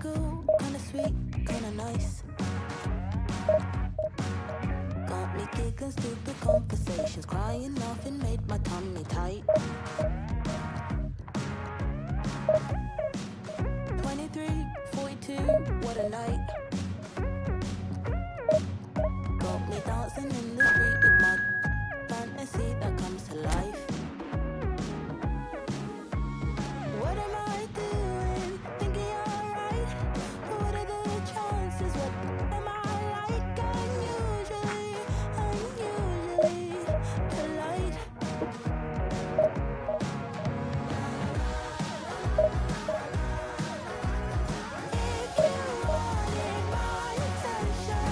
cool, kinda sweet, kinda nice. Got me giggling, stupid conversations, crying, laughing, made my tummy tight. 23, 42, what a night. Got me dancing in the street with my fantasy that comes to life. What am I doing? Thinking you're right. What are the chances? What am I like? Unusually polite. If you wanted my attention,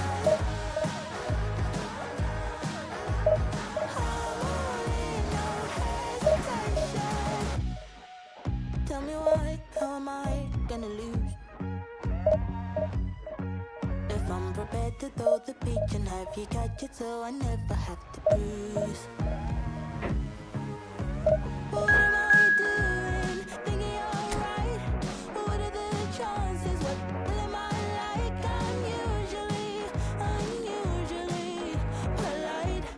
I'm all in, no hesitation. Tell me why, how am I gonna lose? If I'm prepared to throw the beach and have you catch it so I never have to bruise. What am I doing? Thinking you're right. What are the chances? What am I like? Unusually polite.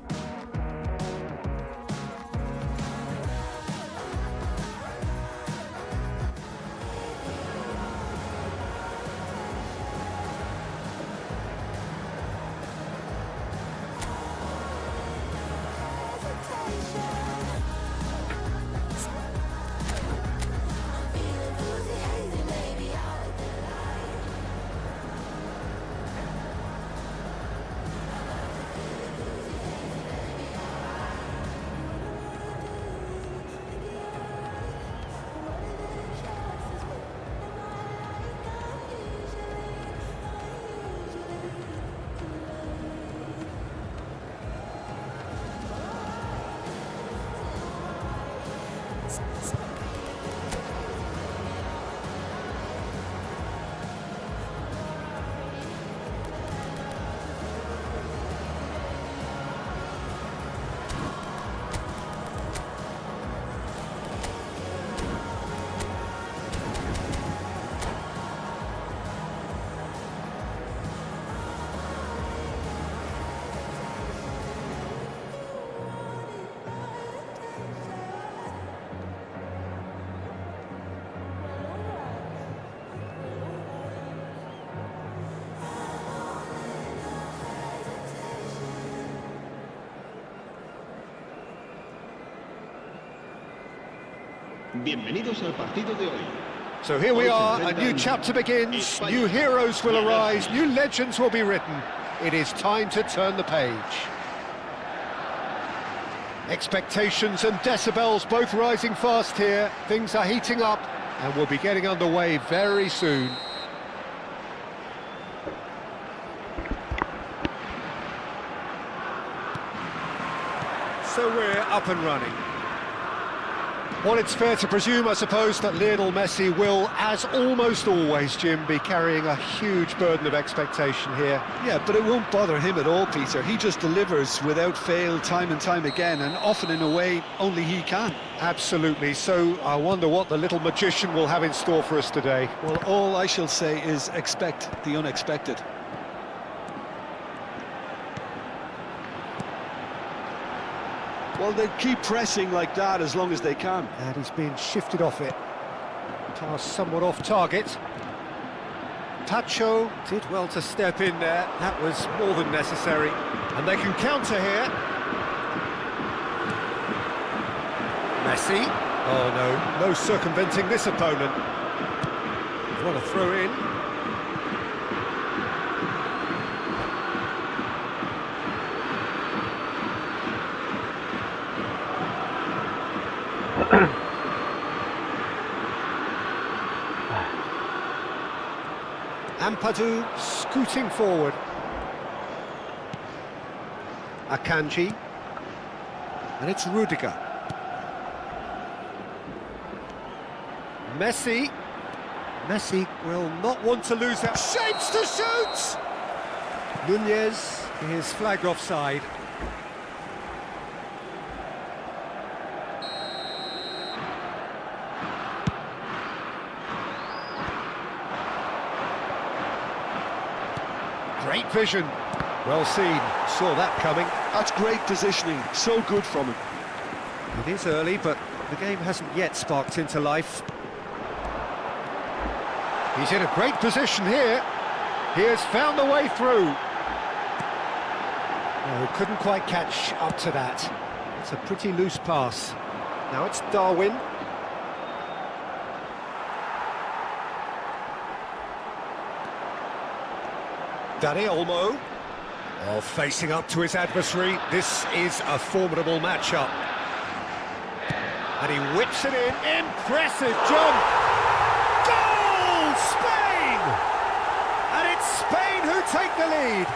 Bienvenidos al partido de hoy. So here we are, a new chapter begins, new heroes will arise, new legends will be written. It is time to turn the page. Expectations and decibels both rising fast here. Things are heating up and we'll be getting underway very soon. So we're up and running. Well, it's fair to presume, I suppose, that Lionel Messi will, as almost always, Jim, be carrying a huge burden of expectation here. Yeah, but it won't bother him at all, Peter. He just delivers without fail time and time again, and often in a way only he can. Absolutely. So I wonder what the little magician will have in store for us today. Well, all I shall say is expect the unexpected. Well, they keep pressing like that as long as they can. And he's being shifted off it. Pass somewhat off target. Tacho did well to step in there. That was more than necessary. And they can counter here. Messi. Oh, no. No circumventing this opponent. What a throw in. Ampadu scooting forward. Akanji. And it's Rudiger. Messi. Messi will not want to lose that. Shapes to shoot! Nunez is flagged offside. Great vision. Well seen. Saw that coming. That's great positioning. So good from him. It is early, but the game hasn't yet sparked into life. He's in a great position here. He has found the way through. Oh, couldn't quite catch up to that. It's a pretty loose pass. Now it's Darwin. Danny Olmo. Oh, facing up to his adversary. This is a formidable matchup. And he whips it in. Impressive jump. Goal! Spain! And it's Spain who take the lead.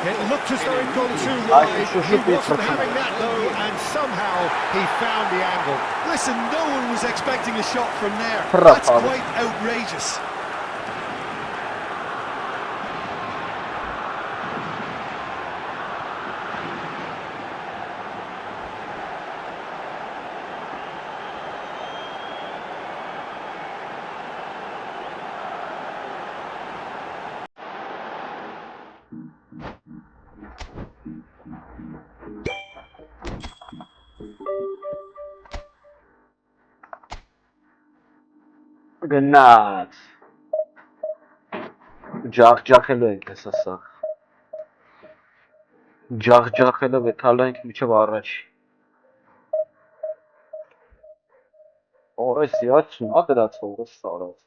It looked as though he'd gone too wide. He wasn't having that though, and somehow he found the angle. Listen, no one was expecting a shot from there. That's quite outrageous. Գնաց ջախջախելով ենք ես ասա ջախջախելով է թալա ենք միջև առաջ օրես յաչ նա դրած օրես սարած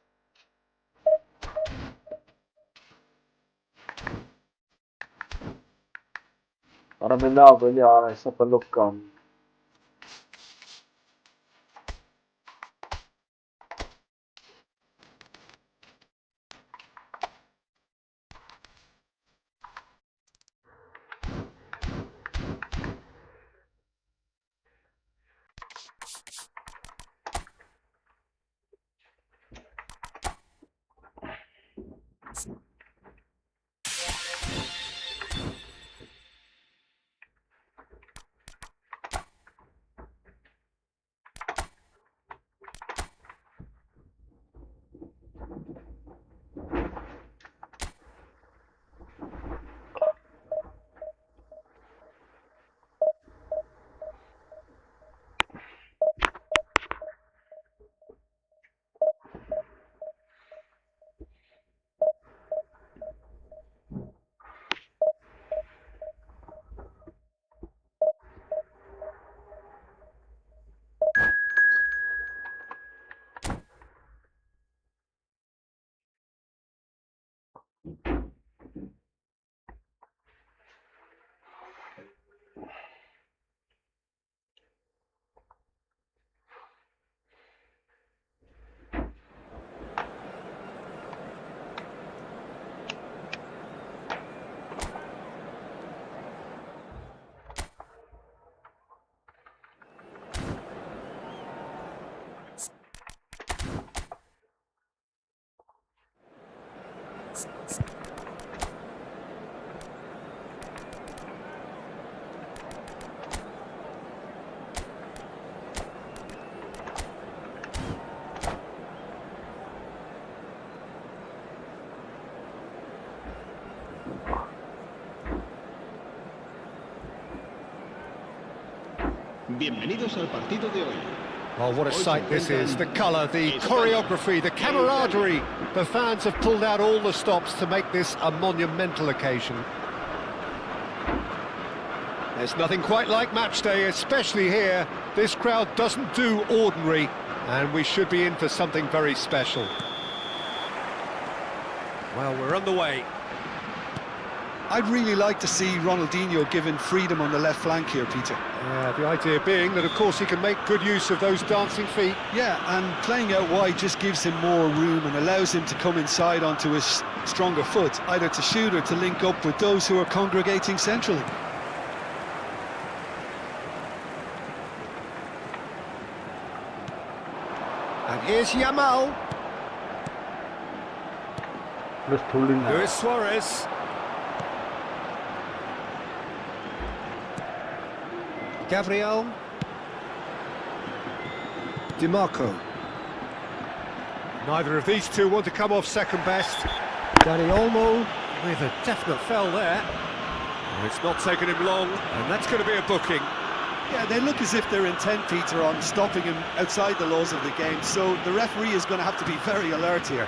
արամենա ավելի արայսա բլոկ կամ Bienvenidos al partido de hoy. Oh, what a sight this is. The colour, the choreography, the camaraderie. The fans have pulled out all the stops to make this a monumental occasion. There's nothing quite like match day, especially here. This crowd doesn't do ordinary, and we should be in for something very special. Well, we're on the way. I'd really like to see Ronaldinho given freedom on the left flank here, Peter. Yeah, the idea being that, of course, he can make good use of those dancing feet. Yeah, and playing out wide just gives him more room and allows him to come inside onto his stronger foot, either to shoot or to link up with those who are congregating centrally. And here's Yamal. Luis Suarez. Gabriel. DiMarco. Neither of these two want to come off second best. Danny Olmo with a definite foul there. It's not taken him long, and that's going to be a booking. Yeah, they look as if they're intent, Peter, on stopping him outside the laws of the game, so the referee is going to have to be very alert here.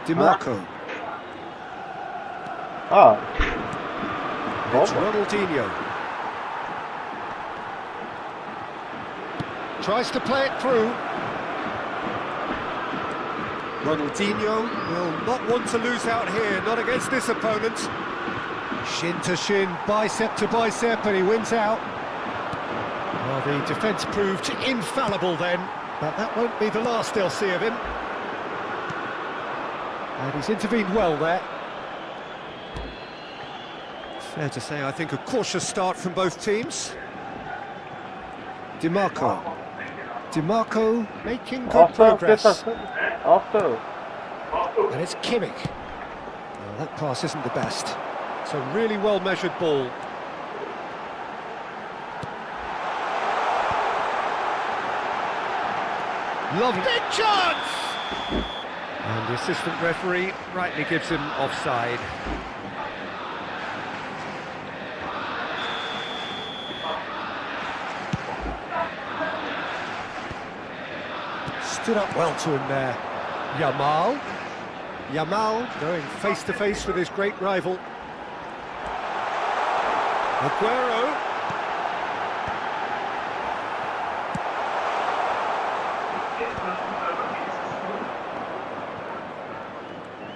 DiMarco. It's Ronaldinho. Tries to play it through. Ronaldinho will not want to lose out here, not against this opponent. Shin to shin, bicep to bicep, and he wins out. Well, the defence proved infallible then, but that won't be the last they'll see of him. And he's intervened well there. Fair to say, I think, a cautious start from both teams. DiMarco. DiMarco making good progress. And it's Kimmich. Well, that pass isn't the best. It's a really well-measured ball. Big chance! And the assistant referee rightly gives him offside. Stood up well to him there. Yamal going face to face with his great rival. Aguero.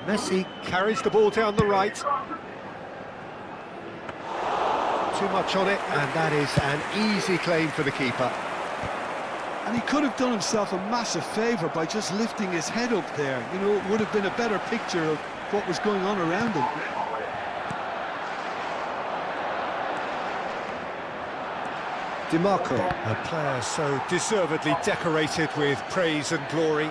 Messi carries the ball down the right. Too much on it, and that is an easy claim for the keeper. And he could have done himself a massive favour by just lifting his head up there. You know, it would have been a better picture of what was going on around him. DiMarco, a player so deservedly decorated with praise and glory.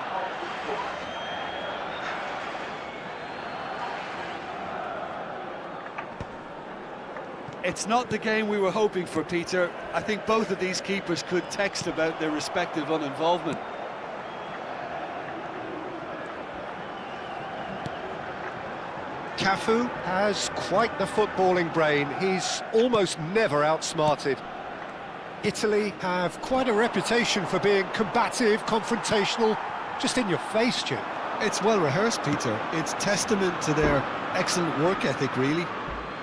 It's not the game we were hoping for, Peter. I think both of these keepers could text about their respective uninvolvement. Cafu has quite the footballing brain. He's almost never outsmarted. Italy have quite a reputation for being combative, confrontational, just in your face, Jim. It's well rehearsed, Peter. It's testament to their excellent work ethic, really.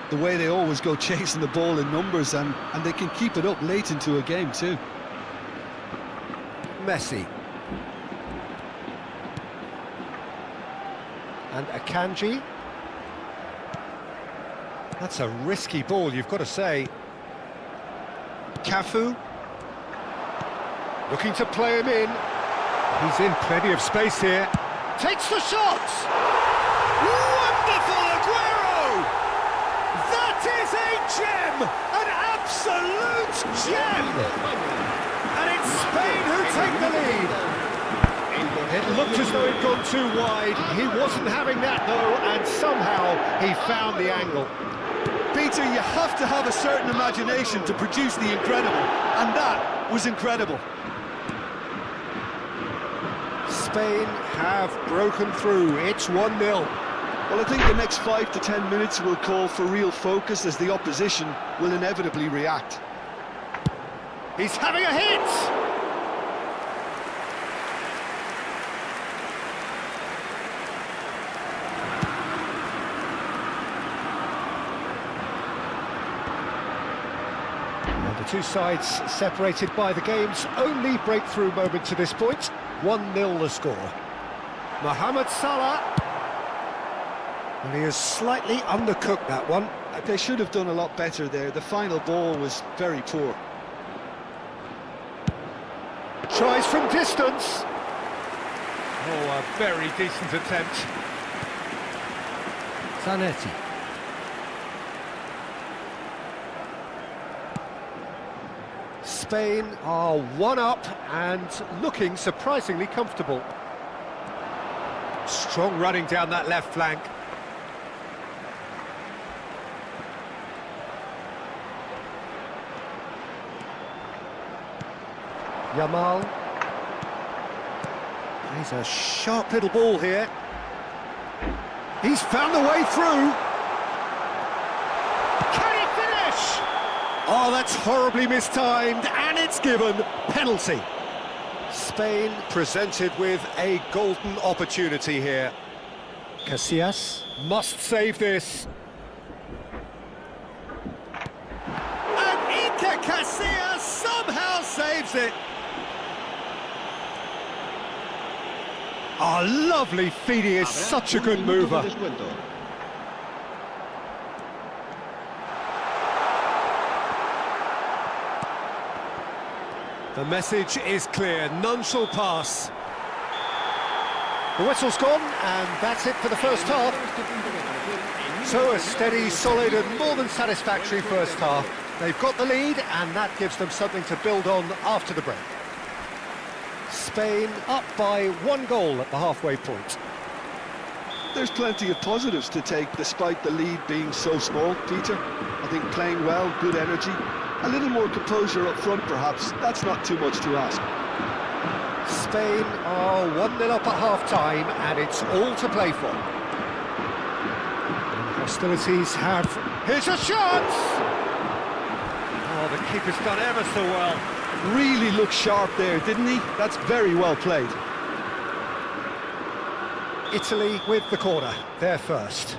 The way they always go chasing the ball in numbers, and they can keep it up late into a game too. Messi. And Akanji. That's a risky ball, you've got to say. Cafu. Looking to play him in. He's in plenty of space here. Takes the shot! Wonderful Aguero! That is a gem! An absolute gem! And it's Spain who take the lead. It looked as though he'd gone too wide. He wasn't having that though, and somehow he found the angle. Peter, you have to have a certain imagination to produce the incredible, and that was incredible. Spain have broken through. It's 1-0. Well, I think the next 5 to 10 minutes will call for real focus, as the opposition will inevitably react. He's having a hit! And the two sides separated by the game's only breakthrough moment to this point. 1-0 the score. Mohamed Salah. And he has slightly undercooked that one. They should have done a lot better there. The final ball was very poor. Tries from distance. Oh, a very decent attempt. Zanetti. Spain are 1-up and looking surprisingly comfortable. Strong running down that left flank. Yamal. He's a sharp little ball here. He's found the way through. Can he finish? Oh, that's horribly mistimed, and it's given. Penalty. Spain presented with a golden opportunity here. Casillas must save this. And Iker Casillas somehow saves it. Oh, lovely feed, he is such a good mover. The message is clear, none shall pass. The whistle's gone, and that's it for the first half. So a steady, solid and more than satisfactory first half. They've got the lead, and that gives them something to build on after the break. Spain up by 1 goal at the halfway point. There's plenty of positives to take despite the lead being so small, Peter. I think playing well, good energy, a little more composure up front perhaps, that's not too much to ask. Spain are 1-0 up at half-time and it's all to play for. And hostilities have... Here's a chance! Oh, the keeper's done ever so well. Really looked sharp there, didn't he? That's very well played. Italy with the corner, they're first.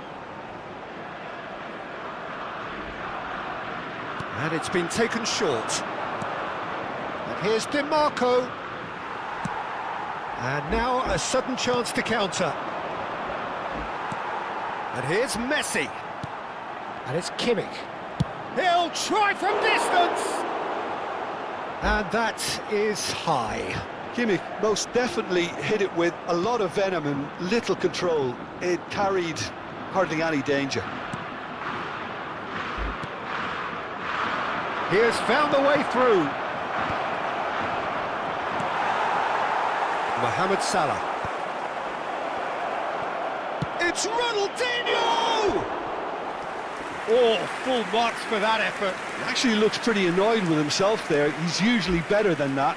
And it's been taken short. And here's DiMarco. And now a sudden chance to counter. And here's Messi. And it's Kimmich. He'll try from distance! And that is high. Kimmich most definitely hit it with a lot of venom and little control. It carried hardly any danger. He has found the way through. Mohamed Salah. It's Ronaldinho! Oh, full marks for that effort. He actually looks pretty annoyed with himself there. He's usually better than that.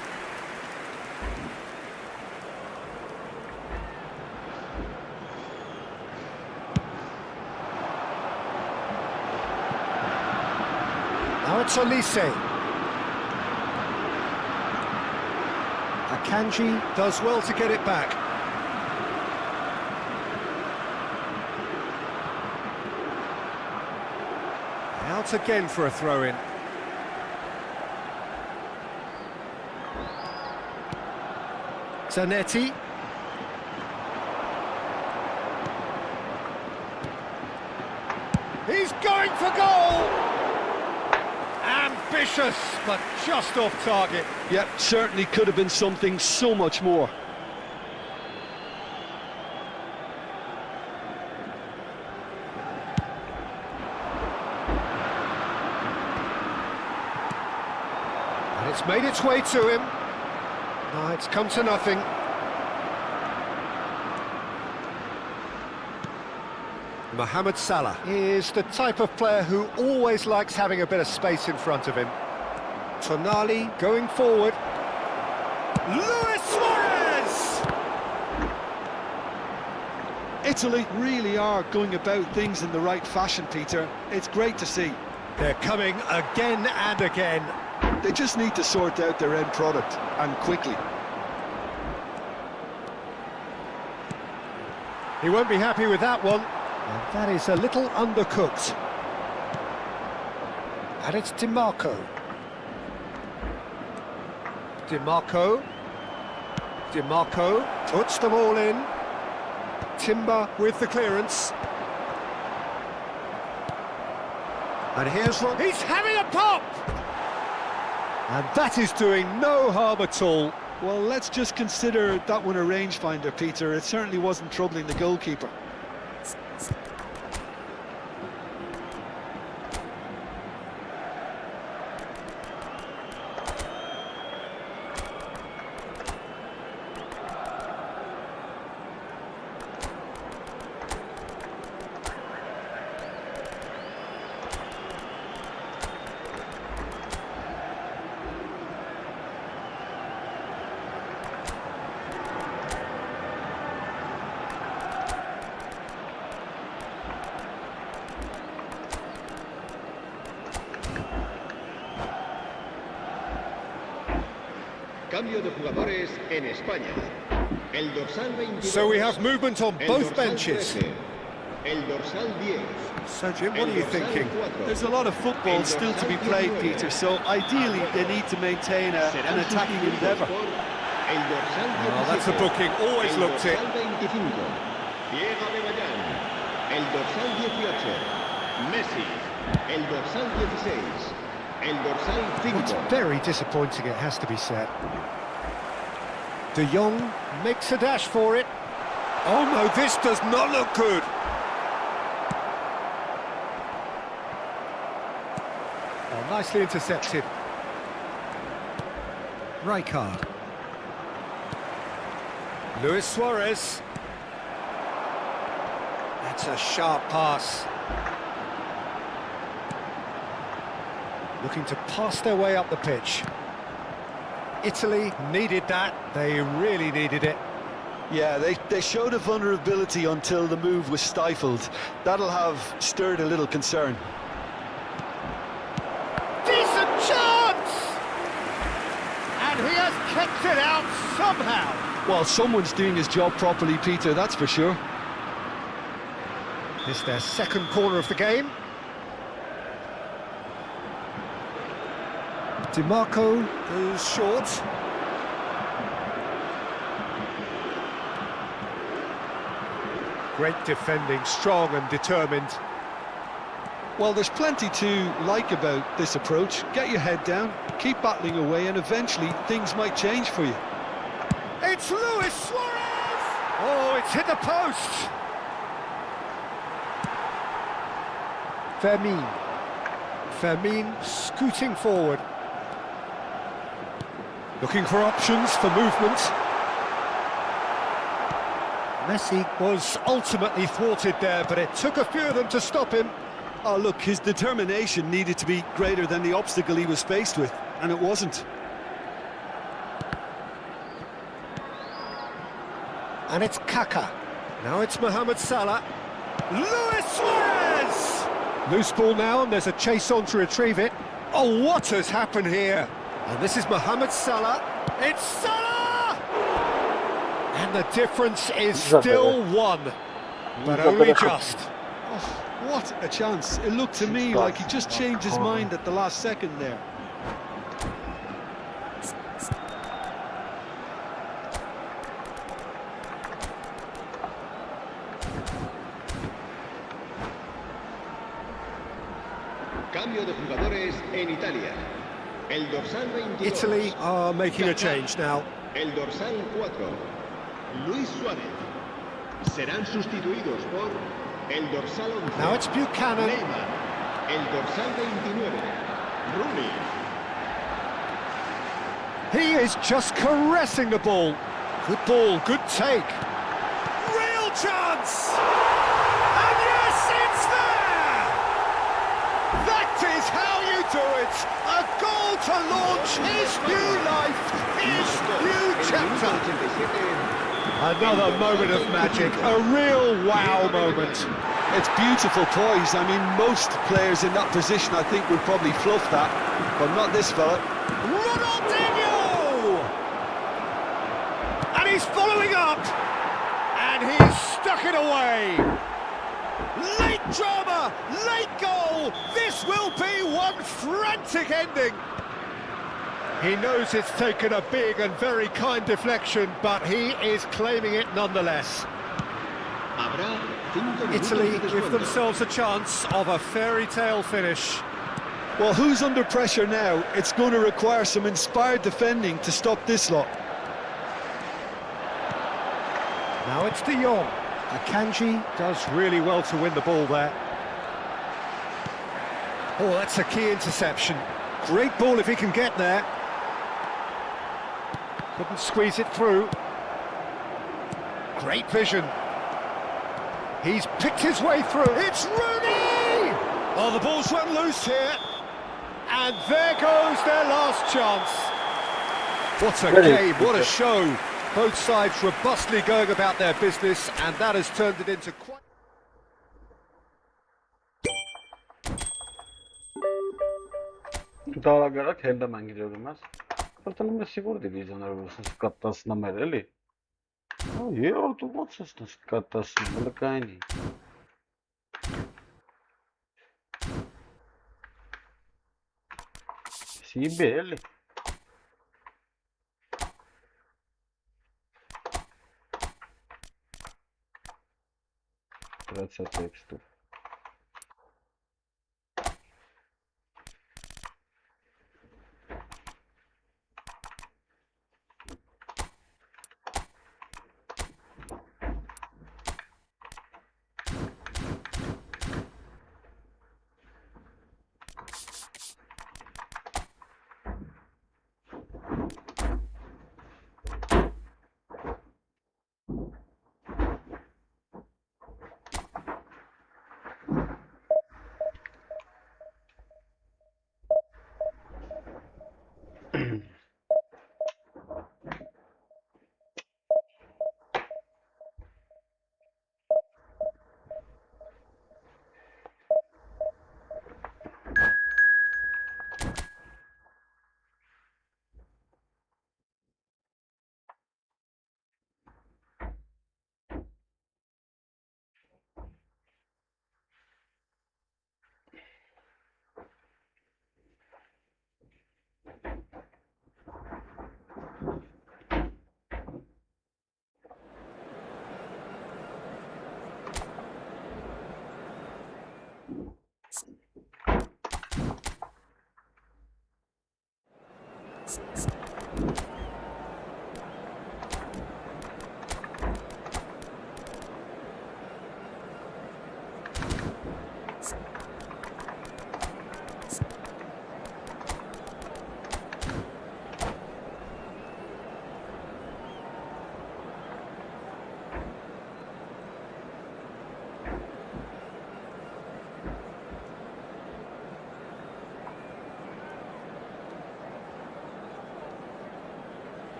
Now it's Olise. Akanji does well to get it back. Out again for a throw-in. Zanetti. He's going for goal! Ambitious, but just off target. Yep, certainly could have been something so much more. And it's made its way to him. No, it's come to nothing. Mohamed Salah is the type of player who always likes having a bit of space in front of him. Tonali going forward. Luis Suarez! Italy really are going about things in the right fashion, Peter. It's great to see. They're coming again and again. They just need to sort out their end product, and quickly. He won't be happy with that one. And that is a little undercooked. And it's DiMarco. DiMarco puts them all in. Timber with the clearance. And here's one. He's having a pop! And that is doing no harm at all. Well, let's just consider that one a rangefinder, Peter. It certainly wasn't troubling the goalkeeper. Cambio de jugadores en España. El dorsal 22. So we have movement on El both dorsal benches. 13, El dorsal 10. So Jim, what El are you dorsal thinking? 4, There's a lot of football El still to be dorsal played, 19. Peter, so ideally they need to maintain an attacking Serán endeavour. sustituidos por El dorsal 17. Oh, that's a booking, always El looked it. dorsal 25. Diego Bebayán. El dorsal 18. Messi. El dorsal 16. El dorsal 5. It's very disappointing, it has to be said. De Jong makes a dash for it. Oh no, this does not look good. Oh, nicely intercepted. Rijkaard. Luis Suarez. That's a sharp pass. Looking to pass their way up the pitch. Italy needed that. They really needed it. Yeah, they showed a vulnerability until the move was stifled. That'll have stirred a little concern. Decent chance! And he has kept it out somehow. Well, someone's doing his job properly, Peter, that's for sure. It's their second corner of the game. DiMarco goes short. Great defending, strong and determined. Well, there's plenty to like about this approach. Get your head down, keep battling away, and eventually things might change for you. It's Luis Suarez! Oh, it's hit the post! Fermin scooting forward. Looking for options for movement. Messi was ultimately thwarted there, but it took a few of them to stop him. Oh, look, his determination needed to be greater than the obstacle he was faced with, and it wasn't. And it's Kaka. Now it's Mohamed Salah. Luis Suarez! Loose ball now, and there's a chase on to retrieve it. Oh, what has happened here? And this is Mohamed Salah. It's Salah! And the difference is still one, but only just. Oh, what a chance. It looked to me like he just changed his mind at the last second there. Cambio de jugadores en Italia. El dorsal 22. Italy are making a change now. El dorsal 4. Luis Suárez. Serán sustituidos por el dorsal 11. Now it's Buchanan. Neymar. El dorsal 29. Rooney. He is just caressing the ball. Good ball, good take. Real chance! And yes, it's there! That is how you do it! A goal to launch his new life, his new chapter. Another moment of magic, a real wow moment. It's beautiful poise. I mean, most players in that position, I think, would probably fluff that, but not this fella. Ronaldinho! And he's following up, and he's stuck it away. Late drama, late goal. This will be one frantic ending. He knows it's taken a big and very kind deflection, but he is claiming it nonetheless. Habrá 5 minutos Italy de give descuento. themselves a chance of a fairy tale finish. Well, who's under pressure now? It's going to require some inspired defending to stop this lot. Now it's De Jong. Akanji does really well to win the ball there. Oh, that's a key interception. Great ball if he can get there. Couldn't squeeze it through. Great vision. He's picked his way through. It's Rooney! Oh, the ball's run loose here. And there goes their last chance. What a game, what a show. Both sides robustly going about their business, and that has turned it into quite... Tutağla göre telde ben gidiyorum ben. Սպորտալում է սիգուր դիվիզիոներով սկատտասնամեր էլի։ Երորդ ոնց է սկատտասնում, լկայինի։ Սիբե էլի։ Տրացա տեքստով։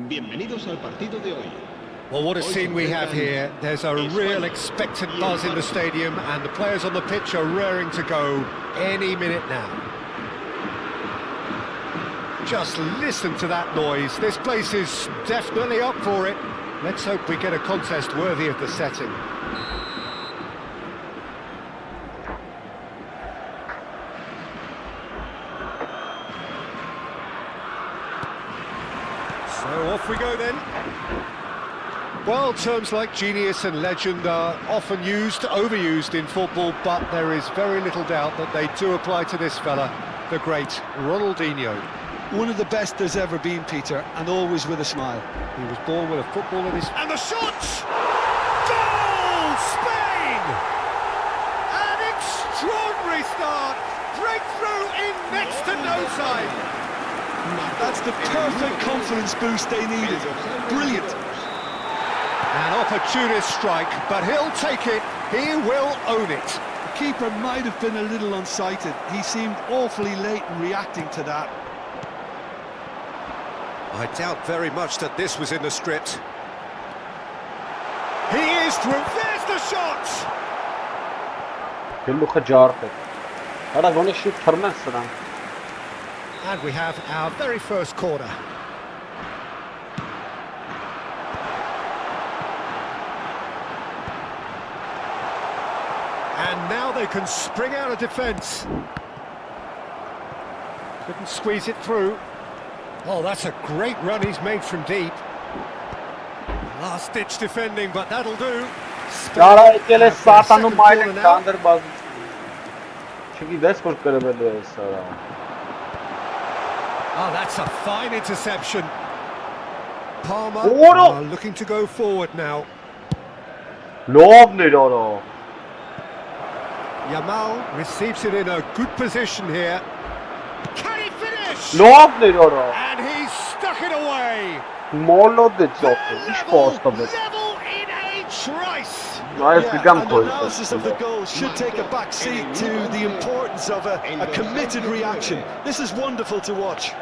Bienvenidos al partido de hoy. Well, what a scene we have here. There's a real expectant buzz in the stadium and the players on the pitch are raring to go any minute now. Just listen to that noise. This place is definitely up for it. Let's hope we get a contest worthy of the setting. So off we go then. Well, terms like genius and legend are often used, overused in football, but there is very little doubt that they do apply to this fella, the great Ronaldinho. One of the best there's ever been, Peter, and always with a smile. He was born with a football in his... And the shot! Goal! Spain! An extraordinary start! Breakthrough in next to no time! That's the perfect confidence boost they needed. Brilliant. An opportunist strike, but he'll take it. He will own it. The keeper might have been a little unsighted. He seemed awfully late in reacting to that. I doubt very much that this was in the script. He is through. There's the shot! And we have our very first corner. And now they can spring out of defence. Couldn't squeeze it through. Oh, that's a great run he's made from deep. Last-ditch defending, but that'll do. Oh, that's a fine interception. Palmer looking to go forward now. Lovely, Doro. Yamal receives it in a good position here. Can he finish? Lovely, Doro. And he's stuck it away. Молодец, iş postadı. Level in a trice. And analysis of the goal should take a back seat to the importance of a committed reaction. This is wonderful to watch.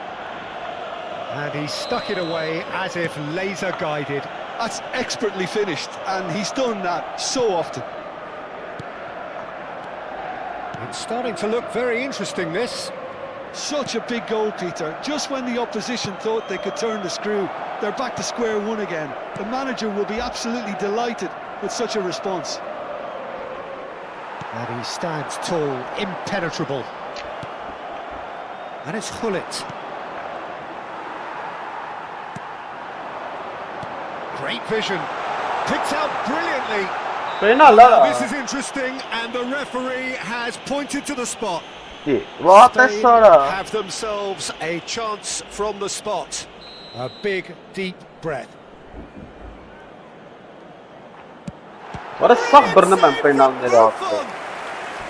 And he stuck it away as if laser guided. That's expertly finished, and he's done that so often. It's starting to look very interesting, this. Such a big goal, Peter. Just when the opposition thought they could turn the screw, they're back to square one again. The manager will be absolutely delighted with such a response. And he stands tall, impenetrable. And it's Hullet. Great vision. Picked out brilliantly. This is interesting, and the referee has pointed to the spot. Spain have themselves a chance from the spot. A big, deep breath. What a sabırlı ben penalları attı.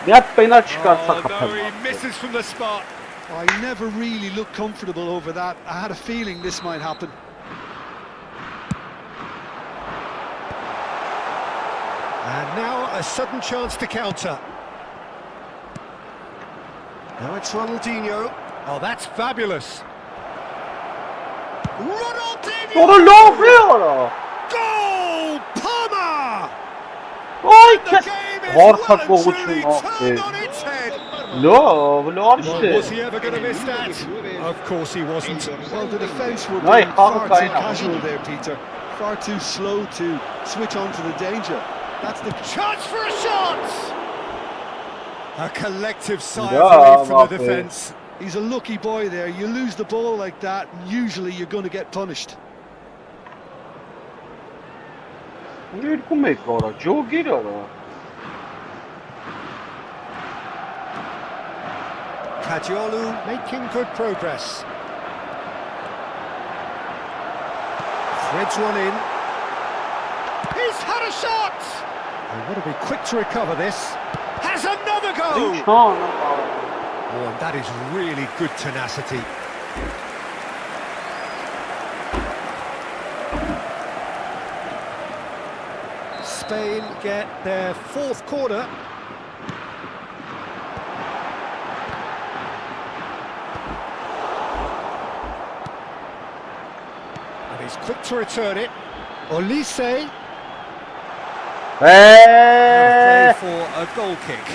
Bir penal çıkarsa No, kapanır. he misses from the spot. I never really looked comfortable over that. I had a feeling this might happen. And now a sudden chance to counter. Now it's Ronaldinho. Oh, that's fabulous. Ronaldinho! Goal! Palmer! Ay The kes. game is Harika well gol and truly için turned on its head. Lo Was işte. he ever going to miss that? Of course he wasn't. Well, the defence were Ay, being far too harikaydı. casual there, Peter. Far too slow to switch on to the danger. That's the Chance for a shot! A collective sigh Yeah, of relief from the Mbappe. defence. He's a lucky boy there. You lose the ball like that, and usually you're going to get punished. Երկու մեկ արա, ջոգիր արա. Kajiolu making good progress. Threads one in. He's had a shot! They want to be quick to recover this. Has another go! Çan. Oh, and that is really good tenacity. Spain get their fourth corner. And he's quick to return it. Olise play for a goal kick.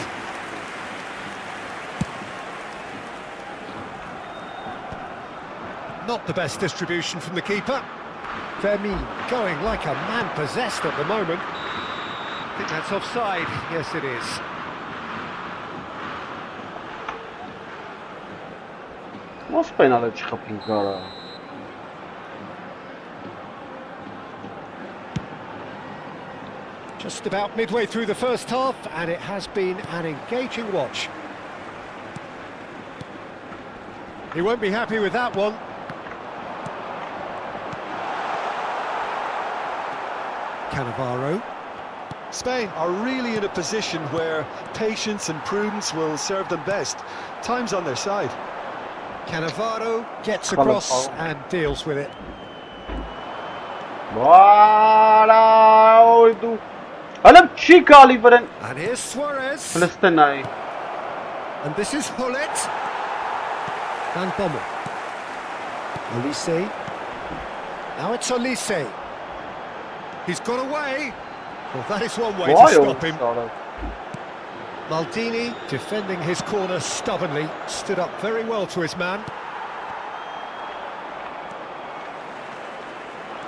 Not the best distribution from the keeper. Fermin going like a man possessed at the moment. I think that's offside. Yes, it is. Nasıl penaltı çıkapayım kara? Just about midway through the first half, and it has been an engaging watch. He won't be happy with that one. Cannavaro. Spain are really in a position where patience and prudence will serve them best. Time's on their side. Cannavaro gets across and deals with it. Vara oydu. Alem çi kalibren. And here's Suarez. Palestinay. And this is Hullet. Van Bommel. Olise. Now it's Olise. He's got away. Well, that is one way to stop him. Maldini, defending his corner stubbornly, stood up very well to his man.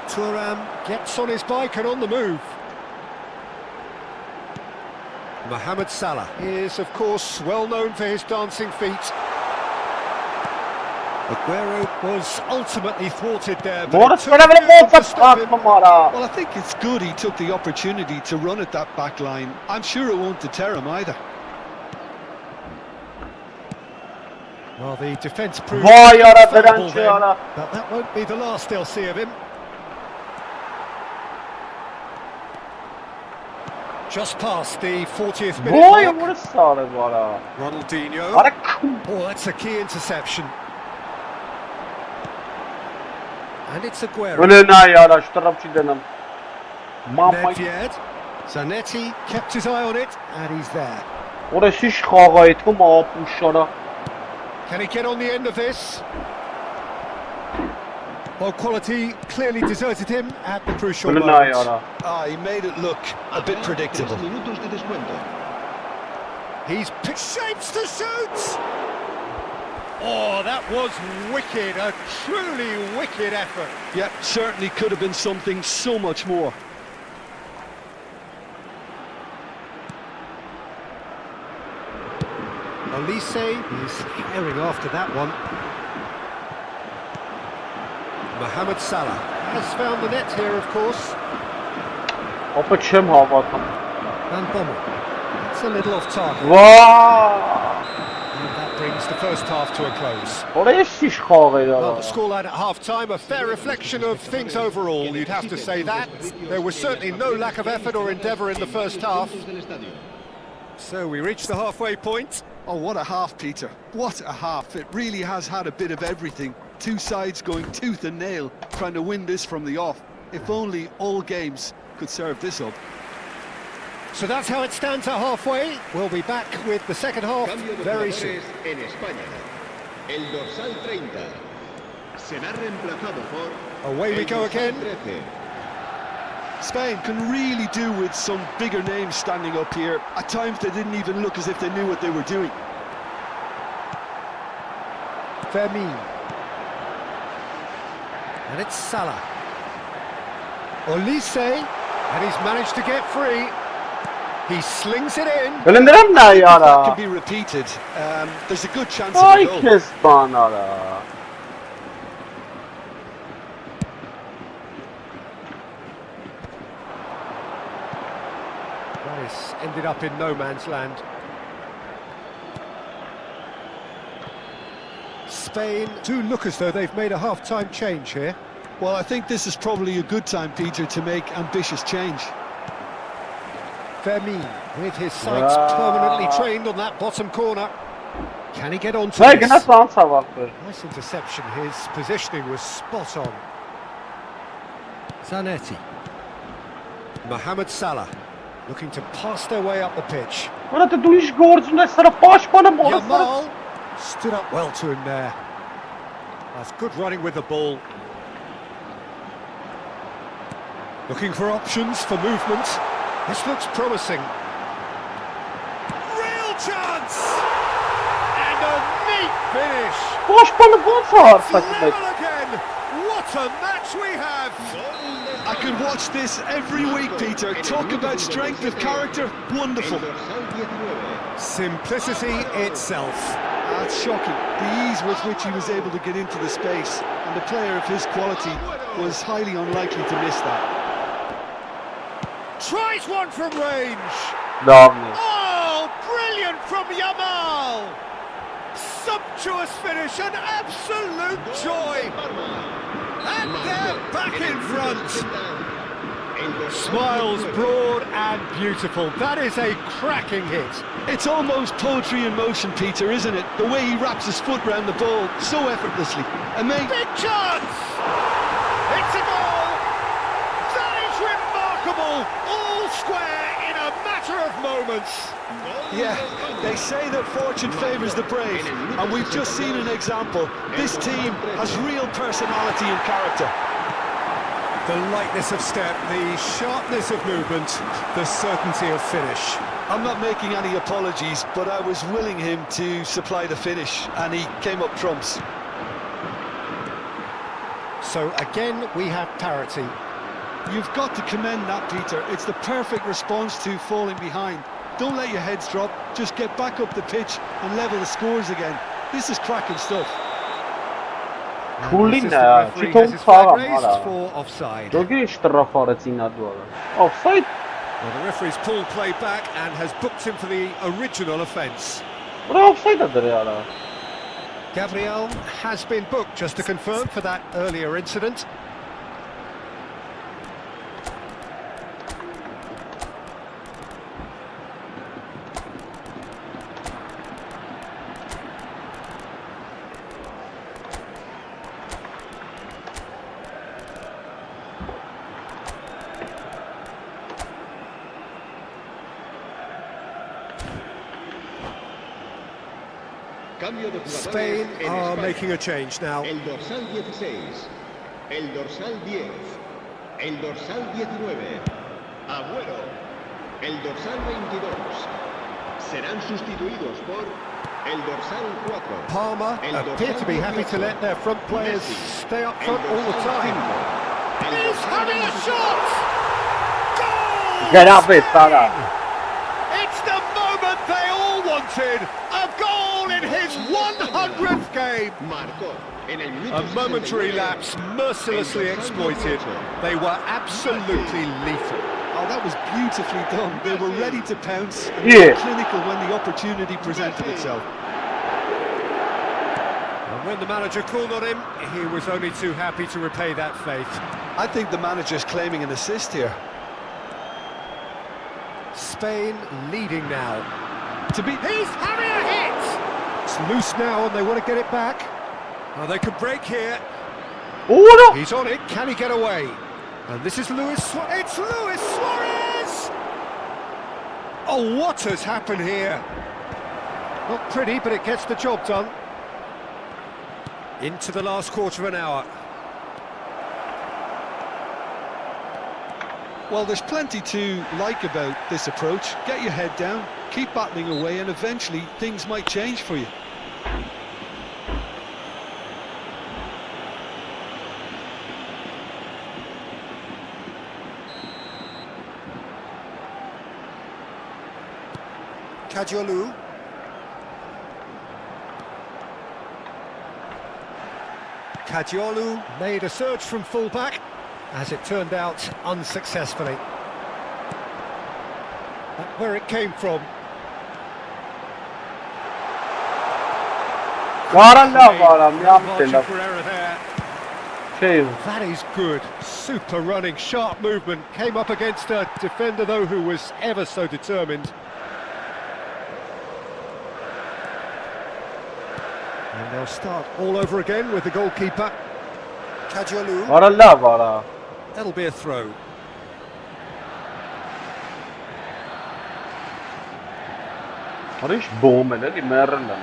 Thuram gets on his bike and on the move. Mohamed Salah is, of course, well known for his dancing feet. Aguero was ultimately thwarted there. But it took him to stop him. Well, I think it's good he took the opportunity to run at that back line. I'm sure it won't deter him either. Well, the defence proved Vay ara infallible drençi then, ara. but that won't be the last they'll see of him. Just past the 40th minute Vay mark. burası sağlık var ha. Ronaldinho. Ara Oh, that's a key interception. And it's Aguero. önüne yara şu tarafçı denem. Mama. Nedved. Zanetti kept his eye on it, and he's there. Orası hiç kavgaydı mı apuşlara. Can he get on the end of this? Well, quality clearly deserted him at the crucial Önüne moment. yara. He made it look a bit predictable. 3 minutos de descuento. He's picked shapes to shoot! Oh, that was wicked, a truly wicked effort. Yeah, certainly could have been something so much more. Olise is herring after that one. Mohamed Salah has found the net here, of course. Apa çem havadan. Van Bommel. It's a little off target. Vay. And that brings the first half to a close. Orası hiç kavgaydı Well, ara. the scoreline at half-time, a fair reflection of things overall, you'd have to say that. There was certainly no lack of effort or endeavour in the first half. Del estadio. So we reach the halfway point. Oh, what a half, Peter. What a half. It really has had a bit of everything. Two sides going tooth and nail, trying to win this from the off. If only all games could serve this up. So that's how it stands at halfway. We'll be back with the second half Cambio de very jugadores soon. en España. El dorsal 30 será reemplazado por Away we el go dorsal again. 13. Spain can really do with some bigger names standing up here. At times they didn't even look as if they knew what they were doing. Fermin. And it's Salah. Olise, and he's managed to get free. He slings it in. Önünden ne That yara? can be repeated. There's a good chance of a Ay goal. kes bana ara. Rice ended up in no man's land. Spain do look as though they've made a half-time change here. Well, I think this is probably a good time, Peter, to make ambitious change. Fermin, with his sights permanently trained on that bottom corner. Can he get on to Vay gene this? sansa baktı. Nice interception, his positioning was spot on. Zanetti. Mohamed Salah, looking to pass their way up the pitch. Bana da duş gorcunda sıra baş bana mı orası? Yamal stood up well to him there. That's good running with the ball. Looking for options for movement. This looks promising. Real chance! And a neat finish! Baş bana gol sağır It's takım et. level again! What a match we have! I could watch this every week, Peter. Talk about strength of character. Wonderful. El dorsal 19. Simplicity itself. That's shocking. The ease with which he was able to get into the space. And a player of his quality was highly unlikely to miss that. Tries one from range. Davni. Oh, brilliant from Yamal! Sumptuous finish, an absolute joy! And they're back in front! Smiles broad and beautiful. That is a cracking hit. It's almost poetry in motion, Peter, isn't it? The way he wraps his foot round the ball so effortlessly. Amazing. Big chance! It's a goal! That is remarkable! All square in a matter of moments. Yeah, they say that fortune favours the brave, and we've just seen an example. This team has real personality and character. The lightness of step, the sharpness of movement, the certainty of finish. I'm not making any apologies, but I was willing him to supply the finish, and he came up trumps. So again, we have parity. You've got to commend that, Peter. It's the perfect response to falling behind. Don't let your heads drop, just get back up the pitch and level the scores again. This is cracking stuff. Pulli The ne ya? assistant referee Çitom has his flag sağlam raised ara. for offside. Drogi strafare ținea doar. Offside? Well, the referee's pulled play back and has booked him for the original offence. Bura offside-adır yara. Gabriel has been booked, just to confirm, for that earlier incident. Spain are making a change now. El dorsal 16, el dorsal 10, el dorsal 19, Agüero, el dorsal 22. Serán sustituidos por el dorsal 4. Palmer appear to be happy to let their front players stay up front all the time. He's having a shot! Goal! Get up it, Salah. It's the moment they all wanted! A goal in his 100th game! A momentary lapse mercilessly exploited. They were absolutely lethal. Oh, that was beautifully done. They were ready to pounce and clinical when the opportunity presented itself. And when the manager called on him, he was only too happy to repay that faith. I think the manager's claiming an assist here. Spain leading now. He's having a hit! It's loose now and they want to get it back. Oh, they could break here. Oh, no. He's on it, can he get away? And this is it's Luis Suarez! Oh, what has happened here? Not pretty, but it gets the job done. Into the last quarter of an hour. Well, there's plenty to like about this approach. Get your head down, keep battling away, and eventually things might change for you. Kadiolu. Kadiolu made a surge from fullback, as it turned out unsuccessfully. That's where it came from. Margin for error there. That is good. Super running, sharp movement. Came up against a defender, though, who was ever so determined. And they'll start all over again with the goalkeeper. Kadiolu. That'll be a throw. Arish Bowman, ele merda.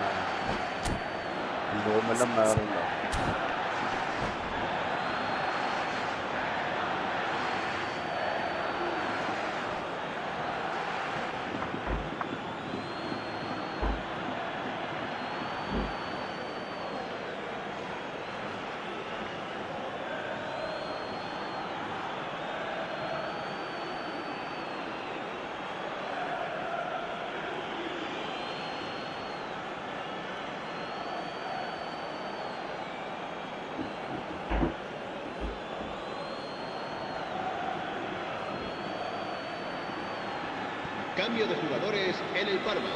Cambio de jugadores en el Parma.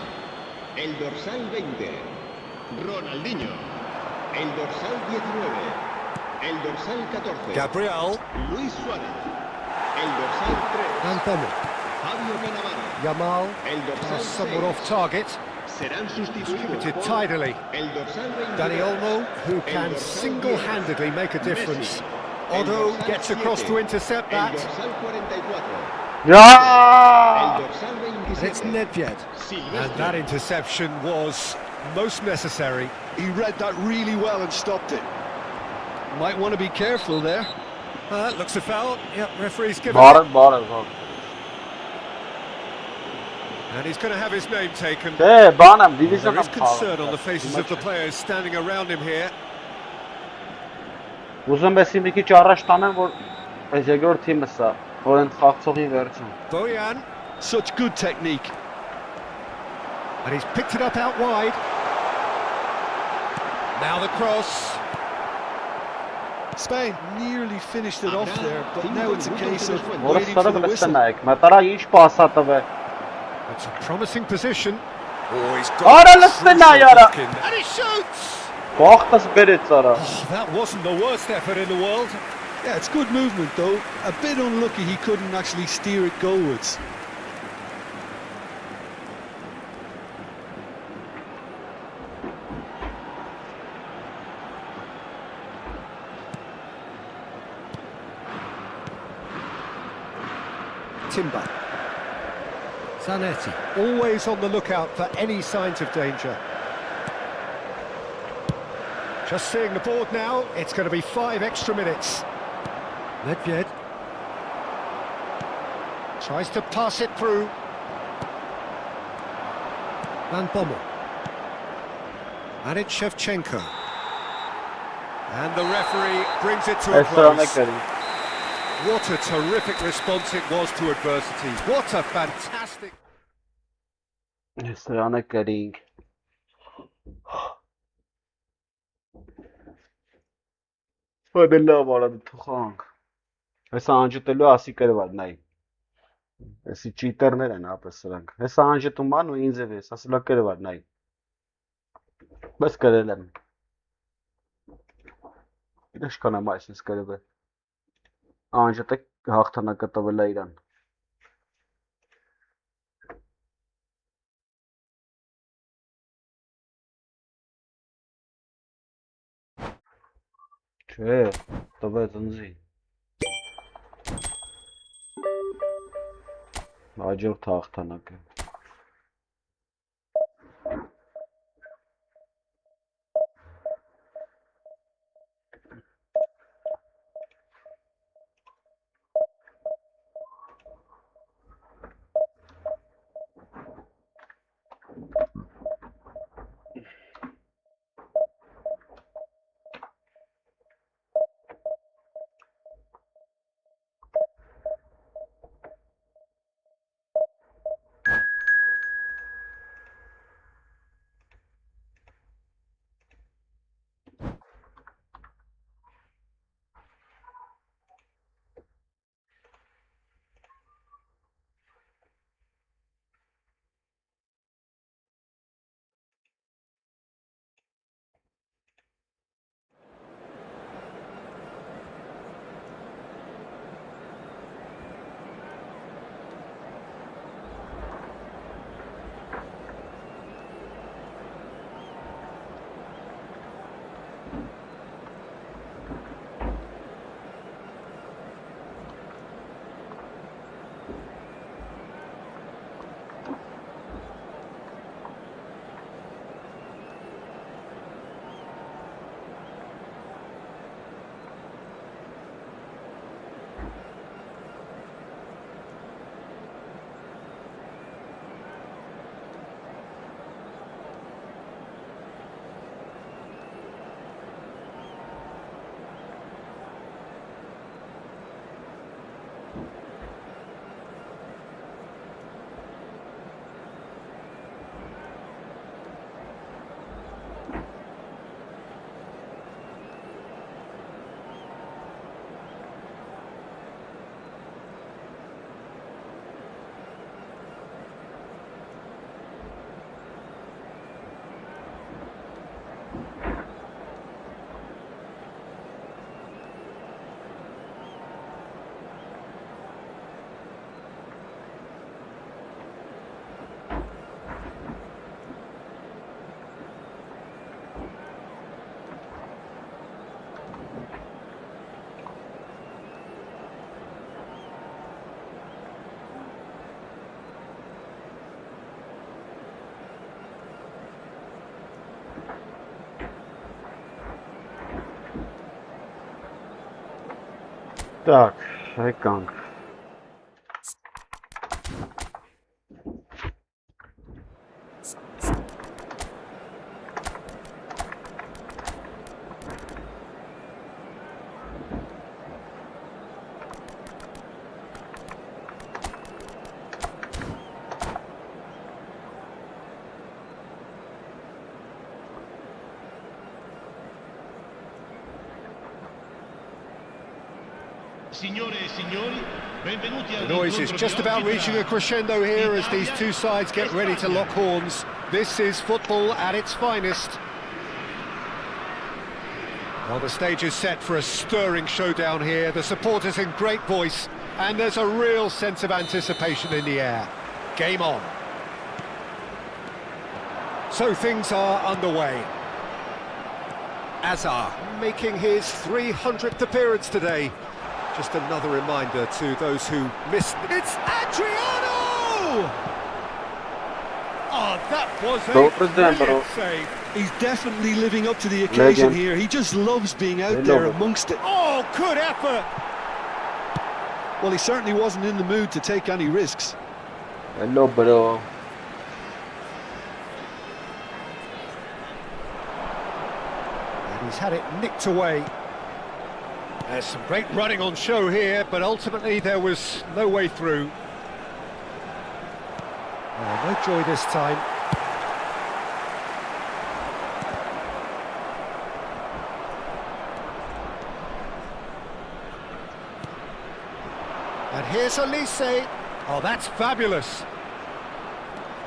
El dorsal 20, Ronaldinho. El dorsal 19, el dorsal 14, Gabriel. Luis Suárez. El dorsal 3, Anthony. Fabio Cannavaro. Yamal. El dorsal Somewhat 6, off target. serán sustituidos Distributed por tidily. el dorsal 22, Dani Olmo, who el can dorsal single-handedly 10, make a difference. Messi. El Otto dorsal gets 7, across to intercept el that. dorsal 44, el Yeah! dorsal And it's 27, Nedved. And that Silvestre. interception was most necessary. He read that really well and stopped it. Might want to be careful there. Looks a foul. Yep, referee's given it. Bora. And he's going to have his name taken. Banam, There division is concern on the faces of the players standing around him here. Ուզում ես մի քիչ առաջ տանեմ, որ այս երկրորդ թիմը սա, որ ընդ խաղցողի վերջում։ Bojan. Such good technique. And he's picked it up out wide. Now the cross. Spain nearly finished it off there, but now it's a case of Որը waiting for սարը the whistle. վստահեք, մտարա ինչ պասա տվե։ It's a promising position. Oh, he's Արա got լսնա յարա։ and he shoots. Բախտս բերեց արա։ Oh, that wasn't the worst effort in the world. Yeah, it's good movement though. A bit unlucky he couldn't actually steer it goalwards. Timber. Zanetti, always on the lookout for any signs of danger. Just seeing the board now, it's going to be 5 extra minutes. Nedved tries to pass it through. Van Bommel. And it's Shevchenko. And the referee brings it to a close. What a terrific response it was to adversity. What a fantastic... Ստանանք։ Բայց լավ արած թողանք։ Հեսա անջտելու ասի կրված նայ։ Էսի ճիտերներ են ապես սրանք։ Հեսա անջտում ան ու ինձ է վես, ասելա կրված նայ։ Բայց կրել եմ։ Ինչ կանեմ այսպես կրվել։ Անջտը հաղթանակը տվել է իրան։ Չէ, տվեց ընձի։ Հաջորդ հաղթանակը։ Так, եկանք։ The noise is just about reaching a crescendo here as these two sides get ready to lock horns. This is football at its finest. Well, the stage is set for a stirring showdown here. The supporters in great voice, and there's a real sense of anticipation in the air. Game on. So things are underway. Azar making his 300th appearance today. Just another reminder to those who missed. It's Adriano! Oh, that was a brilliant save. He's definitely living up to the occasion here. He just loves being out there amongst it. Oh, good effort! Well, he certainly wasn't in the mood to take any risks. Hello, bro. And he's had it nicked away. There's some great running on show here, but ultimately there was no way through. Oh, no joy this time. And here's Olise. Oh, that's fabulous.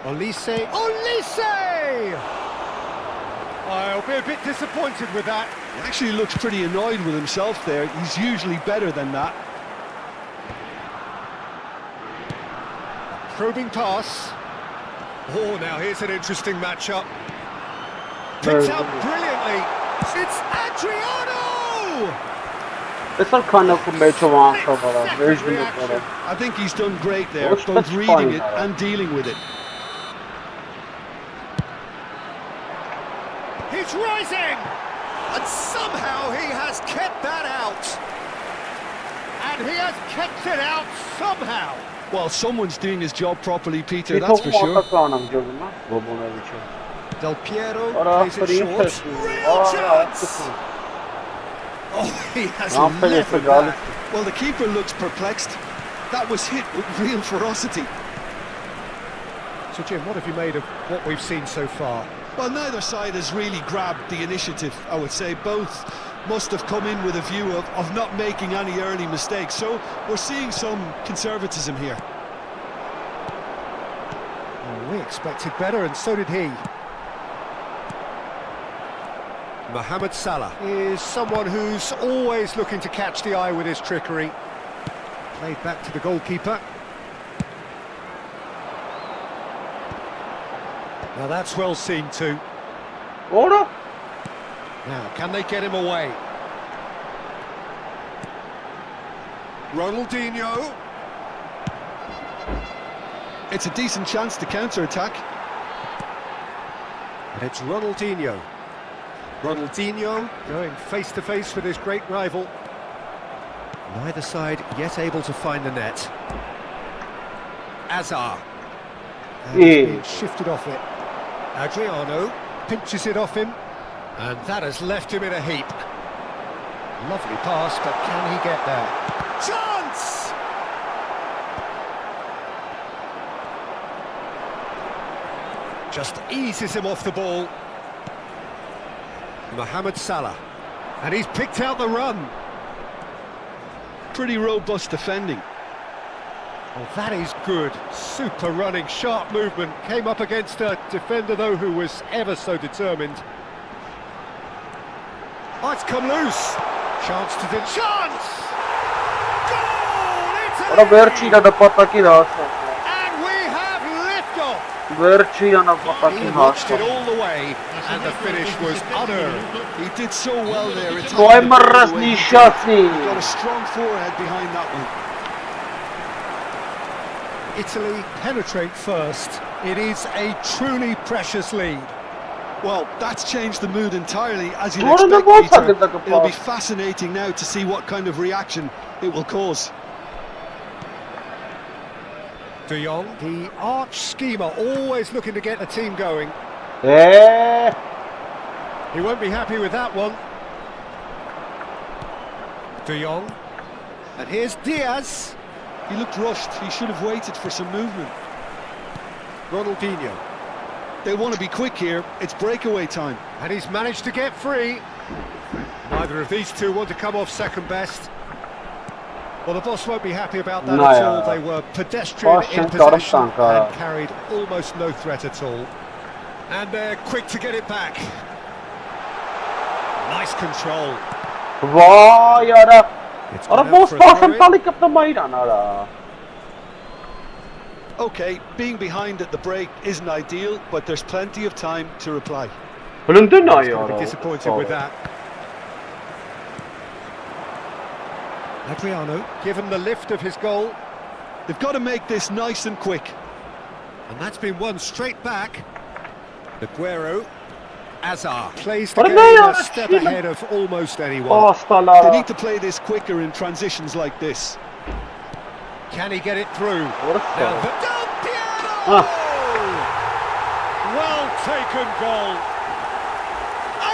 Olise. Olise! I'll be a bit disappointed with that. He actually looks pretty annoyed with himself there. He's usually better than that. Probing pass. Oh, now here's an interesting matchup. Picks out brilliantly. It's Adriano! I think he's done great there, both reading it and dealing with it. He's rising! And somehow he has kept that out. And he has kept it out somehow. Well, someone's doing his job properly, Peter, that's for sure. Del Piero plays it short. Real chance! Oh, he has leveled that. Well, the keeper looks perplexed. That was hit with real ferocity. So, Jim, what have you made of what we've seen so far? Well, neither side has really grabbed the initiative, I would say. Both must have come in with a view of not making any early mistakes. So we're seeing some conservatism here. Well, we expected better, and so did he. Mohamed Salah is someone who's always looking to catch the eye with his trickery. Played back to the goalkeeper. Now that's well seen too. Order. Now, can they get him away? Ronaldinho. It's a decent chance to counter-attack. And it's Ronaldinho. Ronaldinho going face-to-face with his great rival. Neither side yet able to find the net. Azar. And he's being shifted off it. Adriano pinches it off him, and that has left him in a heap. Lovely pass, but can he get there? Chance! Just eases him off the ball. Mohamed Salah, and he's picked out the run. Pretty robust defending. Well, that is good. Super running, sharp movement. Came up against a defender, though, who was ever so determined. Oh, it's come loose. Chance to the chance! Goal! Italy! And we have liftoff. He watched it all the way, and the finish was unearned. He did so well there. Got a strong forehead behind that one. Italy penetrate first. It is a truly precious lead. Well, that's changed the mood entirely, as you'd expect, Peter. It'll be fascinating now to see what kind of reaction it will cause. De Jong, the arch schemer, always looking to get the team going. He won't be happy with that one. De Jong. And here's Diaz. He looked rushed. He should have waited for some movement. Ronaldinho. They want to be quick here. It's breakaway time. And he's managed to get free. Neither of these two want to come off second best. Well, the boss won't be happy about that at all. They were pedestrian in possession and carried almost no threat at all. And they're quick to get it back. Nice control. Vay ara. It's Ara gone out boss for a pasan throw-in. tali kaptamayran ara. Okay, being behind at the break isn't ideal, but there's plenty of time to reply. Bulundo na He's going to ya. be disappointed with that. Adriano, given the lift of his goal, They've got to make this nice and quick. and that's been won straight back. Aguero, Azar plays the What a game man, a step Sheila. ahead of almost anyone. They Pastalara. need to play this quicker in transitions like this. Can he get it through? What a Now, start. Del Piero! Ah. Well taken goal.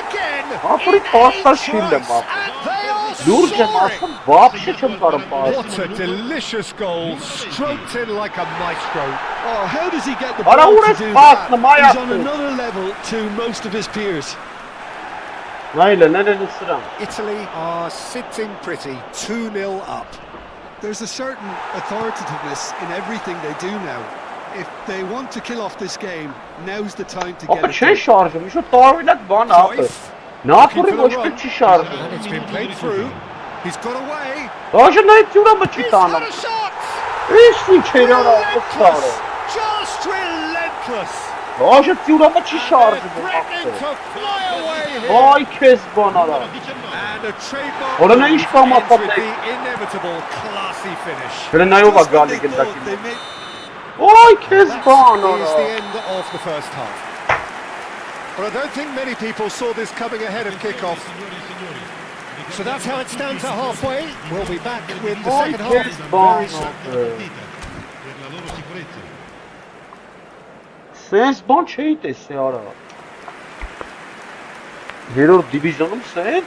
Again, After in pasta each shilda race, bap. and they are Durce soaring. masın vapşe çımkarım pas. What a delicious goal, stroked in like a maestro. Oh, how does he get the Ara ball to uğraş do pas, that? namaya He's on attı. another level to most of his peers. Nayle nereli sıram? Italy are sitting pretty, 2-0 up. There's a certain authoritativeness in everything they do now. If they want to kill off this game, now's the time to get Akı it şey done. şarjım, şu tahvilat bana apı. Cruyff, Ne yapayım başka çi şarjım? and it's been played through. He's got away. Daha ne etiyorum mı He's çitana? got a shot. Hiç içeri ara Relentless, ısrarı. just relentless. Daha etiyorum mı çi And şarjım they're bu threatening apı. to fly away here. Vay kes bana da. And a trademark Orada ne move iş kalmadı ends with tabii. the inevitable classy finish. Böyle ne yok Just when they galigin thought dakika. they made Vay kes That bana is the da. end of the first half. But I don't think many people saw this coming ahead of kickoff. So that's how it stands at halfway. We'll be back with the Vay second kes half bana very soon. da. Sens ban şey testi ara. Vero divisionum sens.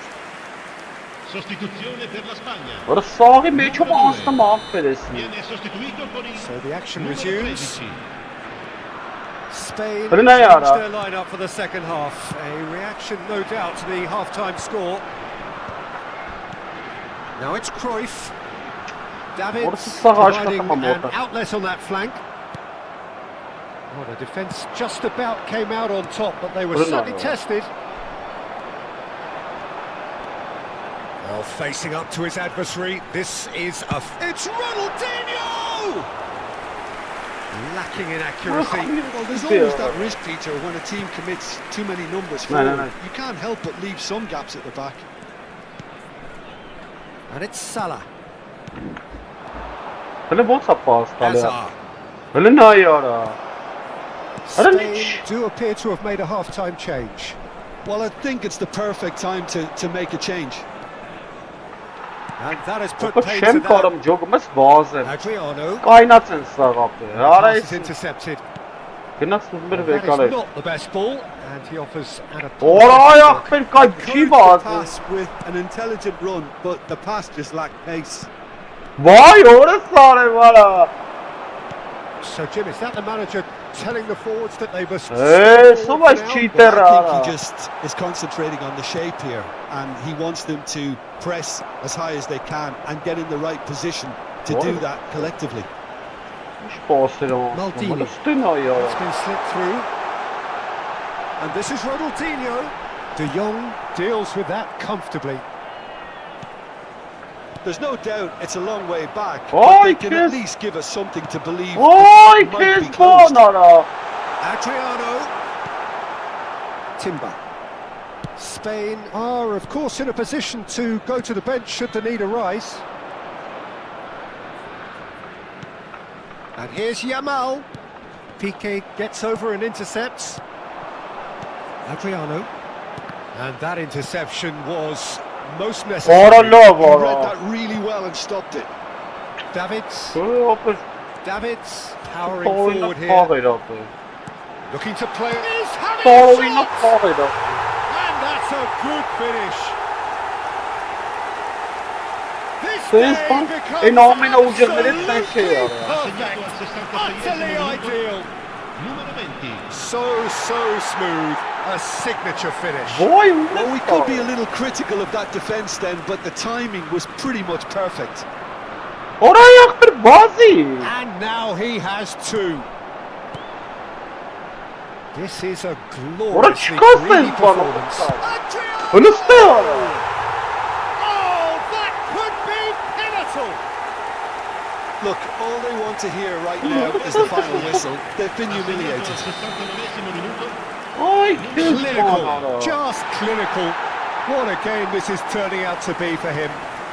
Sostituzione per la Spagna. Ora sahi me çok hasta mahvedesin. Viene sostituito con il So the action resumes. Spain Hadi ne changed yara? their lineup for the second half. A reaction, no doubt, to the half-time score. Now it's Cruyff. David Orası sağ açık providing tamam an orada. outlet on that flank. Oh, the defence just about came out on top, but they were Put it certainly on. tested. Well, facing up to his adversary, this is it's Ronaldinho! Lacking in accuracy. Well, there's always that risk, Peter, when a team commits too many numbers No, no, forward. no. You can't help but leave some gaps at the back. And it's Salah. Hele bot pasta ya. Azar. Hele ne yara? Hadi Spain niç? do appear to have made a half-time change. Well, I think it's the perfect time to make a change. And that has put Bak paid to şem that. karım jogumuz bazen. Adriano. Kaynatın sağa kapı. Ara Pass is etsin. intercepted. Nasıl bir That is vekale. not the best ball, and he offers an Ora ayak bir kay bir şey Encouraged bazı. the pass with an intelligent run, but the pass just lacked pace. Vay orası are valla. So, Jim, is that the manager telling the forwards that they must So much now? cheater. Well, I think ara. he just is concentrating on the shape here, and he wants them to press as high as they can and get in the right position to do Wow. that collectively. Hiç basıyorum. Maldini. Üstüne ya. It's been slipped through. And this is Ronaldinho. De Jong deals with that comfortably. There's no doubt it's a long way back, Oh, but they he can kissed. at least give us something to believe Vay it might be kes close. bana. Adriano. Timber. Spain are, of course, in a position to go to the bench should the need arise. And here's Yamal. Piqué gets over and intercepts. Adriano. And that interception was most necessary. Ora la He read vara. that really well and stopped it. Davids. Hoppas Davids powering oyuna forward here. kahir abi. Looking to play. He's having Sağ a oyuna shot! kahir abi. And that's a good finish. This Sens day ban becomes enomina ucunları sen şey absolutely ya. perfect. Utterly ideal. Numero 20. So smooth. A signature finish. Vay Well, we could be a ulan. little critical of that defence then, but the timing was pretty much perfect. Oraya ayak bir bazı. And now he has two. This is a Ora gloriously çıkarsın greedy bana. performance. Hulusta. Oh, that could be pivotal. Look, all they want to hear right now is the final whistle. They've been humiliated. Ay Clinical, Kezban. just clinical. What a game this is turning out to be for him.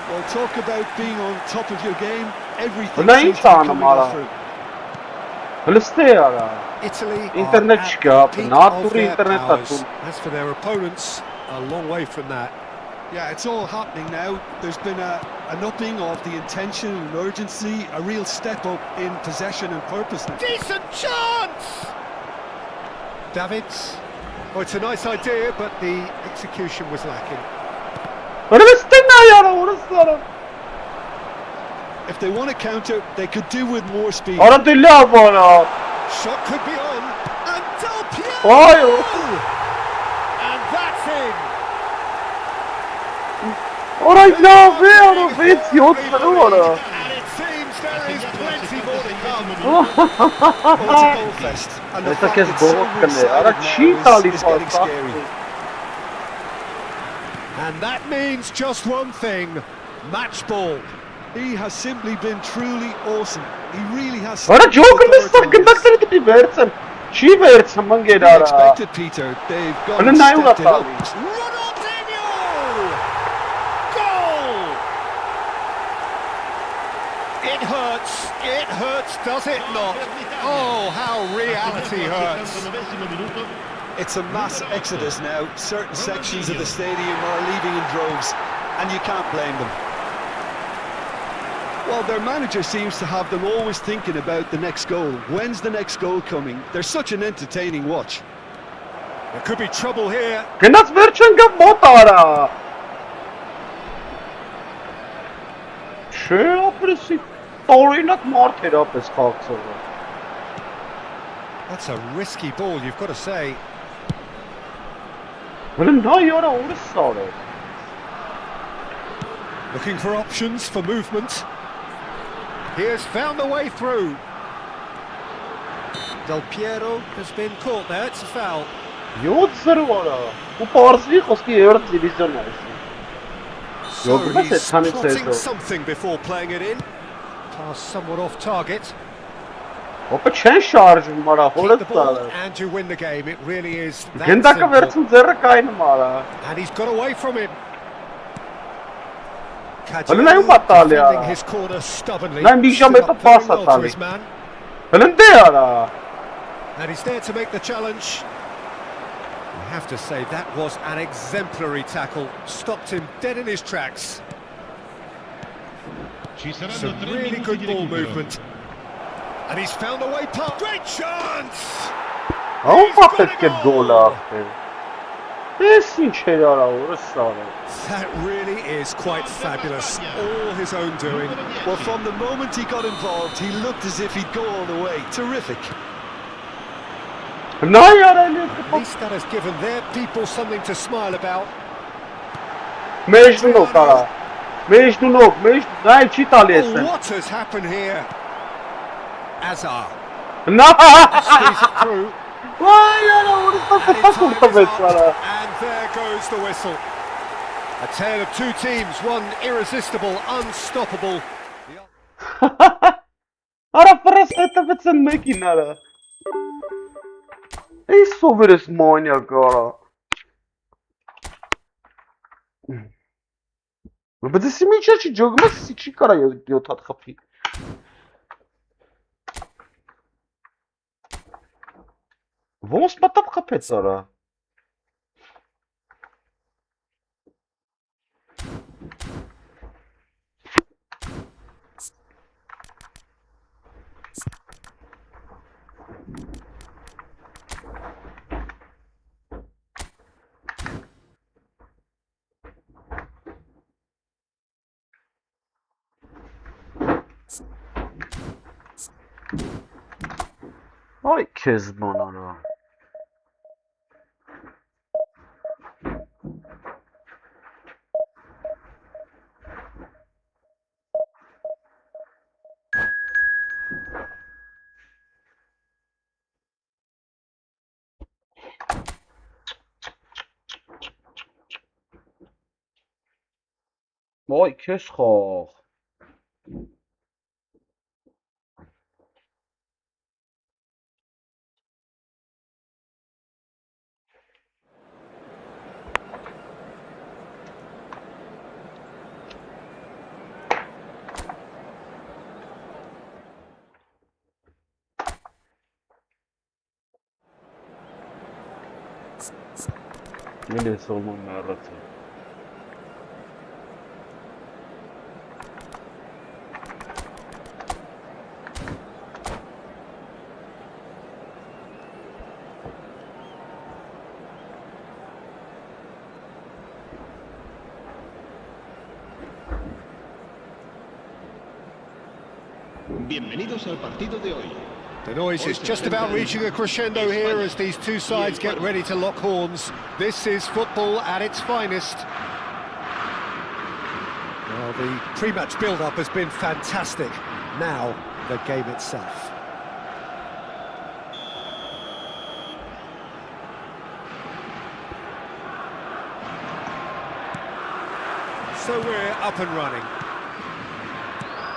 Well, talk about being on top of your game. Everything Ulan seems to be insan coming amara. off for him. Hulusta ya. Italy İnternet are at çıkıyor. the peak Ne of tür their internet powers. atın? As for their opponents, a long way from that. Yeah, it's all happening now. There's been an upping of the intention and urgency, a real step up in possession and purpose now. Decent chance! Davids. Oh, it's a nice idea, but the execution was lacking. Hulusta ne ya? Hulusta. If they want to counter, they could do with more speed. Ara deli bana. Shot could be on. And Del Piero! Ay. And that's in! Ora ne yapıyor? Hiç yok sana. And it seems there is plenty more to come. Oh, it's a goal fest. And the Esta fact que es it's so bobo que le one-sided ara now cheetah is getting scary. And that means just one thing. Match ball. He has simply been truly awesome. He really has. Ara stepped joke up ne the sakın performance. da seni versen. Çi versen man We gelir ara. expected, Peter. They've gone Ano and na yung stepped it up. natali? Ronaldinho! Goal! It hurts, does it not? Oh, how reality hurts. It's a mass exodus now. Certain sections of the stadium are leaving in droves, and you can't blame them. Well, their manager seems to have them always thinking about the next goal. When's the next goal coming? They're such an entertaining watch. There could be trouble here. Gnas versen ga motara. Çe apresi. Torinak marter apes kalksa. That's a risky ball, you've got to say. Böyle ne yara orası. Looking for options for movement. He has found a way through. Del Piero has been caught there, it's a foul. Yok zırvara. Bu parsi koski yer divizyon arası. So Yok, bu da he's sen plotting sezon. something before playing it in. Pass somewhat off target. Hopa çen şarjım var ha. Keep the ball Orası. and you win the game. It really is that Gen dakika simple. versin zerre kaynım ara. And he's got away from him. Öyle ne battali ya? defending his corner stubbornly. Lan bir Stood jameta up very pas well to atali. his man. Böyle de yara. And he's there to make the challenge. I have to say that was an exemplary tackle. Stopped him dead in his tracks. Some really good ball movement. And he's found a way past. Great chance! Ama affet ki gol attı. Nesin çeli ara orası ara. That really is quite fabulous. All his own doing. Well, from the moment he got involved, he looked as if he'd go all the way. Terrific. Ne yara ne? At least that has given their people something to smile about. Mecnun ol ara. Mecnun ol. Mecnun. Ne çi Oh, taliyesen. what has happened here? Azar. Ne? Squeeze it through. Vay yara orası And da in time kurtardı is up, sana. and there goes the whistle. A tale of two teams, one irresistible, unstoppable. Ara fără să mechin ara. Ei soveres manyak ara. Բայց ես միջա չի ջոգում ես չի կարա 7 հատ խփի։ Ոնց մտավ խփեց արա։ Ay Kezban ara. Oy, քեզ խող։ Մինը սոլմոն մեռացել։ Bienvenidos al partido de hoy. The noise is just about reaching a crescendo here as these two sides get ready to lock horns. This is football at its finest. Well, the pre-match build-up has been fantastic. Now, the game itself. So we're up and running.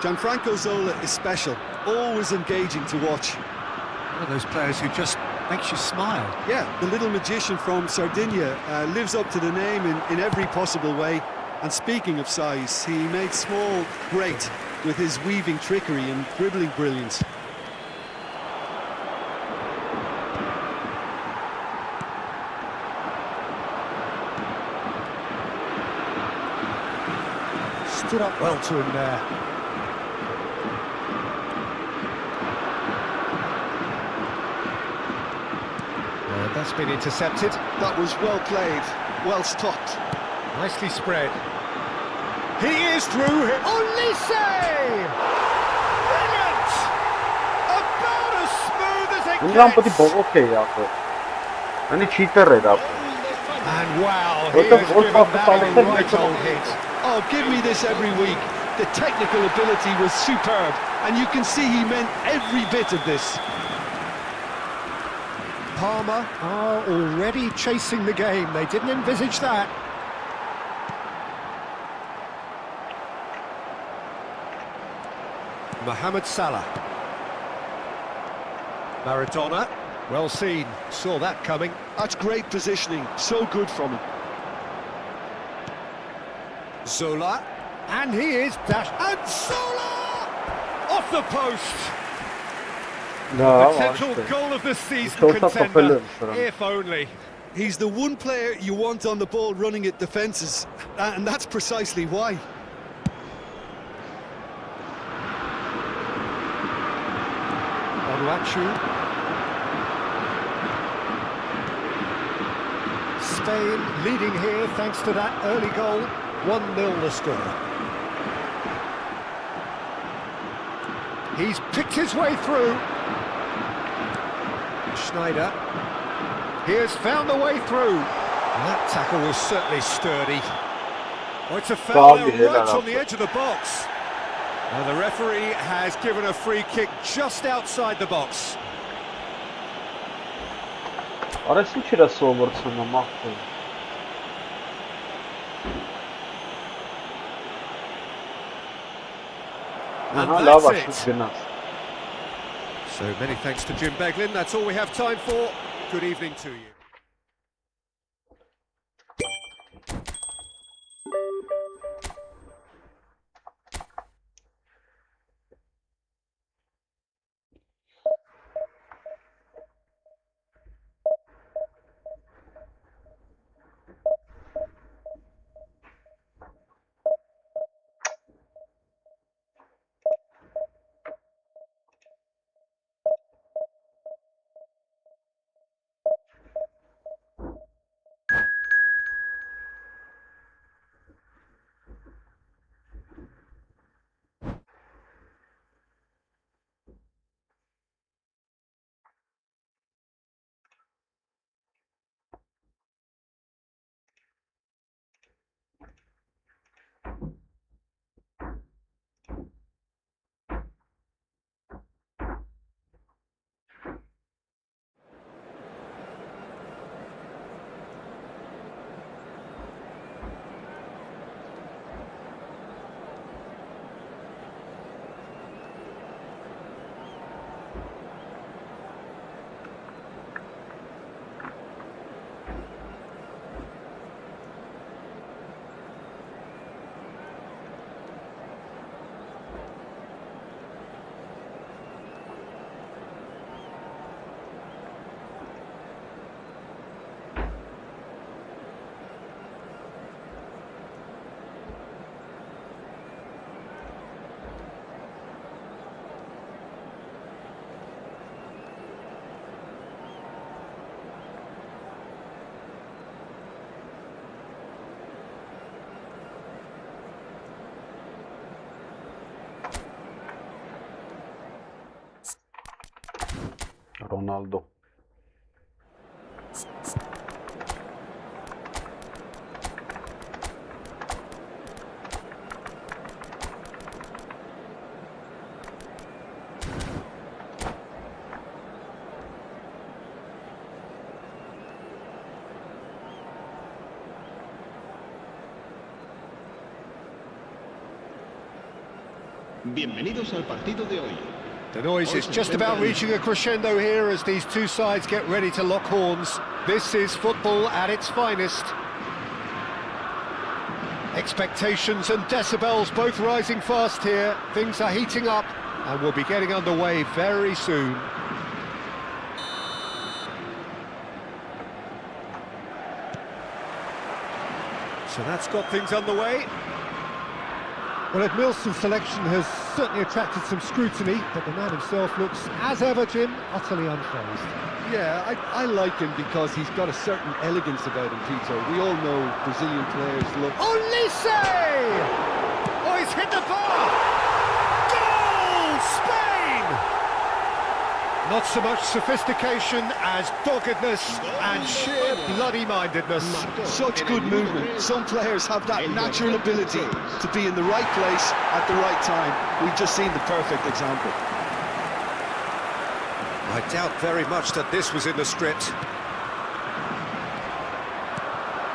Gianfranco Zola is special, always engaging to watch. One of those players who just makes you smile. Yeah, the little magician from Sardinia lives up to the name in every possible way. And speaking of size, he made small great with his weaving trickery and dribbling brilliance. Stood up well to him there. That's been intercepted. That was well played, well stopped. Nicely spread. He is through here. Olise! Brilliant! About as smooth as it Ինձ ամպտի gets. բողոք է ապը։ Անի չիտեր էր ապը։ And wow, he What has the- given what the- that a what the- right old hit. Oh, give me this every week. The technical ability was superb, and you can see he meant every bit of this. Parma are already chasing the game. They didn't envisage that. Mohamed Salah. Maradona. Well seen. Saw that coming. That's great positioning, so good from him. Zola. And he is dashed. And Zola! Off the post. Դա Potential goal of the season It's also contender. popular, If only. He's the one player you want on the ball running at defences, and that's precisely why. Onuachu. Spain leading here thanks to that early goal. 1-0 the score. He's picked his way through. Schneider. He has found the way through. And that tackle was certainly sturdy. Oh, it's a foul Foul, there yeah, right that on the edge of the box. Now the referee has given a free kick just outside the box. Արես ինչ իրա սովորցումը մախտը։ And Ահա լավ է that's շուտ it. գնաց։ So many thanks to Jim Beglin. That's all we have time for. Good evening to you. Ronaldo. Bienvenidos al partido de hoy. The noise is just about reaching a crescendo here as these two sides get ready to lock horns. This is football at its finest. Expectations and decibels both rising fast here. Things are heating up and we'll be getting underway very soon. So that's got things underway. Well, Edmilson's selection has certainly attracted some scrutiny, but the man himself looks, as ever, Jim, utterly unfazed. Yeah, I like him because he's got a certain elegance about him, Peter. We all know Brazilian players look... Olise! Oh, he's hit the bar! Goal! Spain! Not so much sophistication as doggedness and sheer bloody-mindedness. Such good movement. Some players have that natural ability to be in the right place at the right time. We've just seen the perfect example. I doubt very much that this was in the script.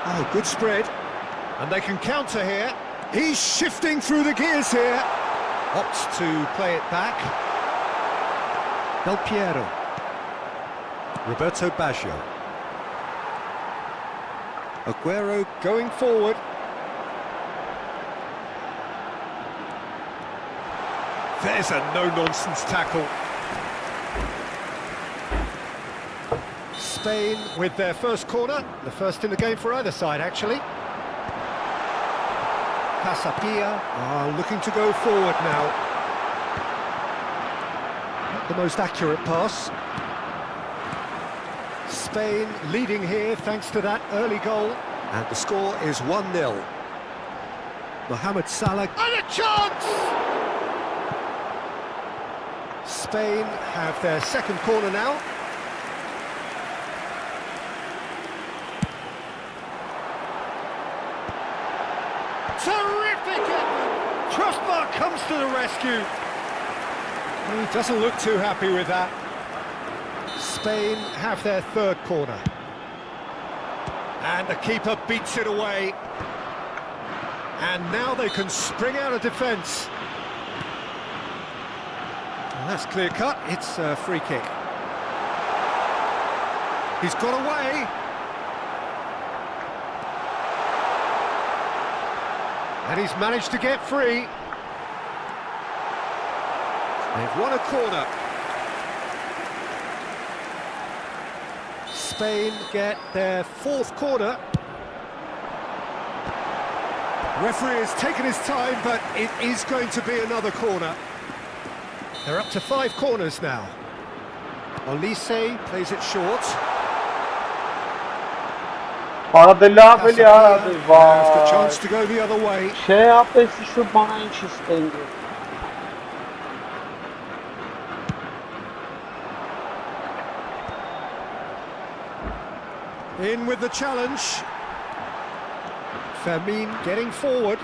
Oh, good spread. And they can counter here. He's shifting through the gears here. Opts to play it back. Del Piero. Roberto Baggio. Aguero going forward. There's a no-nonsense tackle. Spain with their first corner, the first in the game for either side actually. Casapia are looking to go forward now. Not the most accurate pass. Spain leading here thanks to that early goal. And the score is 1-0. Mohamed Salah, and a chance! Spain have their second corner now. Terrific effort! Crossbar comes to the rescue. He doesn't look too happy with that. Spain have their third corner. And the keeper beats it away. And now they can spring out of defence. And that's clear cut, it's a free kick. He's got away. And he's managed to get free. They've won a corner. Spain get their fourth corner. Referee has taken his time, but it is going to be another corner. They're up to 5 corners now. Olise plays it short. Paradella Has the chance to go the other way. In with the challenge. Fermin getting forward.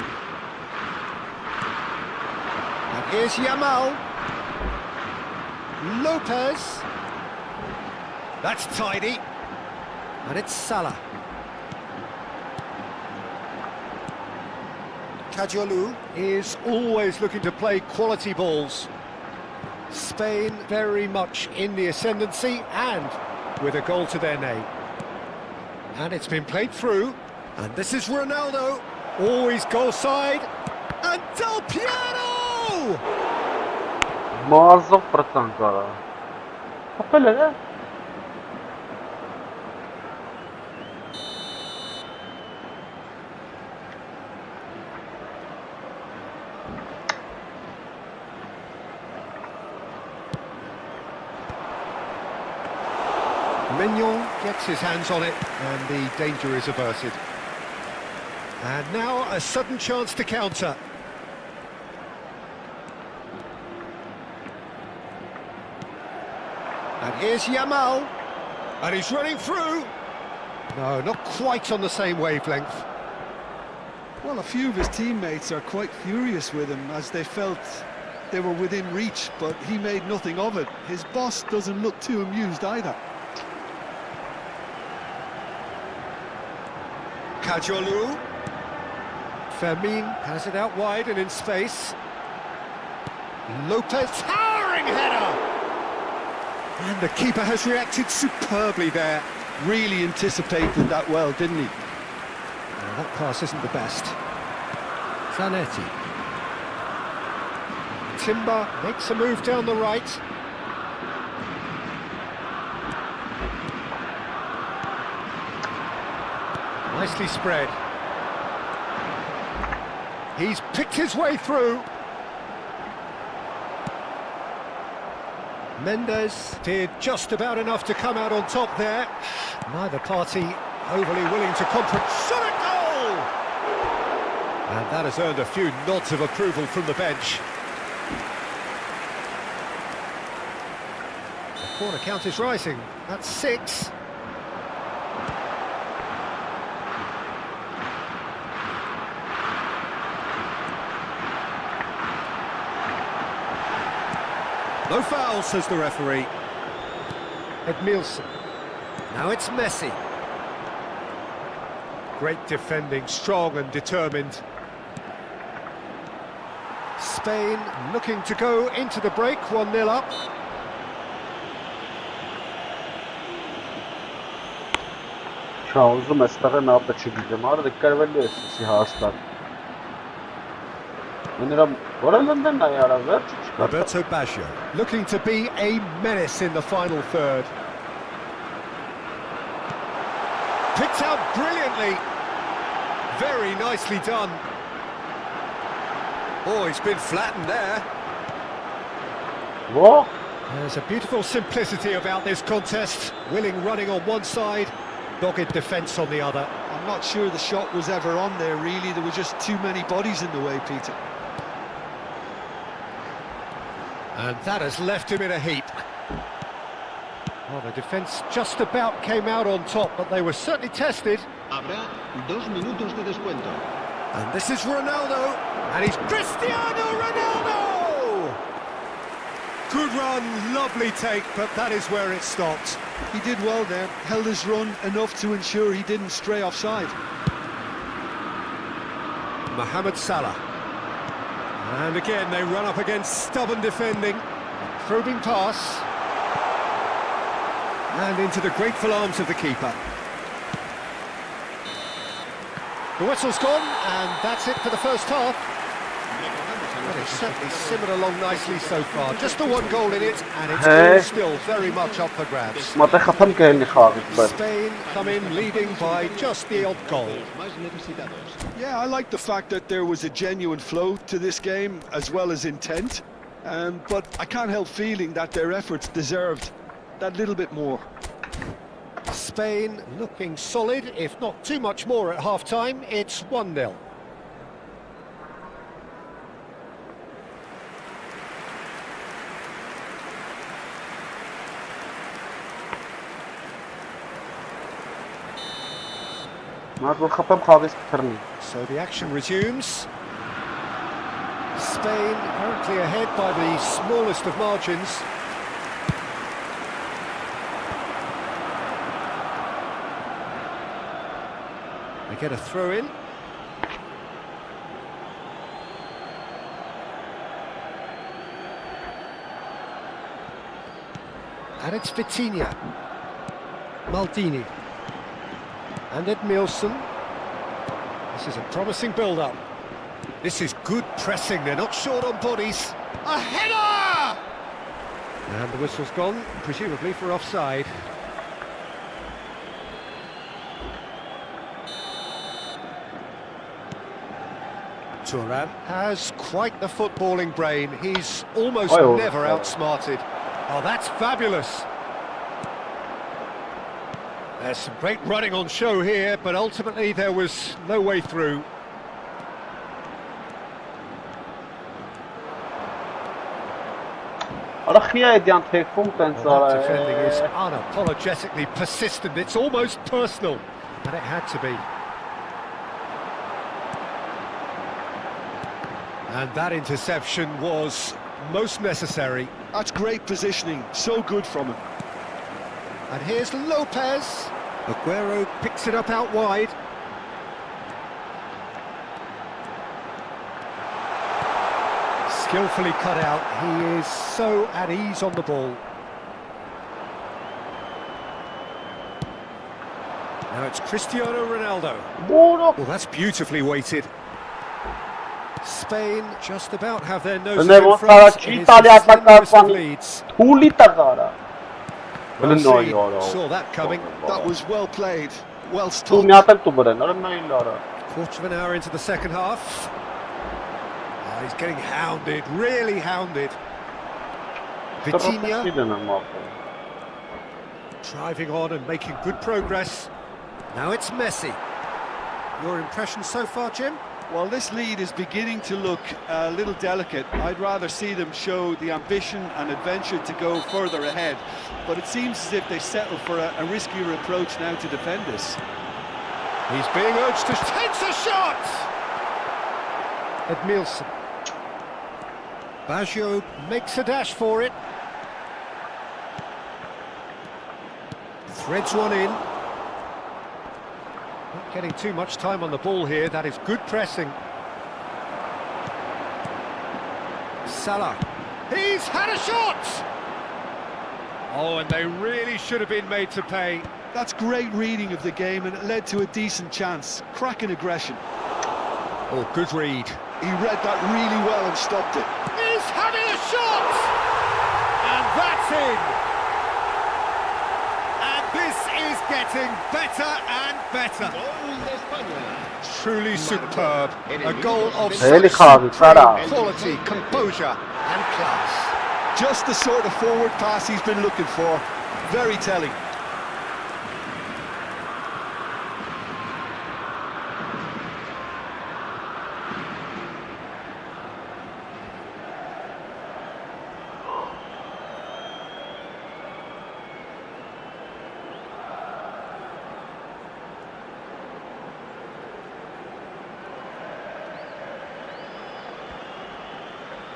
And here's Yamal. Lopez. That's tidy. And it's Salah. Kajolu is always looking to play quality balls. Spain very much in the ascendancy and with a goal to their name. And it's been played through. And this is Ronaldo. Always goal side. And Del Piero! Muazzam pranzara. Appella. Mignon gets his hands on it and the danger is averted. And now a sudden chance to counter. And here's Yamal. And he's running through. No, not quite on the same wavelength. Well, a few of his teammates are quite furious with him as they felt they were within reach, but he made nothing of it. His boss doesn't look too amused either. Kajolu. Fermin has it out wide and in space. Lopez, towering header! And the keeper has reacted superbly there. Really anticipated that well, didn't he? Well, that pass isn't the best. Zanetti. Timber makes a move down the right. Nicely spread. He's picked his way through. Mendes did just about enough to come out on top there. Neither party overly willing to compromise. Shot at goal! And that has earned a few nods of approval from the bench. The corner count is rising. That's 6. No foul, says the referee. Edmilson. Now it's Messi. Great defending, strong and determined. Spain looking to go into the break, 1-0 up. Շահուզում էստեղ է նա պեչիգիդեմ, հարը դե կրվելի է սիսի հաստատ։ Roberto Baggio looking to be a menace in the final third. Picked out brilliantly. Very nicely done. Oh, he's been flattened there. What? There's a beautiful simplicity about this contest. Willing running on one side, dogged defence on the other. I'm not sure the shot was ever on there, really. There were just too many bodies in the way, Peter. And that has left him in a heap. Well, the defence just about came out on top, but they were certainly tested. Habrá 2 minutos de descuento. And this is Ronaldo, and he's Cristiano Ronaldo! Good run, lovely take, but that is where it stopped. He did well there, held his run enough to ensure he didn't stray offside. Mohamed Salah. And again, they run up against stubborn defending. Probing pass. And into the grateful arms of the keeper. The whistle's gone, and that's it for the first half. Well, it's certainly simmered along nicely so far. Just the one goal in it, and it's all still very much up for grabs. Spain come in leading by just the odd goal. Yeah, I like the fact that there was a genuine flow to this game, as well as intent. But I can't help feeling that their efforts deserved that little bit more. Spain looking solid, if not too much more at half-time. It's 1-0. So the action resumes. Spain currently ahead by the smallest of margins. They get a throw in. And it's Vitinha. Maldini. And Edmilson. This is a promising build-up. This is good pressing, they're not short on bodies. A header! And the whistle's gone, presumably for offside. Thuram has quite the footballing brain. He's almost never outsmarted. Oh, that's fabulous. There's some great running on show here, but ultimately there was no way through. Արա խիա է դյան թեքվում տենց Well, արա։ that defending is unapologetically persistent. It's almost personal, and it had to be. And that interception was most necessary. That's great positioning, so good from him. And here's Lopez. Aguero picks it up out wide. Skillfully cut out. He is so at ease on the ball. Now it's Cristiano Ronaldo. Բուրո։ Well, that's beautifully weighted. Spain just about have their Դե noses in ոնց front. արա It չի is տալի the slimness of ատակարանի։ leads. Թուլի տղա արա։ Well Նոյ seen. արա։ Saw that coming. That was well played, well Դու stopped. մի հատ էլ դու բրեն, արա նայել արա։ Quarter of an hour into the second half. Oh, he's getting hounded, really hounded. Vitinha driving on and making good progress. Now it's Messi. Your impression so far, Jim? Well, this lead is beginning to look a little delicate. I'd rather see them show the ambition and adventure to go further ahead. But it seems as if they settle for a riskier approach now to defend this. He's being urged to takes a shot! Edmilson. Baggio makes a dash for it. Threads one in. Not getting too much time on the ball here. That is good pressing. Salah. He's had a shot! Oh, and they really should have been made to pay. That's great reading of the game, and it led to a decent chance. Cracking aggression. Oh, good read. He read that really well and stopped it. He's having a shot! And that's in! And this is getting better and better. Gol de España. Truly superb. A goal of Really such hard, Salah. supreme quality, composure and class. Just the sort of forward pass he's been looking for. Very telling.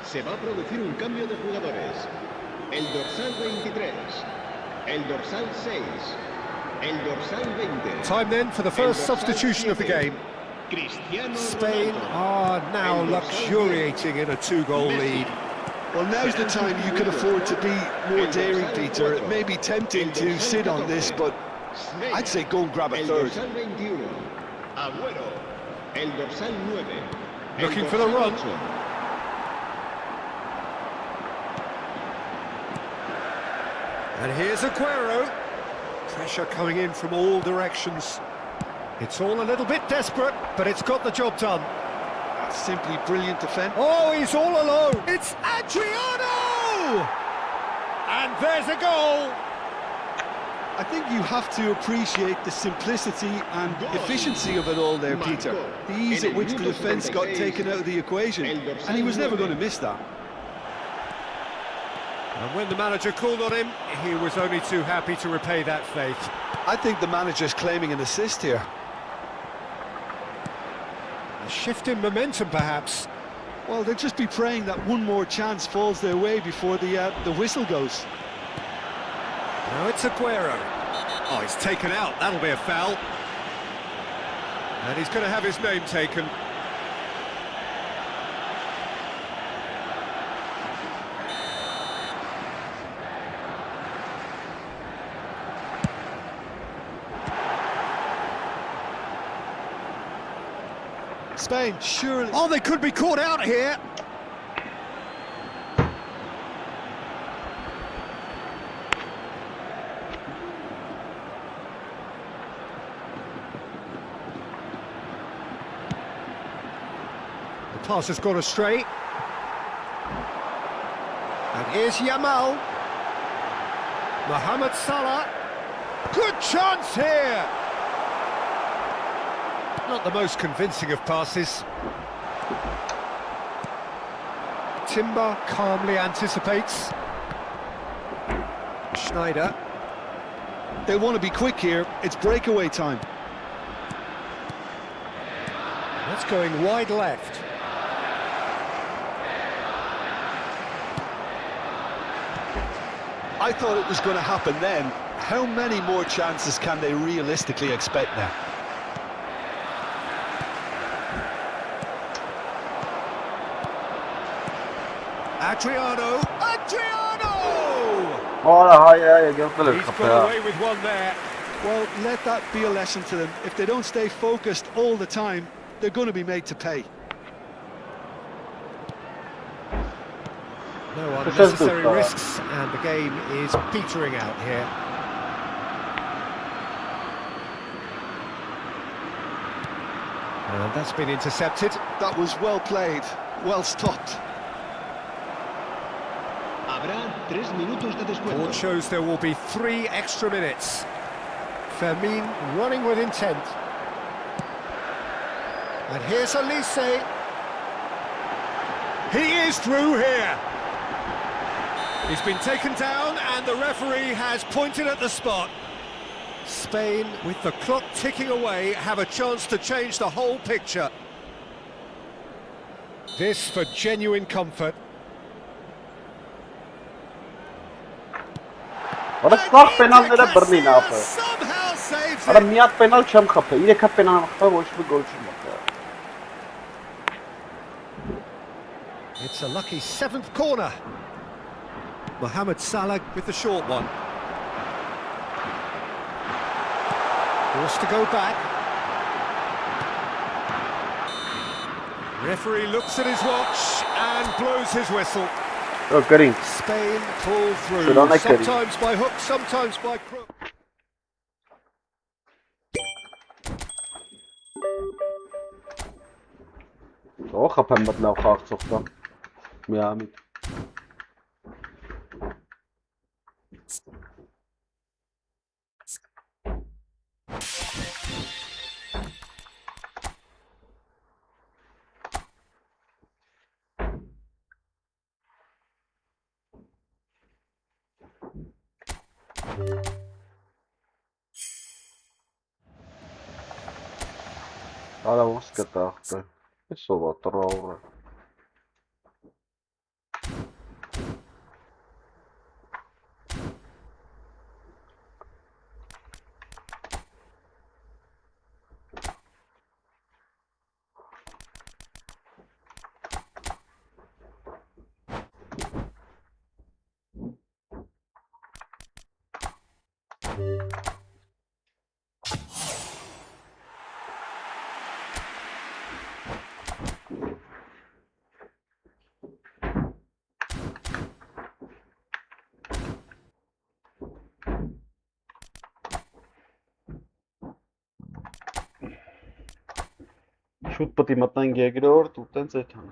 Se va a producir un cambio de jugadores. El dorsal 23, el dorsal 6, el dorsal 20. Time then for the first substitution of the game. Cristiano Spain Ronaldo. are now luxuriating in a two-goal lead. Well, now's the time you can afford to be more daring, Peter. It may be tempting to sit on this, but I'd say go and grab a El third. dorsal 21, Agüero. El dorsal 9. el Looking for the dorsal run. 8. And here's Aguero. Pressure coming in from all directions. It's all a little bit desperate, but it's got the job done. That's simply brilliant defence. Oh, he's all alone. It's Adriano! And there's a goal. I think you have to appreciate the simplicity and efficiency of it all there, Peter. The ease at which the defence got taken out of the equation, and he was never going to miss that. And when the manager called on him, he was only too happy to repay that faith. I think the manager's claiming an assist here. A shift in momentum, perhaps. Well, they'll just be praying that one more chance falls their way before the whistle goes. Now it's Aguero. Oh, he's taken out. That'll be a foul. And he's going to have his name taken. Spain, surely... Oh, they could be caught out here. The pass has gone astray. And here's Yamal. Mohamed Salah. Good chance here. Not the most convincing of passes. Timber calmly anticipates. Schneider. They want to be quick here. It's breakaway time. That's going wide left. I thought it was going to happen then. How many more chances can they realistically expect now? Adriano! Ora, hayır, gördüler He's got kapıya. away with one there. Well, let that be a lesson to them. If they don't stay focused all the time, they're going to be made to pay. No This is unnecessary good, risks, and the game is petering out here. And that's been intercepted. That was well played, well stopped. Habrá 3 minutos de descuento. Board shows there will be 3 extra minutes. Fermin running with intent. And here's Elise. He is through here. He's been taken down and the referee has pointed at the spot. Spain, with the clock ticking away, have a chance to change the whole picture. This for genuine comfort. Ora sağ penallara bırnı ne yapar? Somehow saves Ora it. miyat penal çam kapı. İle kap penal kapı boş bir gol çıkmadı. It's a lucky 7th corner. Mohamed Salah with the short one. Forced to go back. Referee looks at his watch and blows his whistle. Yok göreyim. Spain pull through, Şuradan ekledim. sometimes by hook, sometimes by crook. O kapım batlav xalq çoxdan. Miami. Ala vamos que tá. Isso va troll. Շուտ պետք է մտնենք երկրորդ ու տենց այդքան։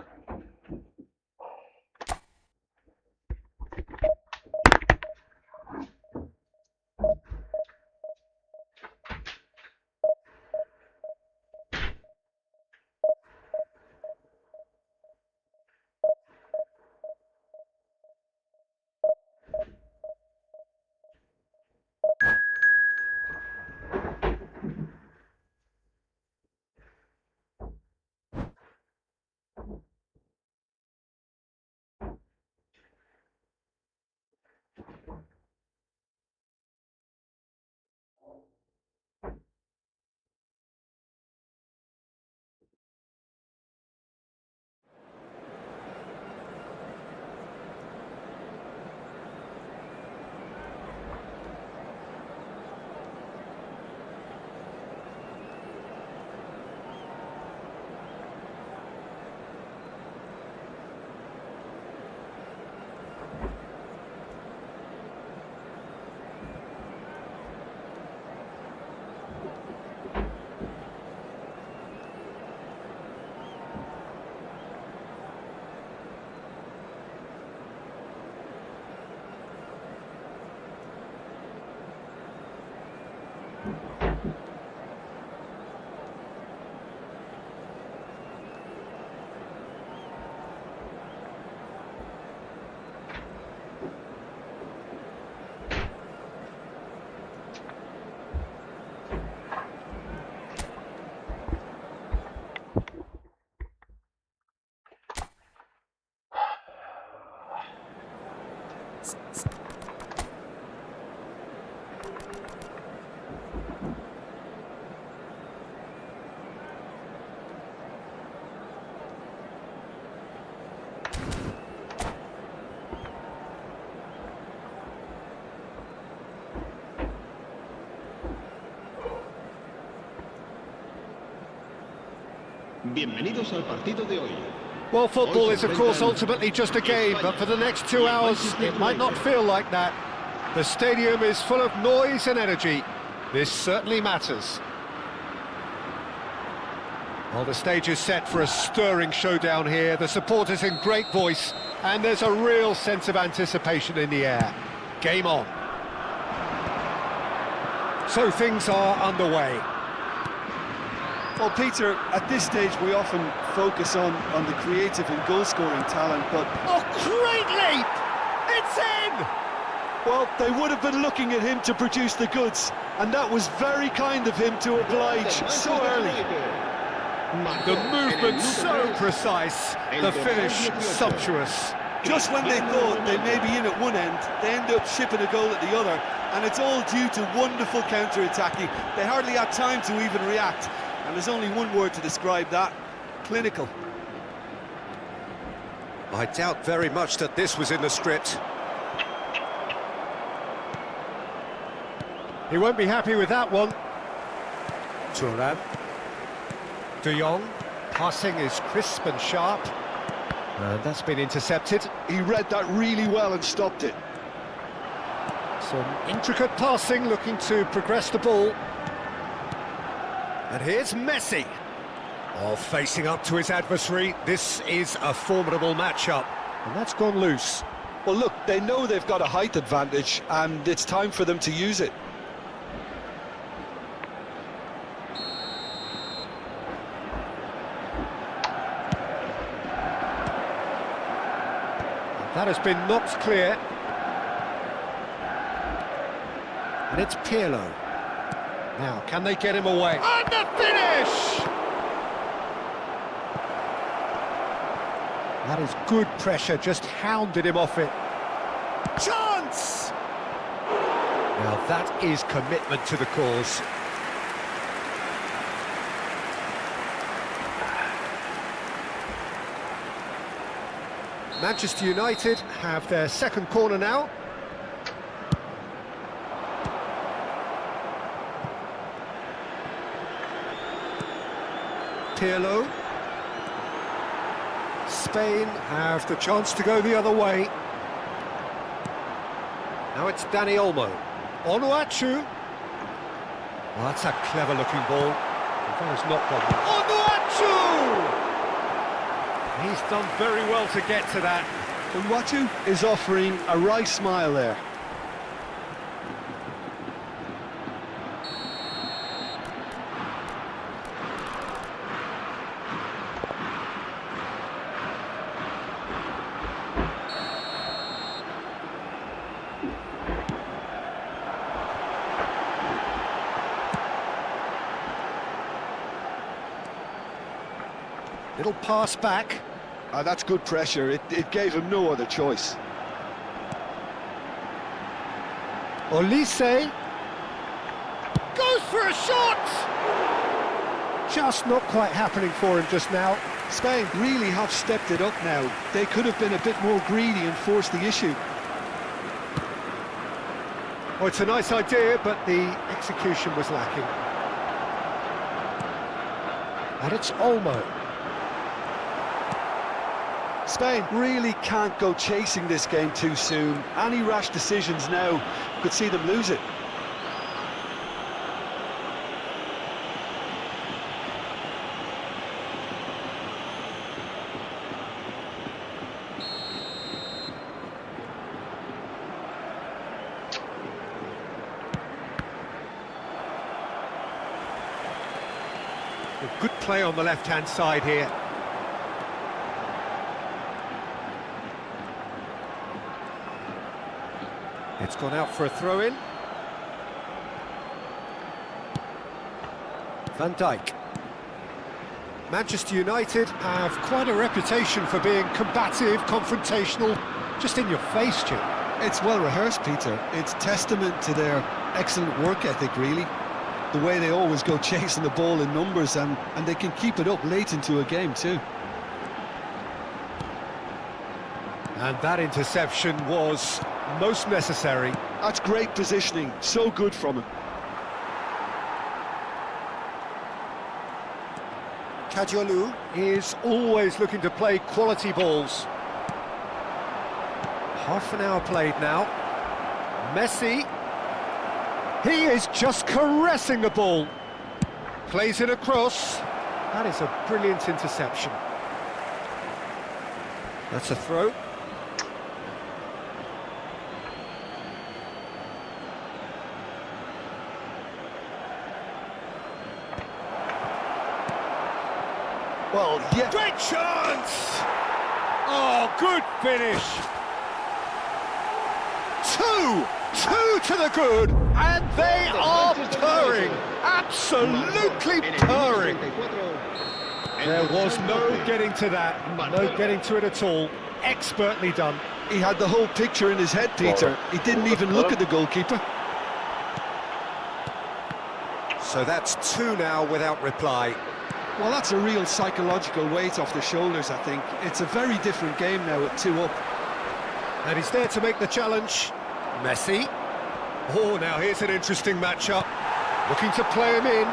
Bienvenidos al partido de hoy. Well, football is, of course, ultimately just a game, but for the next 2 hours, it might not feel like that. The stadium is full of noise and energy. This certainly matters. Well, the stage is set for a stirring showdown here. The supporters in great voice, and there's a real sense of anticipation in the air. Game on. So things are underway. Well, Peter, at this stage we often focus on the creative and goal-scoring talent, but... Oh, great leap! It's in! Well, they would have been looking at him to produce the goods, and that was very kind of him to oblige so early. The movement so precise, the finish sumptuous. Just when they thought they may be in at one end, they end up shipping a goal at the other, and it's all due to wonderful counter-attacking. They hardly had time to even react, and there's only one word to describe that: clinical. I doubt very much that this was in the script. He won't be happy with that one. Thuram. De Jong, passing is crisp and sharp. That's been intercepted. He read that really well and stopped it. Some intricate passing, looking to progress the ball. And here's Messi. Oh, facing up to his adversary. This is a formidable matchup. And that's gone loose. Well, look, they know they've got a height advantage, and it's time for them to use it. That has been knocked clear. And it's Pirlo. Now, can they get him away? And the finish! That is good pressure, just hounded him off it. Chance! Now that is commitment to the cause. Manchester United have their second corner now. Pirlo. Spain have the chance to go the other way. Now it's Dani Olmo. Onuachu. Well, that's a clever-looking ball. That has not gone. Onuachu! He's done very well to get to that. Onuachu is offering a wry smile there. Little pass back. That's good pressure. It gave him no other choice. Olise goes for a shot! Just not quite happening for him just now. Spain really have stepped it up now. They could have been a bit more greedy and forced the issue. Oh, it's a nice idea, but the execution was lacking. And it's Olmo. Spain really can't go chasing this game too soon. Any rash decisions now could see them lose it. Good play on the left-hand side here. It's gone out for a throw-in. Van Dijk. Manchester United have quite a reputation for being combative, confrontational, just in your face, Jim. It's well rehearsed, Peter. It's testament to their excellent work ethic, really. The way they always go chasing the ball in numbers, and they can keep it up late into a game too. And that interception was most necessary. That's great positioning, so good from him. Kadiolu is always looking to play quality balls. Half an hour played now. Messi. He is just caressing the ball. Plays it across. That is a brilliant interception. That's a throw. Well, yeah. Great chance! Oh, good finish. Two to the good, and they are purring. Absolutely purring. There was no getting to that, no getting to it at all. Expertly done. He had the whole picture in his head, Peter. He didn't even look at the goalkeeper. So that's two now without reply. Well, that's a real psychological weight off the shoulders, I think. It's a very different game now at 2 up. And he's there to make the challenge. Messi. Oh, now here's an interesting matchup. Looking to play him in.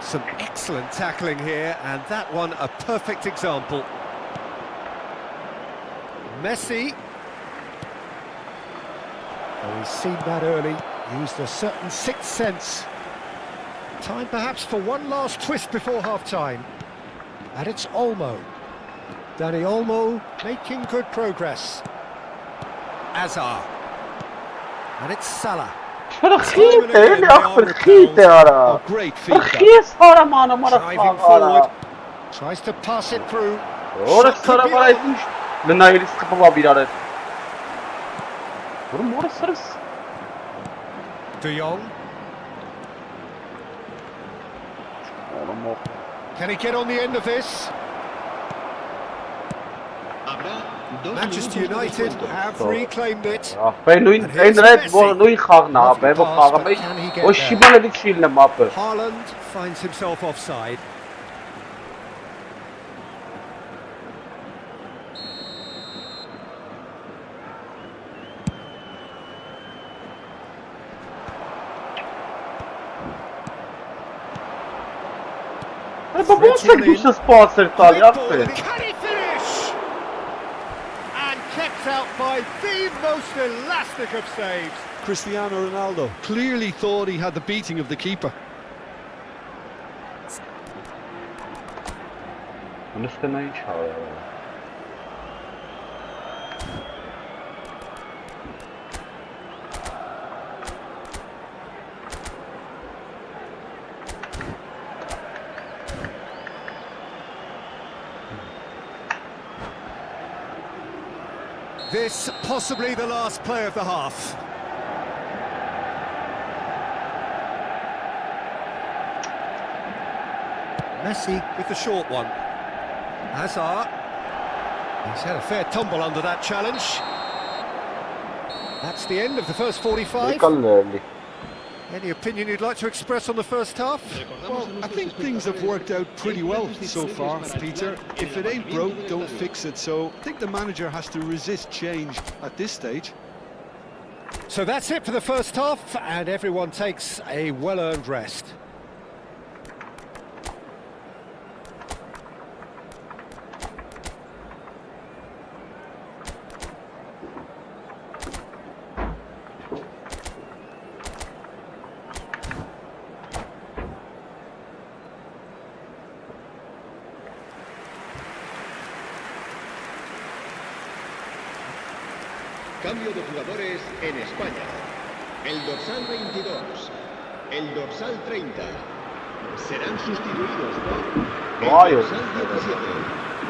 Some excellent tackling here, and that one a perfect example. Messi. Oh, he's seen that early. Used a certain sixth sense. Time perhaps for one last twist before half-time. And it's Olmo. Danny Olmo making good progress. Azar. And it's Salah. Oh, great feedback. Driving forward. Tries to pass it through. De Jong. Can he get on the end of this? Manchester United have reclaimed it. Haaland finds himself offside. Can he finish? And kept out by the most elastic of saves. Cristiano Ronaldo clearly thought he had the beating of the keeper. This possibly the last play of the half. Messi with the short one. Hazard. He's had a fair tumble under that challenge. That's the end of the first 45. Any opinion you'd like to express on the first half? Well, I think things have worked out pretty well so far, Peter. If it ain't broke, don't fix it. So I think the manager has to resist change at this stage. So that's it for the first half, and everyone takes a well-earned rest. Cambio de jugadores en España. El dorsal 22, el dorsal 30 serán sustituidos por el dorsal 17,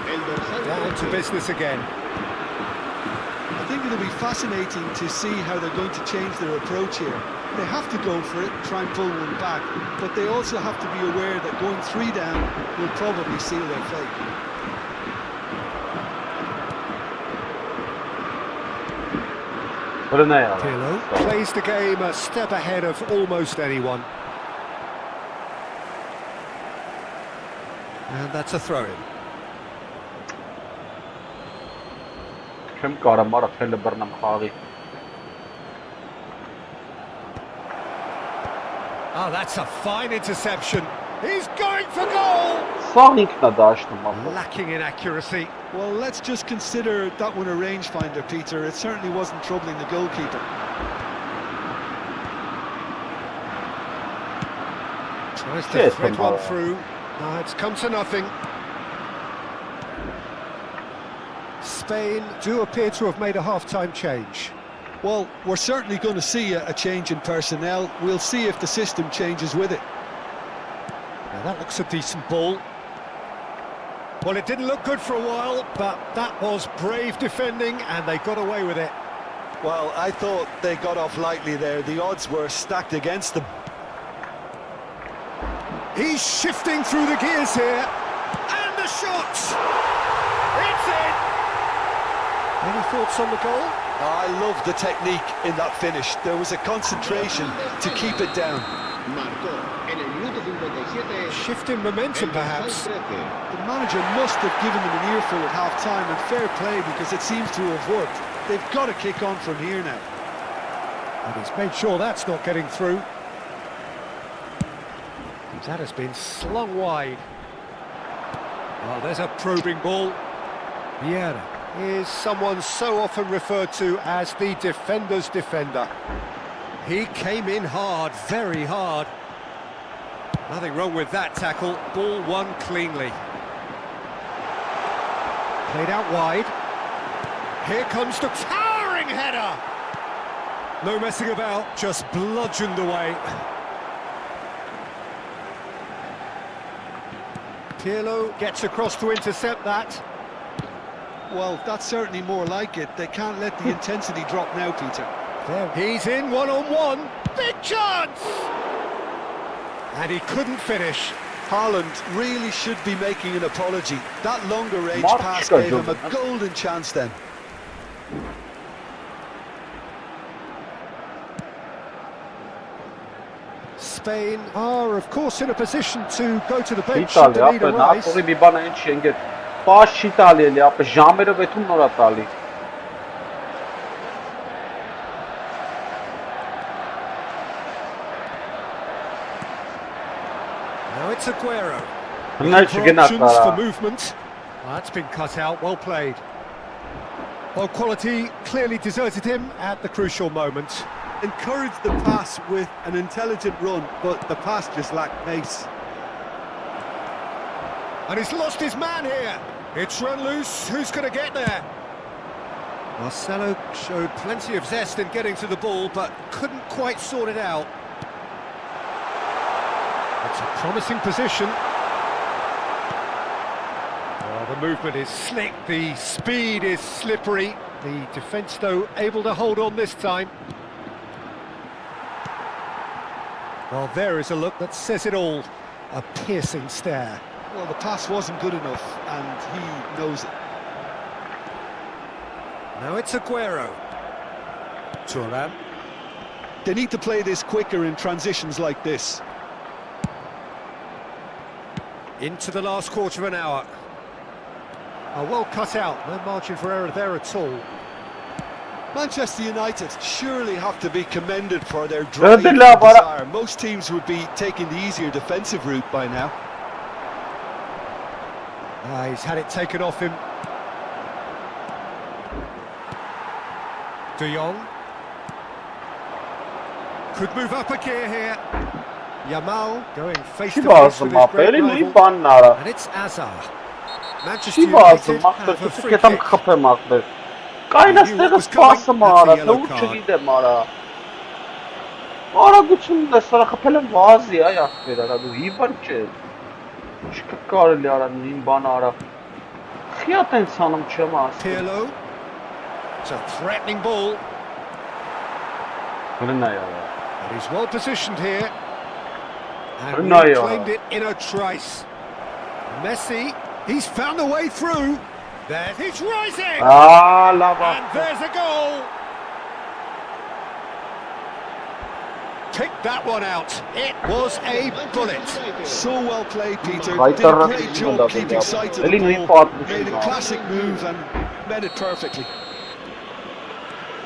el dorsal Down to 13. business again. I think it'll be fascinating to see how they're going to change their approach here. They have to go for it, try and pull one back, but they also have to be aware that going 3 down will probably seal their fate. Pirlo plays the game a step ahead of almost anyone. And that's a throw-in. Oh, that's a fine interception. He's going for goal! Սաղ ինքն է դաշտում ապա։ Lacking in accuracy. Well, let's just consider that one a rangefinder, Peter. It certainly wasn't troubling the goalkeeper. Tries to Yes, thread come one on. through. No, it's come to nothing. Spain do appear to have made a half-time change. Well, we're certainly going to see a change in personnel. We'll see if the system changes with it. Now that looks a decent ball. Well, it didn't look good for a while, but that was brave defending and they got away with it. Well, I thought they got off lightly there. The odds were stacked against them. He's shifting through the gears here. And the shot! It's in! Any thoughts on the goal? I love the technique in that finish. There was a concentration to keep it down. Marcó en el minuto 57. Shift in momentum, el dorsal perhaps. 13. The manager must have given them an earful at half-time, and fair play because it seems to have worked. They've got to kick on from here now. And he's made sure that's not getting through. That has been slung wide. Well, there's a probing ball. Vieira is someone so often referred to as the defender's defender. He came in hard, very hard. Nothing wrong with that tackle. Ball won cleanly. Played out wide. Here comes the towering header. No messing about, just bludgeoned away. Pirlo gets across to intercept that. Well, that's certainly more like it. They can't let the intensity drop now, Peter. There. He's in one-on-one. Big chance! And he couldn't finish. Haaland really should be making an apology. That longer range Mark pass Schöpfer. gave him a golden chance then. Spain are, of course, in a position to go to the bench should Իտալիա, the need ապա arise. նատորի մի բան այն չի ընկեր։ Պաշ չի տալի էլի, ապա ժամերը վեթում նորա տալի։ Now it's Aguero. Հնա For չգնա options for տարա։ movement. Well, that's been cut out, well played. Well, quality clearly deserted him at the crucial moment. Encouraged the pass with an intelligent run, but the pass just lacked pace. And he's lost his man here. It's run loose. Who's going to get there? Marcelo showed plenty of zest in getting to the ball, but couldn't quite sort it out. It's a promising position. Well, the movement is slick, the speed is slippery. The defence, though, able to hold on this time. Well, there is a look that says it all. A piercing stare. Well, the pass wasn't good enough, and he knows it. Now it's Aguero. Thuram. They need to play this quicker in transitions like this. Into the last quarter of an hour. Oh, well cut out, no margin for error there at all. Manchester United surely have to be commended for their drive and Alhamdulillah, desire. Most teams would be taking the easier defensive route by now. He's had it taken off him. De Jong. Could move up a gear here. Yamal going face to Չի face with վազում his great ապել, նույն rival. բանն արա։ And it's Azar. Manchester Չի United վազում, have ախպեր, a դուք free կետամ kick. խփեմ ախպեր։ Կային աստեղը սպասում արա, թե ու չգիտեմ արա։ Արագությունն է, սրա խփել եմ վազի, այ ախպեր արա, դու հիվար չէ։ Չկարելի արա նույն բան արա։ Խիատ են ցանում չեմ ասում։ Pirlo. It's a threatening ball. Գրնայ արա։ And he's well positioned here. And Ronaldo. reclaimed it in a trice. Messi, he's found a way through. There, he's rising! Լավ And there's a goal! Pick that one out. It was a bullet. So well played, Peter. Right Did a there, great right job there. keeping sight of Really the no ball. important Made a now. classic move and met it perfectly.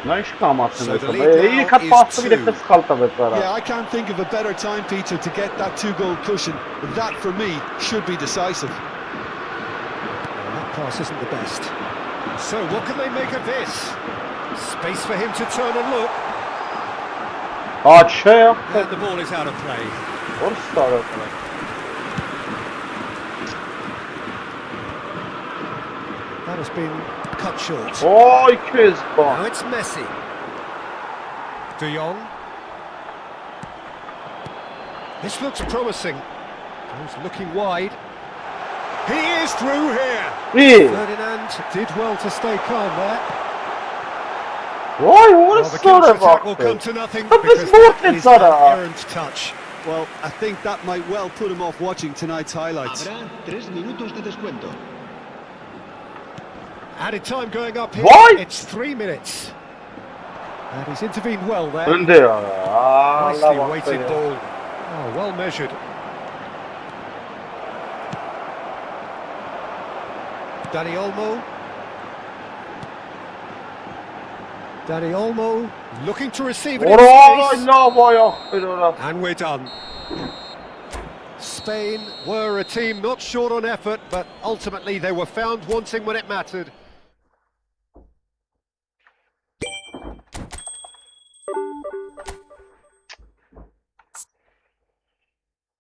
Նա ինչ կամացն So է the տվել։ lead now Իրիք հատ is պաստվի դեպի 2. սխալ տվեց արա։ Yeah, I can't think of a better time, Peter, to get that 2-goal cushion. That, for me, should be decisive. Well, that pass isn't the best. So what can they make of this? Space for him to turn and look. Աչե, And the ball is out of play. որ ստարը կնա։ That has been cut short. Ոյ, քեզ Now բան։ it's Messi. De Jong. This looks promising. He's looking wide. He is through here. Ի, Ferdinand did well to stay calm there. ոյ, որ Well, the ստարը counter-attack will come բախտել։ to nothing But because this that ball is is an Zara. errant touch. Well, I think that might well put him off watching tonight's highlights. Habrá 3 minutos de descuento. Added time going up here. Why? It's 3 minutes. And he's intervened well there. Ընդ է արա։ Nicely Լավ weighted ախտել։ ball. Oh, well measured. Dani Olmo. Dani Olmo looking to receive it in Որոյ, space. լավ այ ախտել արա։ And we're done. Spain were a team not short on effort, but ultimately they were found wanting when it mattered.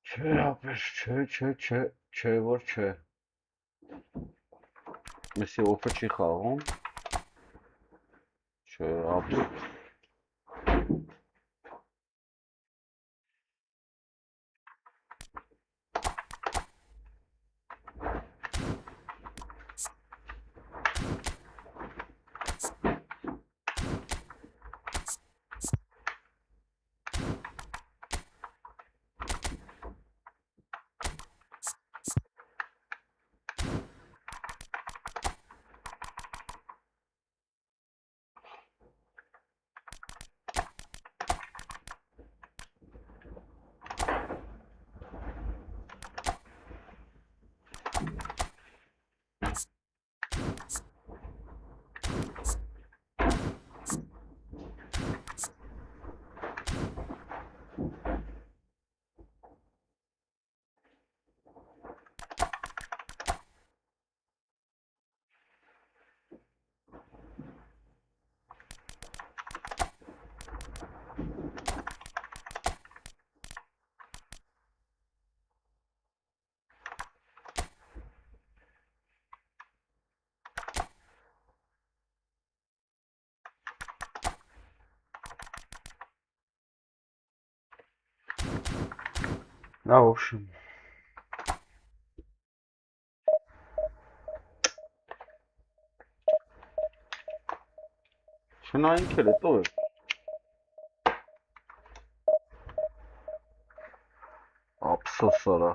Չէ, ապեր, չէ, որ չէ։ Մեսի օֆը չի խաղում։ Չէ, ապեր։ Да, в общем. Շնայինք էլ է, տո է։ Ափսոս արա։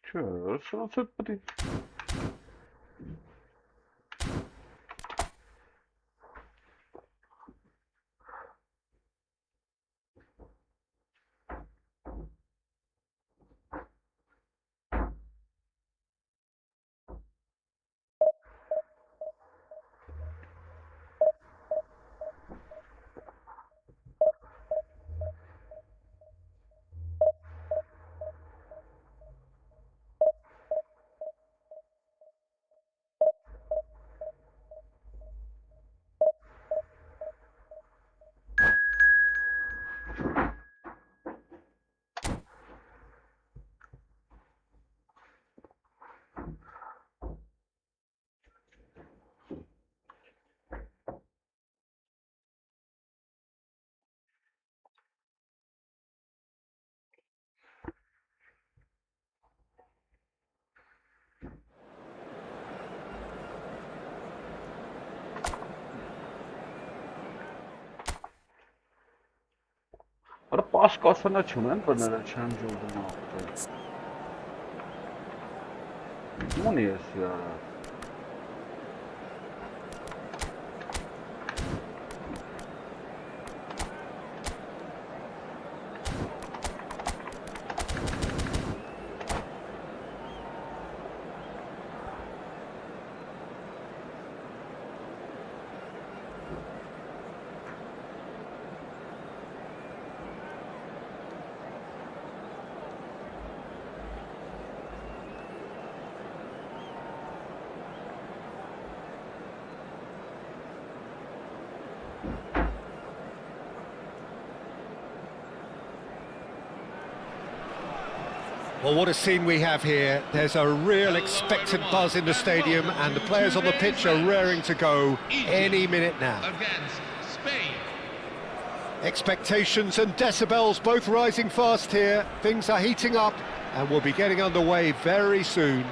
Չէ, սրանց հետ պետք է Արա պաշկասանա չունեն, բները չեմ ջորդեն ախտել։ Muniz ya. Well, what a scene we have here. There's a real expectant buzz in the stadium and the players on the pitch are raring to go any minute now. Against Spain. Expectations and decibels both rising fast here. Things are heating up and we'll be getting underway very soon.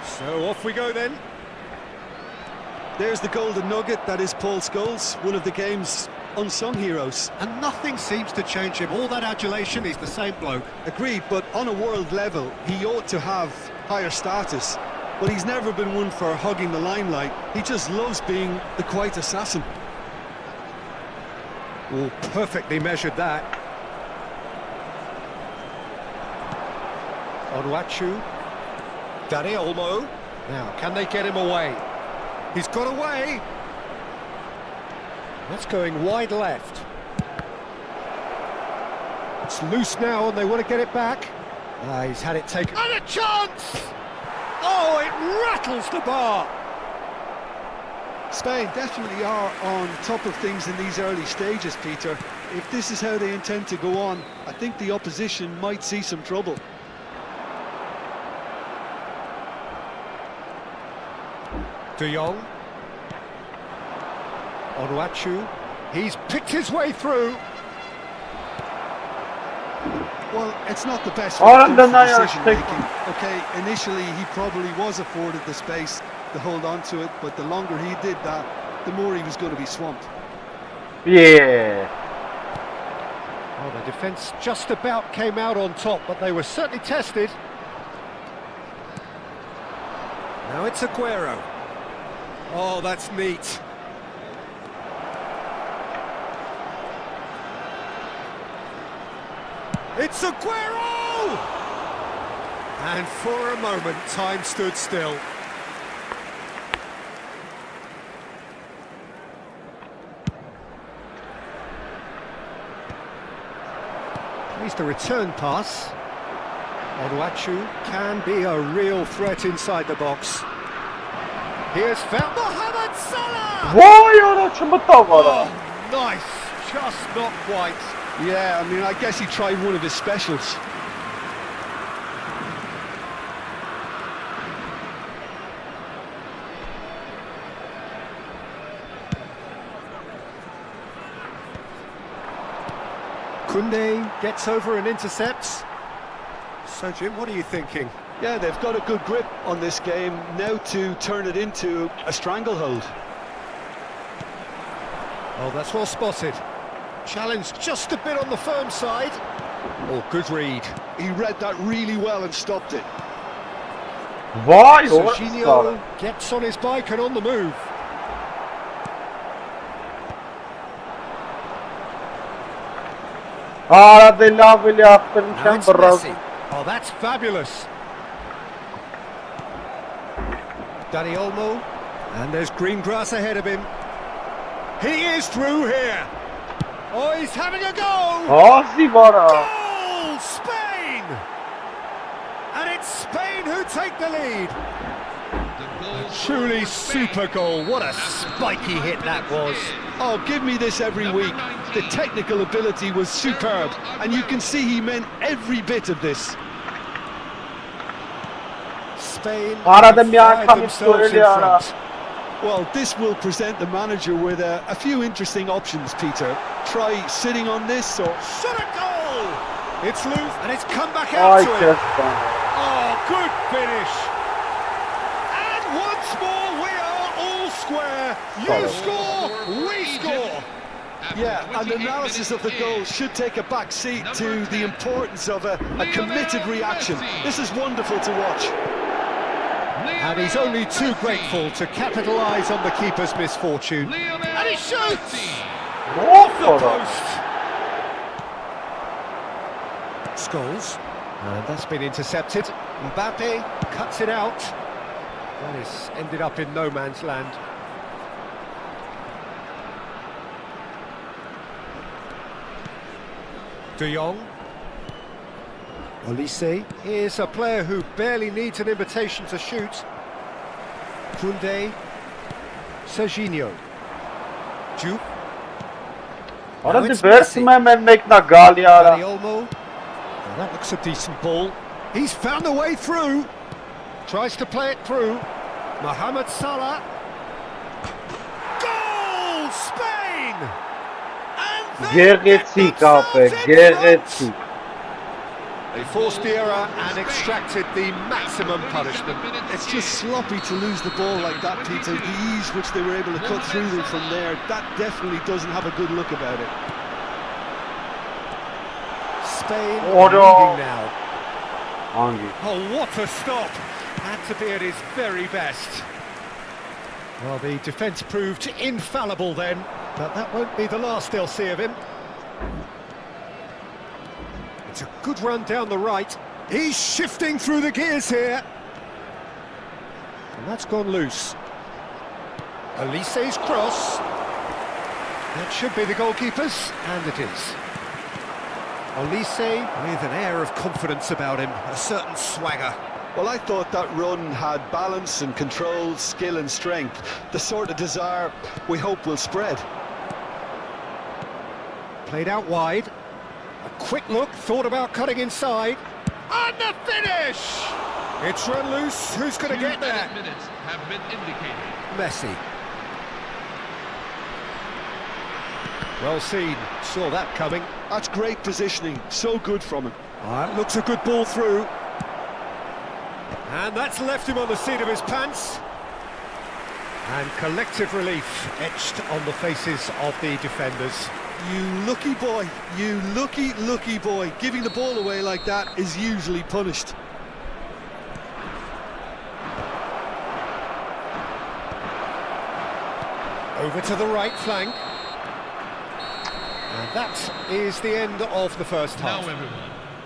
So off we go then. There's the golden nugget, that is Paul Scholes, one of the game's unsung heroes. And nothing seems to change him. All that adulation, he's the same bloke. Agreed, but on a world level, he ought to have higher status. But he's never been one for hugging the limelight. He just loves being the quiet assassin. Oh, perfectly measured that. Onuachu. Dani Olmo. Now, can they get him away? He's got away. That's going wide left. It's loose now and they want to get it back. He's had it taken. And a chance! Oh, it rattles the bar. Spain definitely are on top of things in these early stages, Peter. If this is how they intend to go on, I think the opposition might see some trouble. De Jong. Onuachu. He's picked his way through. Well, it's not the best Oh, decision making. Okay, initially he probably was afforded the space to hold on to it, but the longer he did that, the more he was going to be swamped. Yeah. Oh, the defence just about came out on top, but they were certainly tested. Now it's Aguero. Oh, that's neat. It's Aguero! And for a moment, time stood still. Here's the return pass. Onuachu can be a real threat inside the box. Here's found Mohamed Salah! Vay anasını tavara. Oh, nice, just not quite. Yeah, I mean, I guess he tried one of his specials. Koundé gets over and intercepts. So, Jim, what are you thinking? Yeah, they've got a good grip on this game, now to turn it into a stranglehold. Oh, that's well spotted. Challenge just a bit on the firm side. Oh, good read. He read that really well and stopped it. Vay Jorginho orası. gets on his bike and on the move. Arada lafıyla Now yaptırmışım it's bravo. Messi. Oh, that's fabulous. Dani Olmo. And there's green grass ahead of him. He is through here. Oh, he's having a go. Asi var ha. Goal! Spain! And it's Spain who take the lead. Truly super goal. What a spiky hit that was. Oh, give me this every week. The technical ability was superb, and you can see he meant every bit of this. Spain Arada have bir fired arkam themselves in söyle ara. front. Well, this will present the manager with a few interesting options, Peter. Try sitting on this, or Shot a goal! It's loose and it's come back out Ay to him. kestim. Oh, good finish. And once more we are all square. You Solid. score, we score. Yeah, and analysis of the goal should take a back seat to the importance of a committed reaction. This is wonderful to watch. And he's only too grateful to capitalise on the keeper's misfortune. And he shoots! Off the post! Scholes, and that's been intercepted. Mbappe cuts it out. That has ended up in no man's land. De Jong. Olise is a player who barely needs an invitation to shoot. Koundé. Serginho. Juve. Ora Now di it's versi Messi. me mennek na gal Dani yara. Olmo. Well, that looks a decent ball. He's found a way through. Tries to play it through. Mohamed Salah. Goal! Spain! And they get Գեղեցիկ themselves ապե, in front. գեղեցիկ. They forced the error and extracted the maximum punishment. It's just sloppy to lose the ball like that, Peter. The ease which they were able to cut through them from there, that definitely doesn't have a good look about it. Spain Oro. leading now. Hangi. Oh, what a stop! Had to be at his very best. Well, the defence proved infallible then, but that won't be the last they'll see of him. It's a good run down the right. He's shifting through the gears here. And that's gone loose. Olise's cross. That should be the goalkeeper's, and it is. Olise with an air of confidence about him, a certain swagger. Well, I thought that run had balance and control, skill and strength. The sort of desire we hope will spread. Played out wide. A quick look, thought about cutting inside. And the finish! It's run loose. Who's going to get there? Minutes have been indicated. Messi. Well seen. Saw that coming. That's great positioning, so good from him. That looks a good ball through. And that's left him on the seat of his pants. And collective relief etched on the faces of the defenders. You lucky boy, you lucky boy. Giving the ball away like that is usually punished. Over to the right flank. And that is the end of the first half. Now everyone,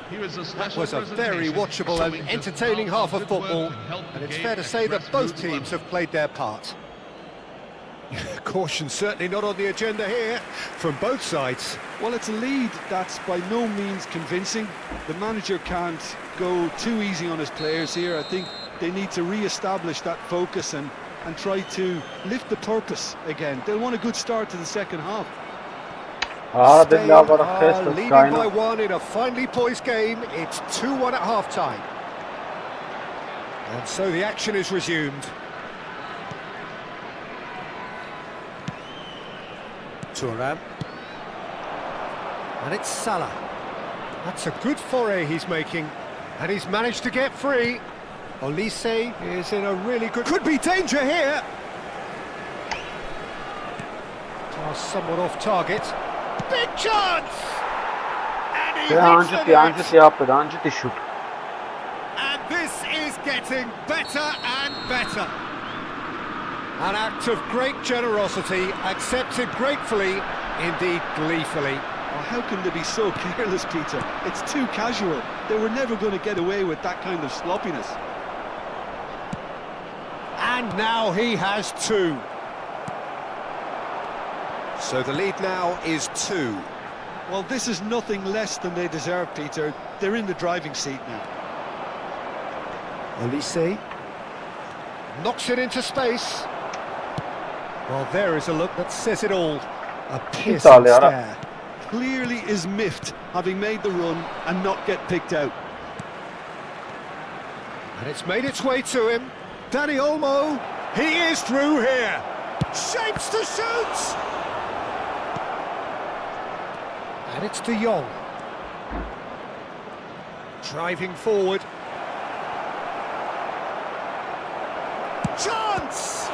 here is a That special was a very presentation watchable and showing just entertaining how half of good football, work helped the and it's game fair to at say that both grassroots teams level. have played their part. Caution certainly not on the agenda here from both sides. Well, it's a lead that's by no means convincing. The manager can't go too easy on his players here. I think they need to re-establish that focus and try to lift the purpose again. They'll want a good start to the second half. Ah, Spain della vara are festa leading by Skyna. one in a finely poised game. It's 2-1 at half-time. And so the action is resumed. Thuram. And it's Salah. That's a good foray he's making. And he's managed to get free. Olise is in a really good... Could be danger here! Pass somewhat off target. Big chance! And he hits the net. Anjiti shoot. And this is getting better and better. An act of great generosity, accepted gratefully, indeed gleefully. Oh, how can they be so careless, Peter? It's too casual. They were never going to get away with that kind of sloppiness. And now he has two. So the lead now is 2. Well, this is nothing less than they deserve, Peter. They're in the driving seat now. Olise knocks it into space. Well, there is a look that says it all. A piercing Italia. stare. Clearly is miffed, having made the run and not get picked out. And it's made its way to him. Dani Olmo, he is through here. Shapes to shoot! And it's De Jong. Driving forward. Chance!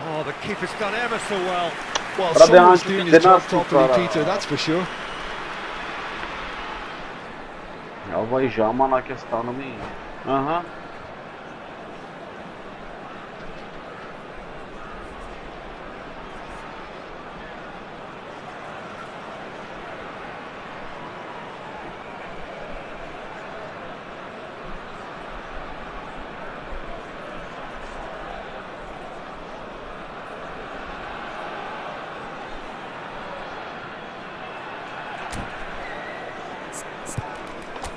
Oh, the keeper's done ever so well. Well, But someone's they doing aren't- his job they're not properly, super, Peter, that's for sure. Ավայ ժամանակ է ստանում ի։ Ահա։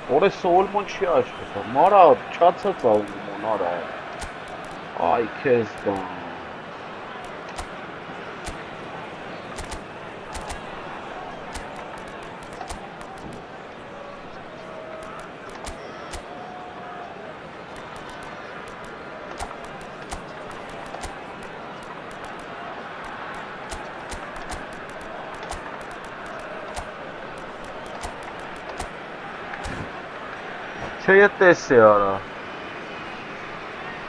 Որը սոլմոն չի աշխատում, մարա, չացած ալում արա, այ կեզ բան։ Չէ տես է արա,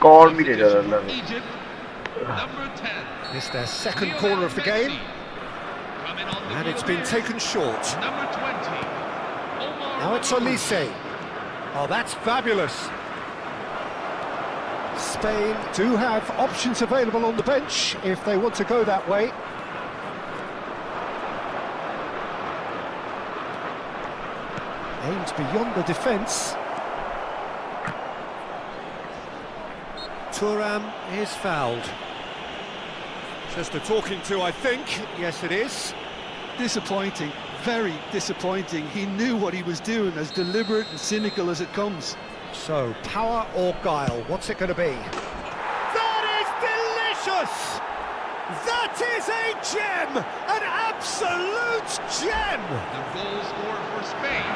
կարմիր էր արա լավ։ Egypt, number 10. It's their second corner of the game, Coming on the and it's field been here, taken short. number 20. Now it's Olise. Oh, that's fabulous. Spain do have options available on the bench if they want to go that way. Aims beyond the defence. Thuram is fouled. Just a talking to, I think. Yes, it is. Disappointing, very disappointing. He knew what he was doing, as deliberate and cynical as it comes. So, power or guile, what's it going to be? That is delicious! That is a gem! An absolute gem! The goal scored for Spain.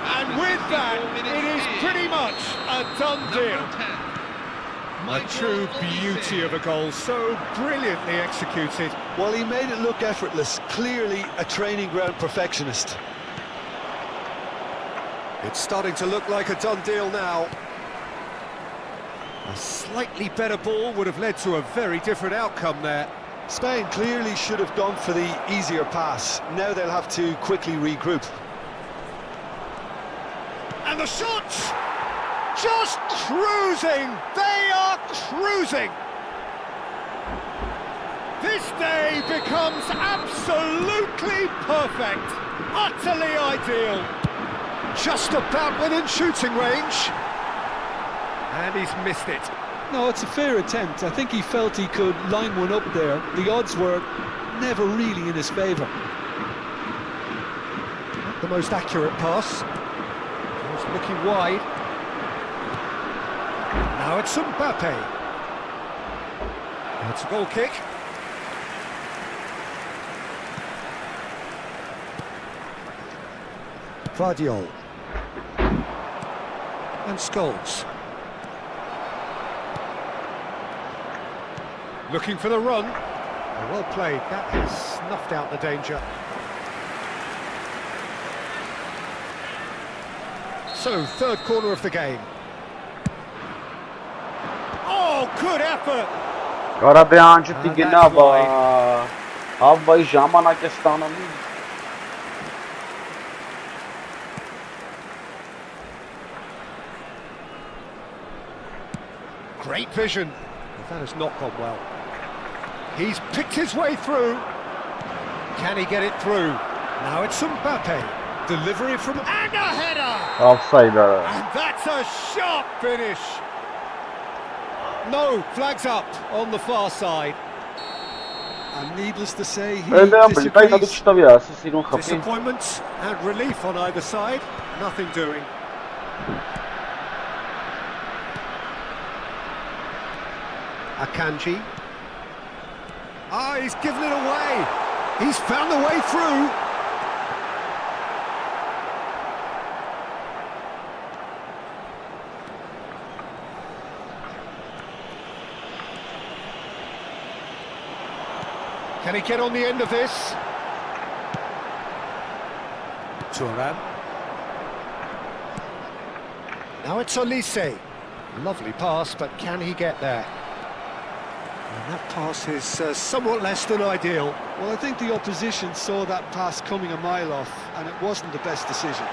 And with that, it is pretty much a done deal. Number 10. A true beauty of a goal, so brilliantly executed. Well, he made it look effortless, clearly a training ground perfectionist. It's starting to look like a done deal now. A slightly better ball would have led to a very different outcome there. Spain clearly should have gone for the easier pass. Now they'll have to quickly regroup. And the shot! Just cruising! They are cruising! This day becomes absolutely perfect! Utterly ideal! Just about within shooting range. And he's missed it. No, it's a fair attempt. I think he felt he could line one up there. The odds were never really in his favour. Not the most accurate pass. Just looking wide. Now it's Mbappe. It's a goal kick. Vardiol. And Scholes. Looking for the run. Oh, well played. That has snuffed out the danger. So, third corner of the game. Oh, good effort! Կարաբե անջտի գնա, ավայ ժամանակ է ստանում։ Great vision. That has not gone well. He's picked his way through. Can he get it through? Now it's Mbappe. Delivery from and a header! Offside արա։ And that's a sharp finish. No, flags up on the far side. And needless to say, he Disappointment disagrees. and relief on either side. Nothing doing. Akanji. Ah, he's given it away. He's found the way through. Can he get on the end of this? Thuram. Now it's Olise. Lovely pass, but can he get there? That pass is somewhat less than ideal. Well, I think the opposition saw that pass coming a mile off, and it wasn't the best decision.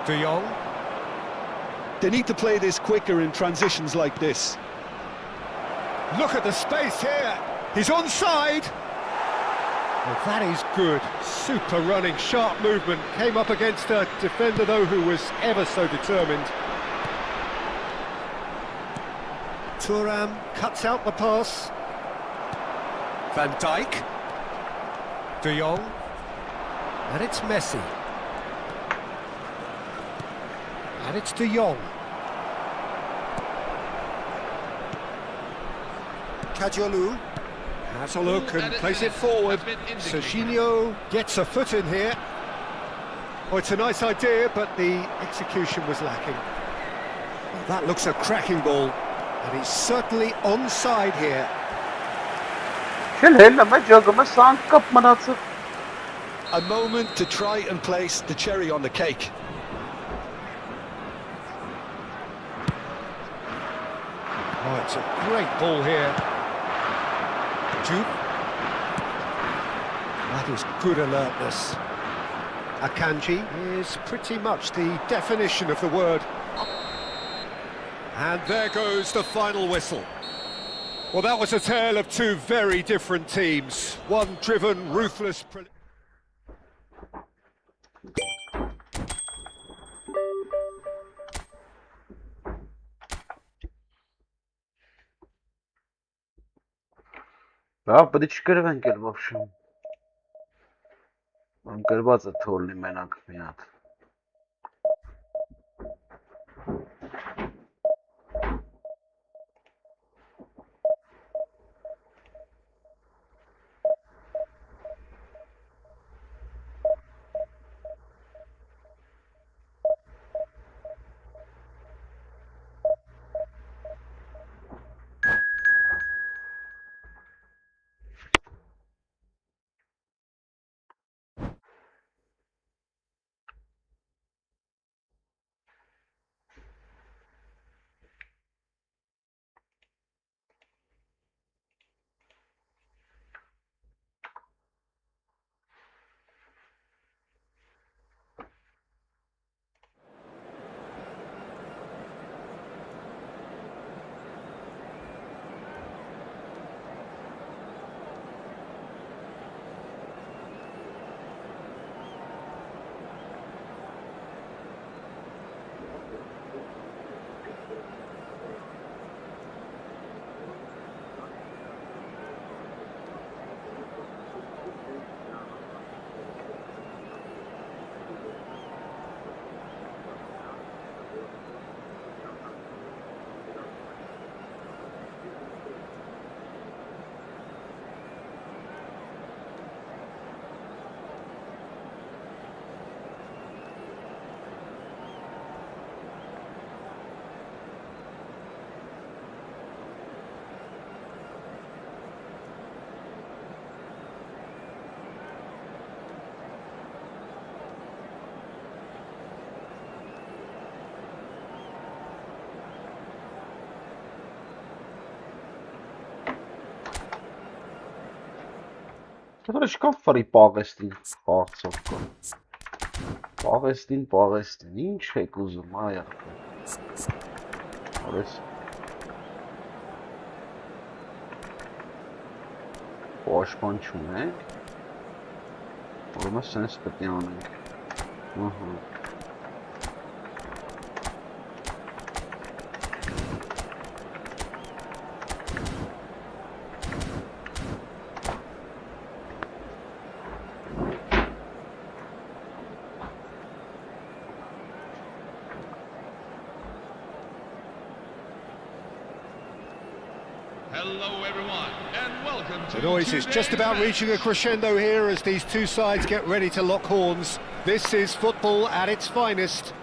De Jong. They need to play this quicker in transitions like this. Look at the space here. He's onside. Well, that is good. Super running, sharp movement. Came up against a defender, though, who was ever so determined. Thuram cuts out the pass. Van Dijk. De Jong. And it's Messi. And it's De Jong. Kajolu has a look and plays it forward. Serginho gets a foot in here. Oh, it's a nice idea, but the execution was lacking. Well, that looks a cracking ball, and he's certainly onside here. A moment to try and place the cherry on the cake. Oh, it's a great ball here. Jude. That is good alertness. Akanji is pretty much the definition of the word. And there goes the final whistle. Well, that was a tale of two very different teams. One driven, ruthless... Да, подичкер венкер, в общем. Он горбаться торли менак мят. Который շկաֆարի պաղեստին խաղցող կա։ Պաղեստին, ինչ եք ուզում, այա։ Արես։ Պաշտպան չունենք։ Ուրեմն սենց պետք է անենք։ Ահա։ Hello everyone, and welcome to The noise is just about reaching a crescendo here as these two sides get ready to lock horns. This is football at its finest.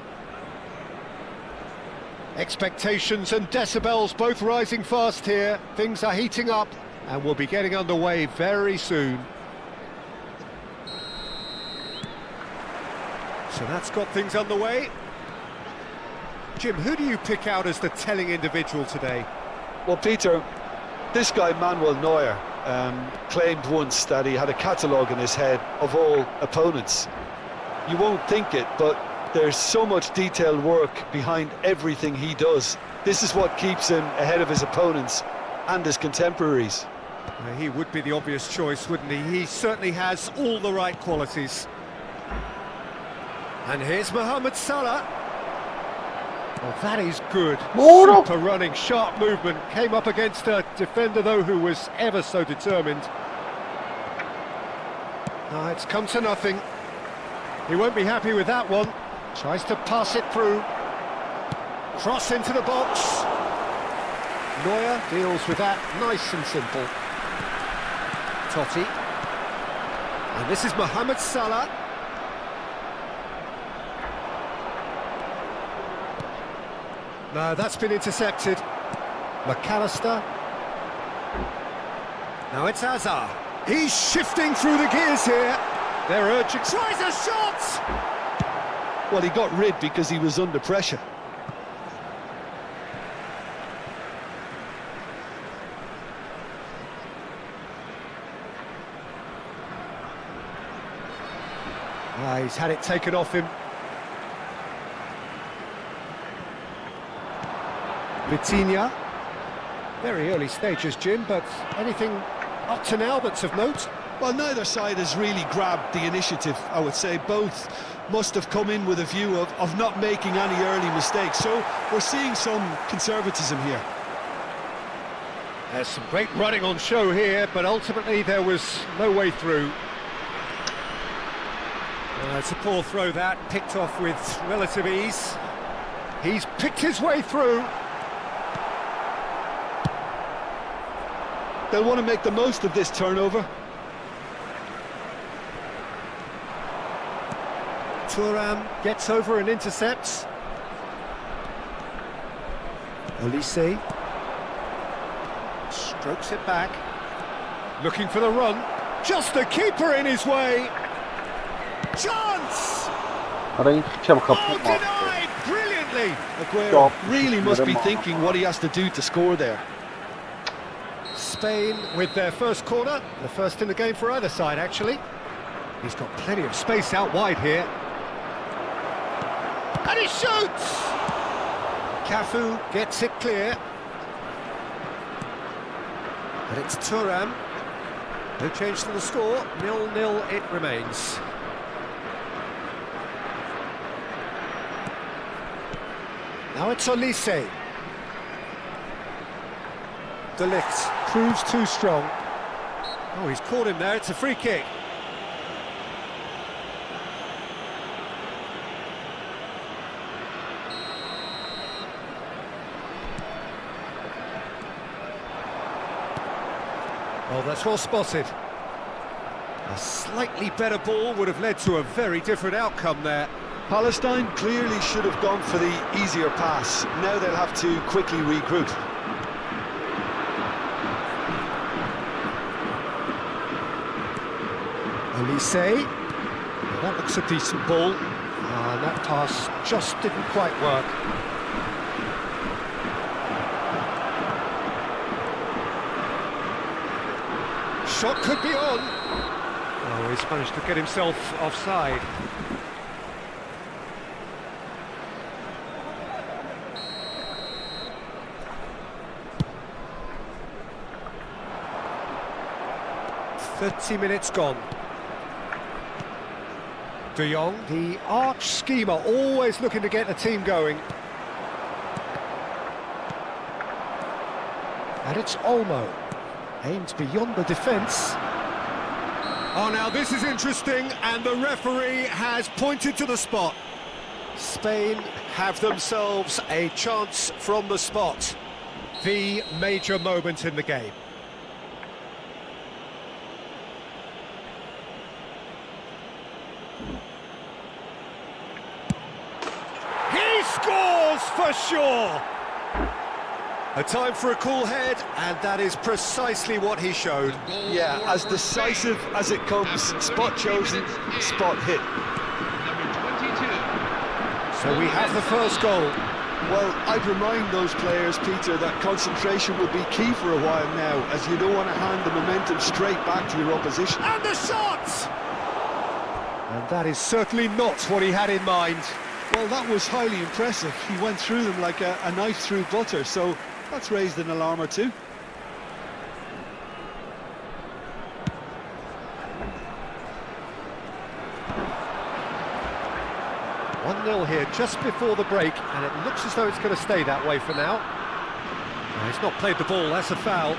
Expectations and decibels both rising fast here. Things are heating up and we'll be getting underway very soon. So that's got things underway. Jim, who do you pick out as the telling individual today? Well, Peter, this guy Manuel Neuer claimed once that he had a catalogue in his head of all opponents. You won't think it, but there's so much detailed work behind everything he does. This is what keeps him ahead of his opponents and his contemporaries. He would be the obvious choice, wouldn't he? He certainly has all the right qualities. And here's Mohamed Salah. Oh, that is good. Super running, sharp movement. Came up against a defender, though, who was ever so determined. It's come to nothing. He won't be happy with that one. Tries to pass it through. Cross into the box. Neuer deals with that nice and simple. Totti. And this is Mohamed Salah. No, that's been intercepted. McAllister. Now it's Hazard. He's shifting through the gears here. They're urging. Tries a shot! Well, he got rid because he was under pressure. He's had it taken off him. Vitinha. Very early stages, Jim, but anything up to now that's of note? Well, neither side has really grabbed the initiative, I would say. Both must have come in with a view of not making any early mistakes. So we're seeing some conservatism here. There's some great running on show here, but ultimately there was no way through. It's a poor throw that, picked off with relative ease. He's picked his way through. They'll want to make the most of this turnover. Thuram gets over and intercepts. Olise strokes it back. Looking for the run. Just the keeper in his way. Chance! Oh, denied brilliantly. Aguero really must be thinking what he has to do to score there. Spain with their first corner, the first in the game for either side, actually. He's got plenty of space out wide here. And he shoots! Cafu gets it clear. And it's Thuram. No change to the score, 0-0 it remains. Now it's Olise. De Ligt proves too strong. Oh, he's caught him there, it's a free kick. Oh, that's well spotted. A slightly better ball would have led to a very different outcome there. Palestine clearly should have gone for the easier pass. Now they'll have to quickly regroup. Olise. Well, that looks a decent ball. And that pass just didn't quite work. Shot could be on. Oh, he's managed to get himself offside. .30 gone. De Jong, the arch schemer, always looking to get the team going. And it's Olmo. Aimed beyond the defence. Oh, now this is interesting, and the referee has pointed to the spot. Spain have themselves a chance from the spot. The major moment in the game. He scores for sure! A time for a cool head, and that is precisely what he showed. Yeah, as decisive as it comes, spot chosen, spot hit. Number 22. So we have the first goal. Well, I'd remind those players, Peter, that concentration will be key for a while now, as you don't want to hand the momentum straight back to your opposition. And the shot! And that is certainly not what he had in mind. Well, that was highly impressive. He went through them like a knife through butter, so that's raised an alarm or two. One 0 here just before the break, and it looks as though it's going to stay that way for now. He's not played the ball, that's a foul.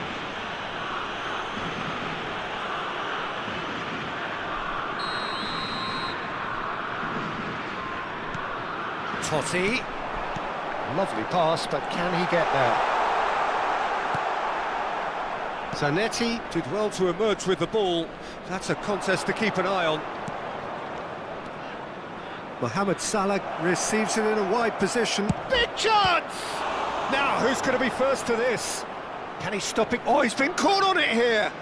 Totti. Lovely pass, but can he get there? Zanetti did well to emerge with the ball. That's a contest to keep an eye on. Mohamed Salah receives it in a wide position. Big chance! Now, who's going to be first to this? Can he stop it? Oh, he's been caught on it here!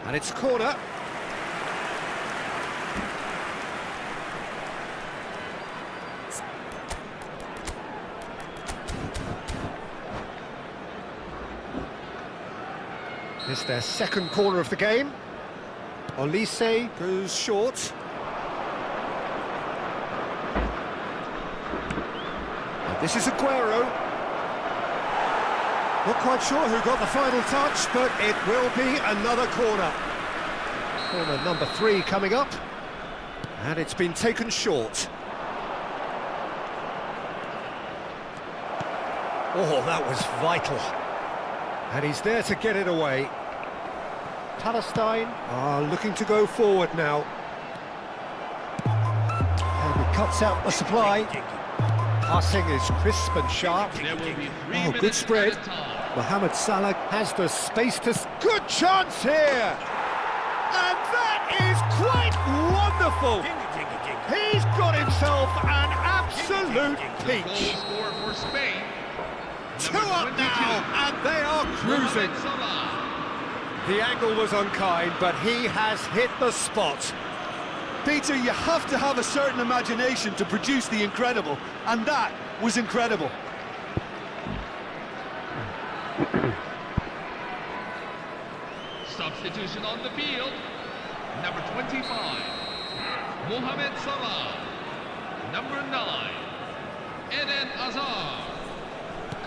And it's corner. It's their second corner of the game. Olise goes short. And this is Aguero. Not quite sure who got the final touch, but it will be another corner. Corner number 3 coming up. And it's been taken short. Oh, that was vital. And he's there to get it away. Palestine are looking to go forward now. And he cuts out the supply. Passing is crisp and sharp. There will be 3 Oh, good minutes spread. at a time. Mohamed Salah has the space to... Good chance here! And that is quite wonderful! He's got himself an absolute Goal peach. scorer for Spain. 2 up now, and they are cruising. Mohamed Salah. The angle was unkind, but he has hit the spot. Peter, you have to have a certain imagination to produce the incredible, and that was incredible. Substitution on the field. Number 25, Mohamed Salah. Number 9, Eden Hazard.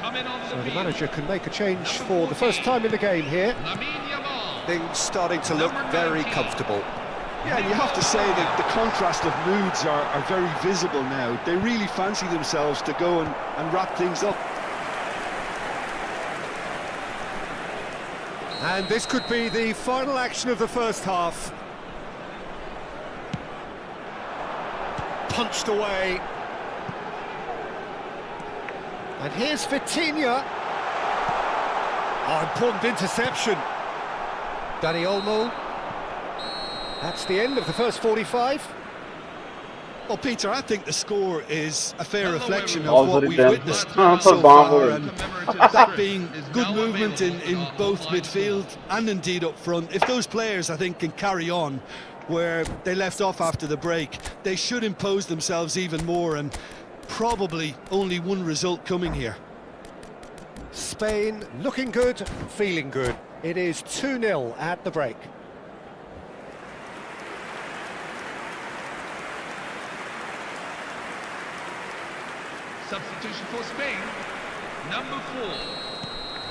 Coming on the So the field. manager can make a change for the first time in the game here. Lamine Yamal. Things starting to look very comfortable. Yeah, and you have to say that the contrast of moods are very visible now. They really fancy themselves to go and wrap things up. And this could be the final action of the first half. Punched away. And here's Vitinha. Oh, important interception. Dani Olmo. That's the end of the first 45. Well, Peter, I think the score is a fair Hello, reflection of everyone. what Already we've done. witnessed Ah, so for far, Bambo. and Commemorative that strip being is good now movement available in both online midfield and indeed up front. If those players, I think, can carry on where they left off after the break, they should impose themselves even more, and probably only one result coming here. Spain looking good, feeling good. It is 2-0 at the break. Substitution for Spain. Number 4,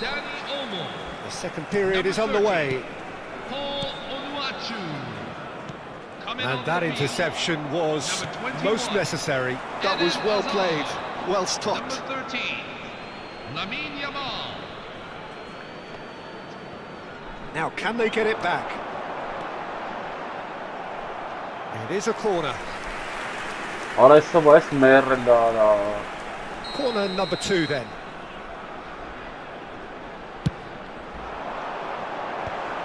Dani Olmo. The second period Number is underway. 30, Paul Onuachu. Coming on And that the field. interception was Number 21. most necessary. That was well played, well Number stopped. 13, Lamine Yamal. Now, can they get it back? It is a corner. Ora essa باعث مر Corner number 2 then.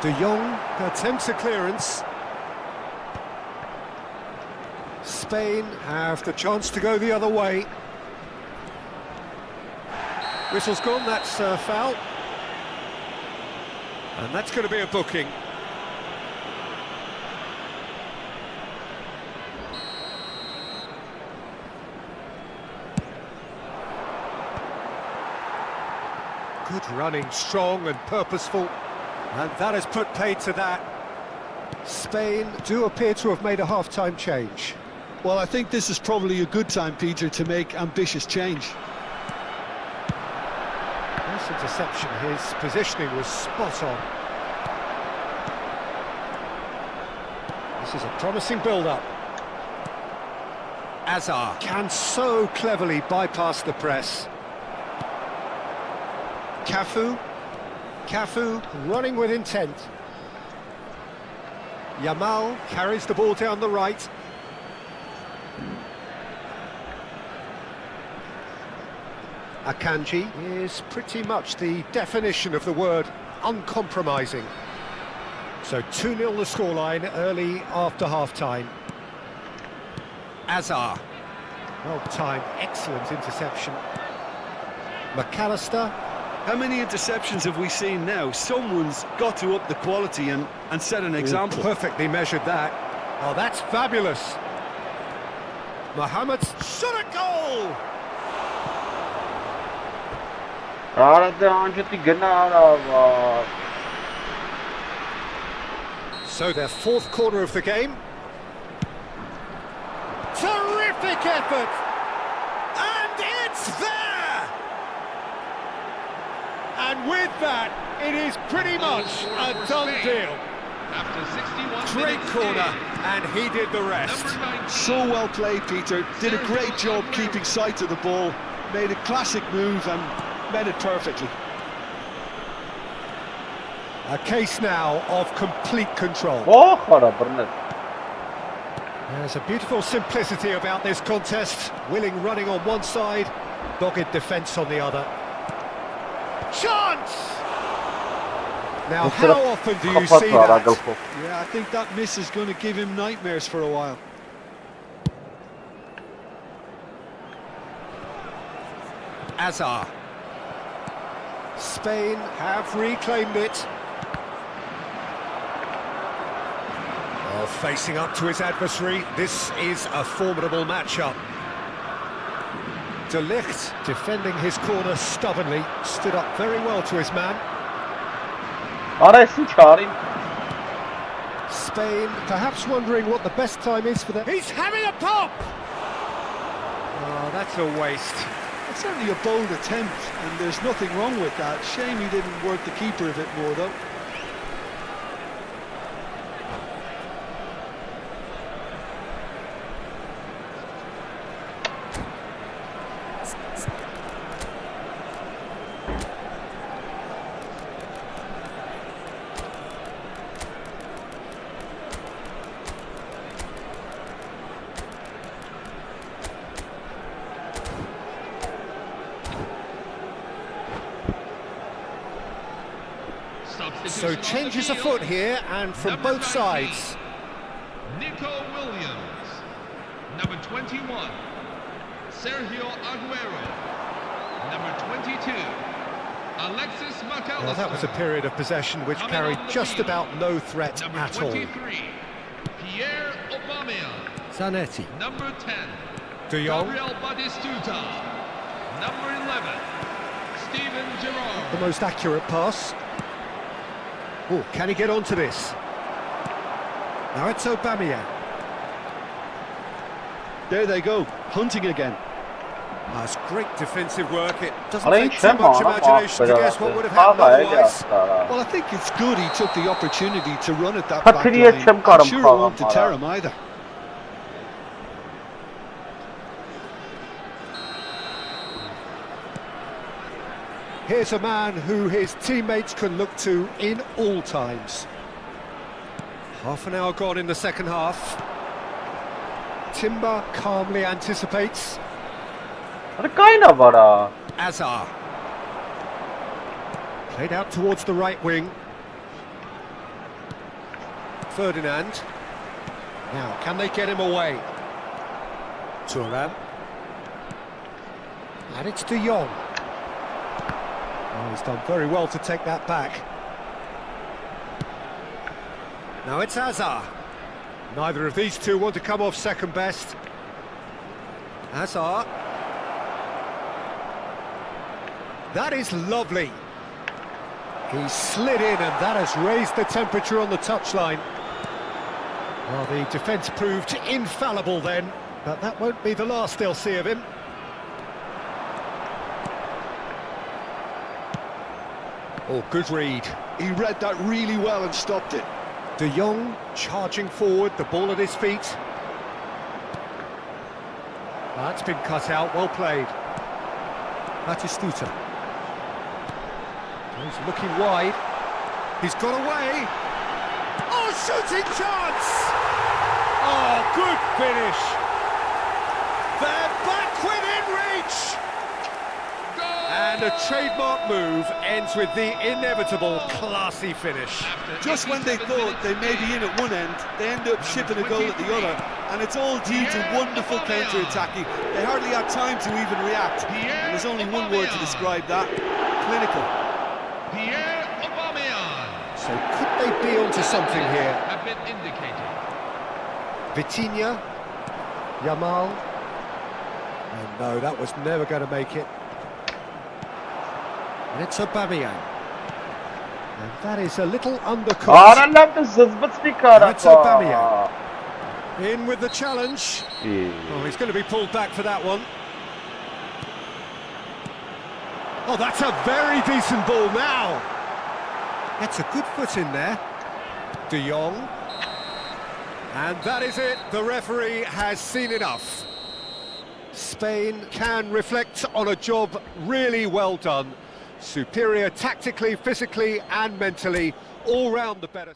De Jong attempts a clearance. Spain have the chance to go the other way. Whistle's gone, that's a foul. And that's going to be a booking. Good running, strong and purposeful. And that has put paid to that. Spain do appear to have made a half-time change. Well, I think this is probably a good time, Peter, to make ambitious change. Nice interception. His positioning was spot on. This is a promising build-up. Azar can so cleverly bypass the press. Cafu running with intent. Yamal carries the ball down the right. Akanji is pretty much the definition of the word uncompromising. So 2-0 the scoreline early after half-time. Azar. Well-timed, excellent interception. McAllister. How many interceptions have we seen now? Someone's got to up the quality and set an example. Perfectly measured that. Oh, that's fabulous. Mohammed shot a goal! So their fourth corner of the game. Terrific effort! And it's there! And with that, it is pretty much a done deal. After 61 Great minutes corner, in, and he did the rest. number 19, So well played, Peter. Did a great job keeping sight of the ball. Made a classic move and met it perfectly. A case now of complete control. There's a beautiful simplicity about this contest. Willing running on one side, dogged defence on the other. Chance! Now, how often do you see that? Yeah, I think that miss is going to give him nightmares for a while. Azar. Spain have reclaimed it. Oh, facing up to his adversary, this is a formidable matchup. De Ligt, defending his corner stubbornly, stood up very well to his man. Spain perhaps wondering what the best time is for them. He's having a pop! Oh, that's a waste. It's certainly a bold attempt, and there's nothing wrong with that. Shame he didn't work the keeper a bit more, though. So changes afoot here, and from Number both 19, sides. Nico Williams. Number 21, Sergio Aguero. Number 22, Alexis McAllister. Well, that was a period of possession which Coming carried on the just field, about no threat Number at all. 23, Pierre Aubameyang. Zanetti. Number 10, De Jong. Gabriel Batistuta. Number 11, Steven Gerrard. The most accurate pass. Oh, can he get onto this? Now it's Aubameyang. There they go, hunting again. That's great defensive work. It doesn't take too much imagination to guess what would have happened otherwise. Well, I think it's good he took the opportunity to run at that back line. I'm sure it won't deter him either. Here's a man who his teammates can look to in all times. Half an hour gone in the second half. Timber calmly anticipates. Azar. Played out towards the right wing. Ferdinand. Now, can they get him away? Thuram. And it's De Jong. Oh, he's done very well to take that back. Now it's Azar. Neither of these two want to come off second best. Azar. That is lovely. He's slid in, and that has raised the temperature on the touchline. Well, the defence proved infallible then, but that won't be the last they'll see of him. Oh, good read. He read that really well and stopped it. De Jong charging forward, the ball at his feet. That's been cut out, well played. Batistuta. He's looking wide. He's got away. Oh, shooting chance! Oh, good finish. They're back within reach! And a trademark move ends with the inevitable classy finish. Just when they thought they may be in at one end, they end up shipping a goal at the other, and it's all due to wonderful counter-attacking. They hardly had time to even react, and there's only one word to describe that: clinical. So could they be onto something here? Have been indicated. Vitinha, Yamal. Oh no, that was never going to make it. And it's Aubameyang. And that is a little undercooked. It's Aubameyang. In with the challenge. Oh, he's going to be pulled back for that one. Oh, that's a very decent ball now. That's a good foot in there. De Jong. And that is it. The referee has seen enough. Spain can reflect on a job really well done. Superior tactically, physically and mentally, all round the better.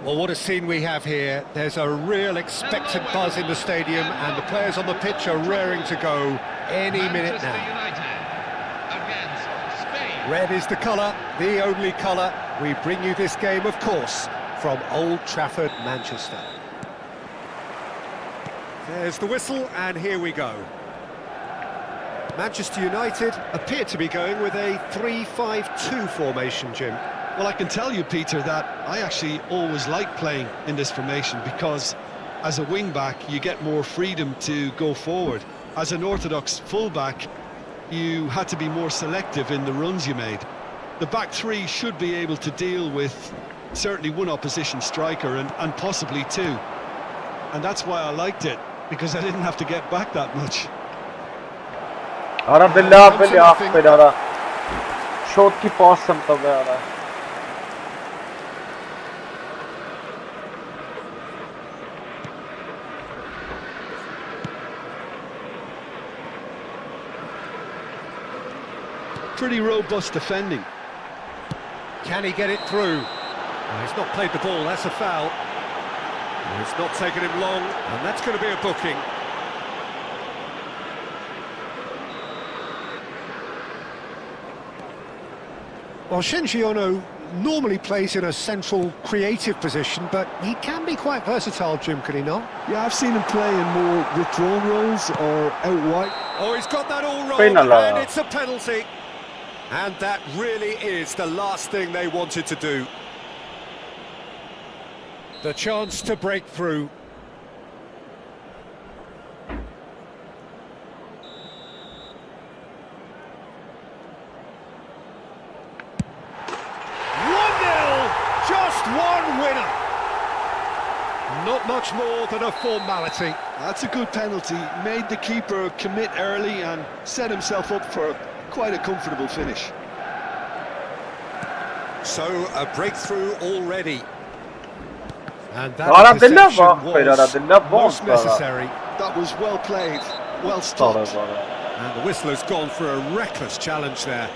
Well, what a scene we have here. There's a real expectant buzz in the stadium, and the players on the pitch are raring to go any minute now. Against Spain. Red is the colour, the only colour. We bring you this game, of course, from Old Trafford, Manchester. There's the whistle, and here we go. Manchester United appear to be going with a 3-5-2 formation, Jim. Well, I can tell you, Peter, that I actually always like playing in this formation because as a wing-back, you get more freedom to go forward. As an orthodox full-back, you had to be more selective in the runs you made. The back three should be able to deal with certainly one opposition striker and possibly two. And that's why I liked it, because I didn't have to get back that much. Pretty robust defending. Can he get it through? He's not played the ball, that's a foul. It's not taken him long, and that's going to be a booking. Well, Shinji Ono normally plays in a central creative position, but he can be quite versatile, Jim, can he not? Yeah, I've seen him play in more withdrawn roles or out wide. Oh, he's got that all wrong, Penal. and it's a penalty. And that really is the last thing they wanted to do. The chance to break through. Just one winner. Not much more than a formality. That's a good penalty. Made the keeper commit early and set himself up for quite a comfortable finish. So a breakthrough already. And that Ora interception della was most volta. necessary. That was well played, well stopped. And the whistler's gone for a reckless challenge there.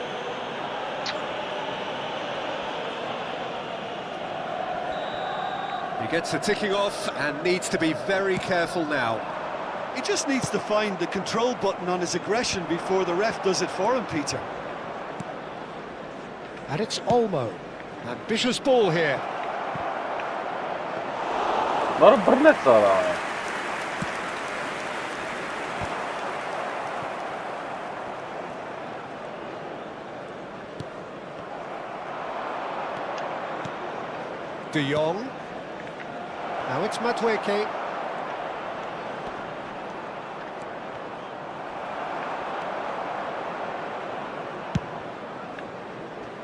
He gets the ticking off and needs to be very careful now. He just needs to find the control button on his aggression before the ref does it for him, Peter. And it's Olmo. Ambitious ball here. Ora Brnezza. De Jong. Now it's Matweke.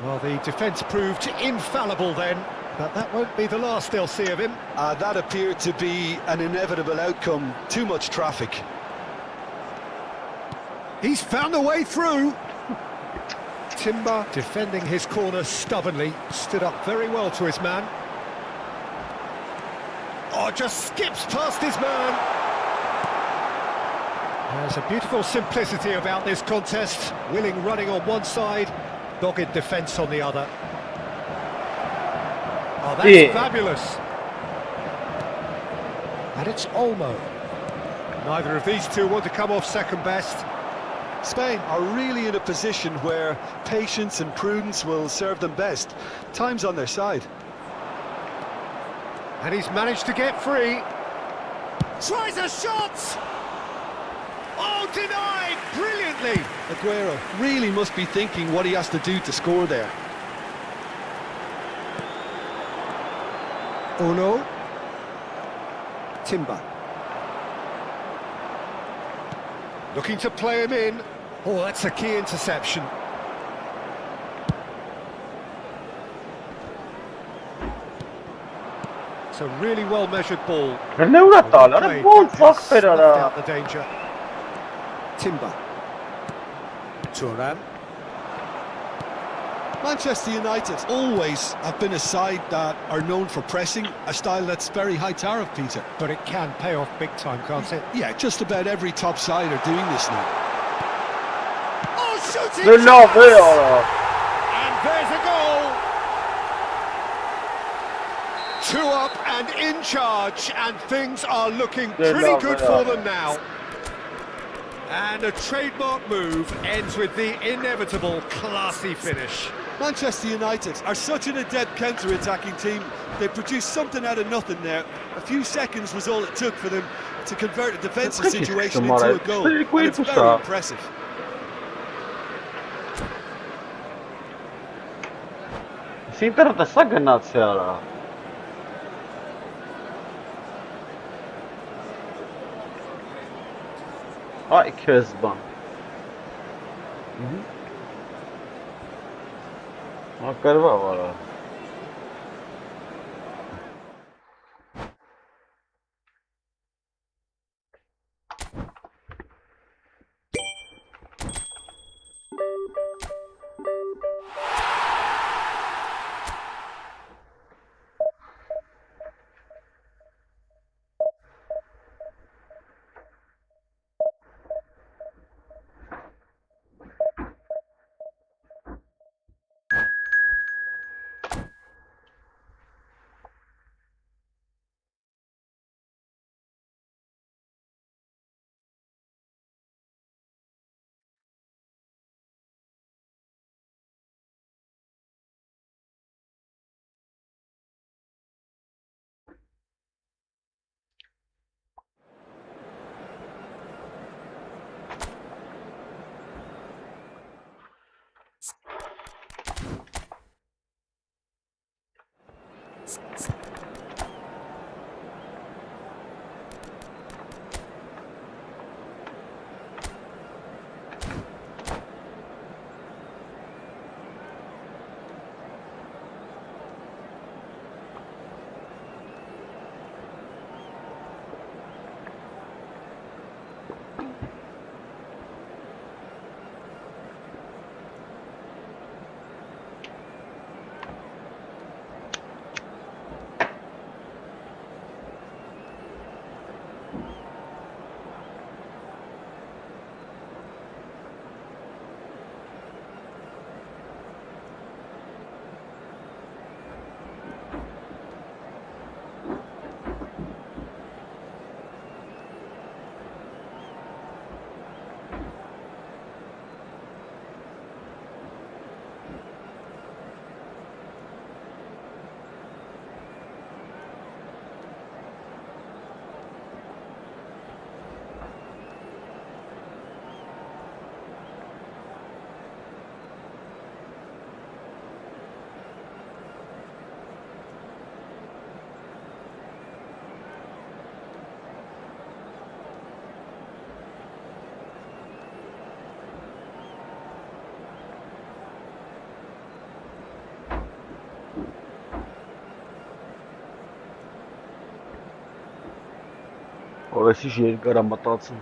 Well, the defence proved infallible then, but that won't be the last they'll see of him. That appeared to be an inevitable outcome. Too much traffic. He's found a way through. Timber defending his corner stubbornly, stood up very well to his man. Oh, just skips past his man. There's a beautiful simplicity about this contest. Willing running on one side, dogged defence on the other. Oh, that's fabulous. And it's Olmo. Neither of these two want to come off second best. Spain are really in a position where patience and prudence will serve them best. Time's on their side. And he's managed to get free. Tries a shot! Oh, denied brilliantly! Aguero really must be thinking what he has to do to score there. Ono. Timber. Looking to play him in. Oh, that's a key interception. It's a really well-measured ball. Non è una talla, Played, è buon but fuck has per snuffed ora. out the danger. Timber. Turan. Manchester United always have been a side that are known for pressing, a style that's very high tariff, Peter. But it can pay off big time, can't it? Yeah, just about every top side are doing this now. Oh, shooting! Non lo chance! vedo. And there's a goal! 2 up and in charge, and things are looking pretty good for them now. And a trademark move ends with the inevitable classy finish. Manchester United are such an adept counter-attacking team. They produced something out of nothing there. A few seconds was all it took for them to convert a defensive situation into a goal. And it's very impressive. Si internet sa gănat seara. Ay Kezban. Ha करवा वाला. Օրեսի երկար մտածում։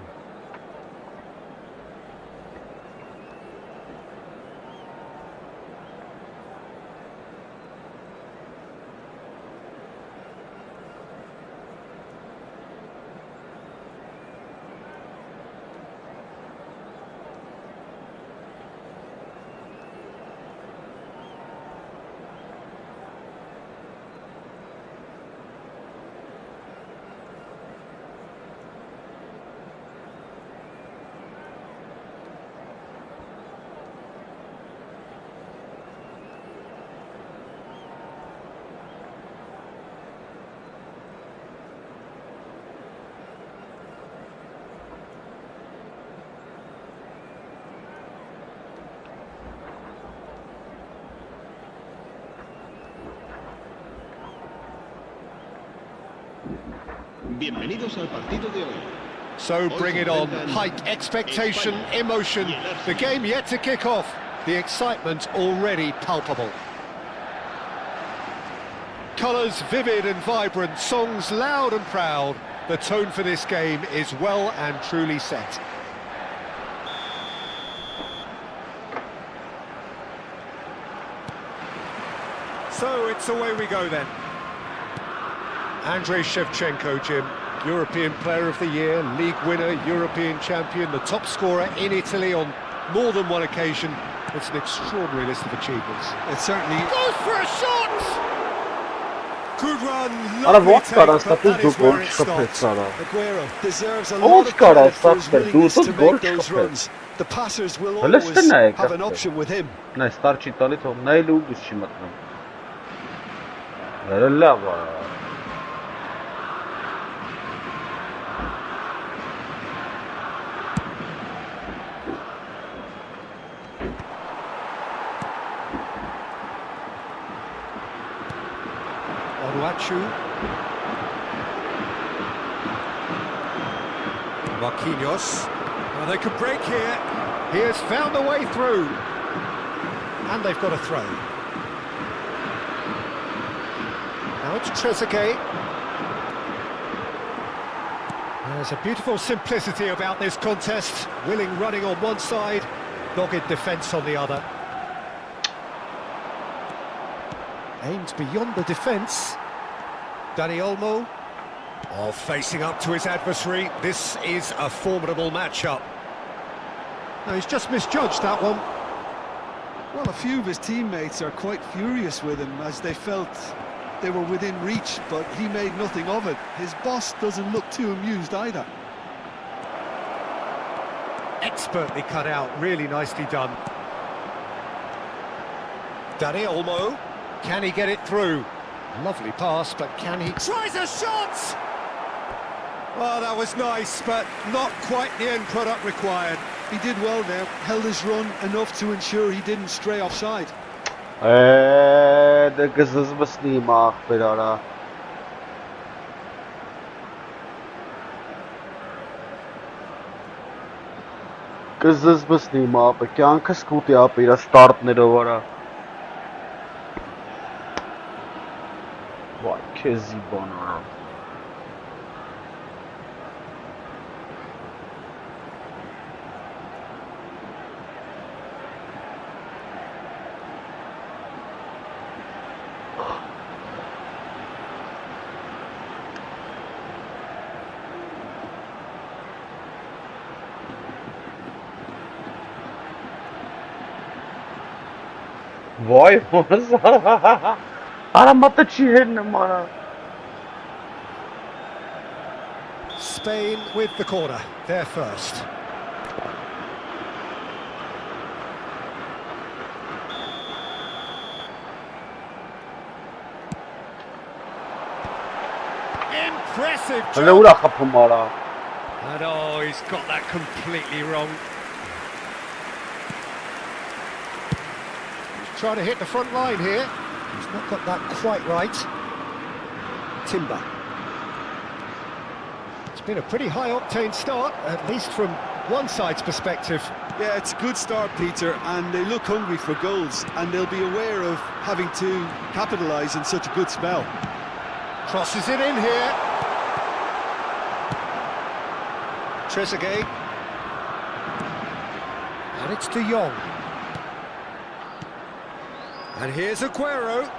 Bienvenidos al partido de hoy. So bring it on. Height, expectation, emotion. The game yet to kick off. The excitement already palpable. Colours vivid and vibrant, songs loud and proud. The tone for this game is well and truly set. So it's away we go then. Andrei Shevchenko, Jim, European Player of the Year, League winner, European champion, the top scorer in Italy on more than one occasion. It's an extraordinary list of achievements. It certainly Goes for a shot! Good run, Արա lovely ո՞նց take, կարաս but տատուս that դու is where գոլ it չխփես stops. արա։ Aguero deserves a Ո՞նց lot of կարաս credit for his տատուս դու willingness to գոլ make those չխփես։ runs. The passers will Հələ always ստե նայեք have an այստեղ։ option with him. Նայ ստար չի տալի թող նայել ու դուս չի մտնում։ Հələ լավ է։ Onuachu. Marquinhos. Well, they could break here. He has found a way through. And they've got a throw. Now it's Trezeguet. There's a beautiful simplicity about this contest. Willing running on one side, dogged defence on the other. Aims beyond the defence. Dani Olmo. Oh, facing up to his adversary. This is a formidable matchup. No, he's just misjudged that one. Well, a few of his teammates are quite furious with him as they felt they were within reach, but he made nothing of it. His boss doesn't look too amused either. Expertly cut out, really nicely done. Dani Olmo, can he get it through? Lovely pass, but can he... Tries a shot! Well, that was nice, but not quite the end product required. He did well there, held his run enough to ensure he didn't stray offside. Դե կզզվսնի մախ բերարա կզզվսնի մապը կյանքս կուտի ապ իրա ստարտներով արա վայ քեզի բան արա Vay Aramatı çiğne mara. Spain with the corner, they're first. Impressive Öyle job. ura kapım mara. And oh, he's got that completely wrong. Trying to hit the front line here. He's not got that quite right. Timber. It's been a pretty high-octane start, at least from one side's perspective. Yeah, it's a good start, Peter, and they look hungry for goals, and they'll be aware of having to capitalise in such a good spell. Crosses it in here. Trezeguet. And it's De Jong. And here's Aguero.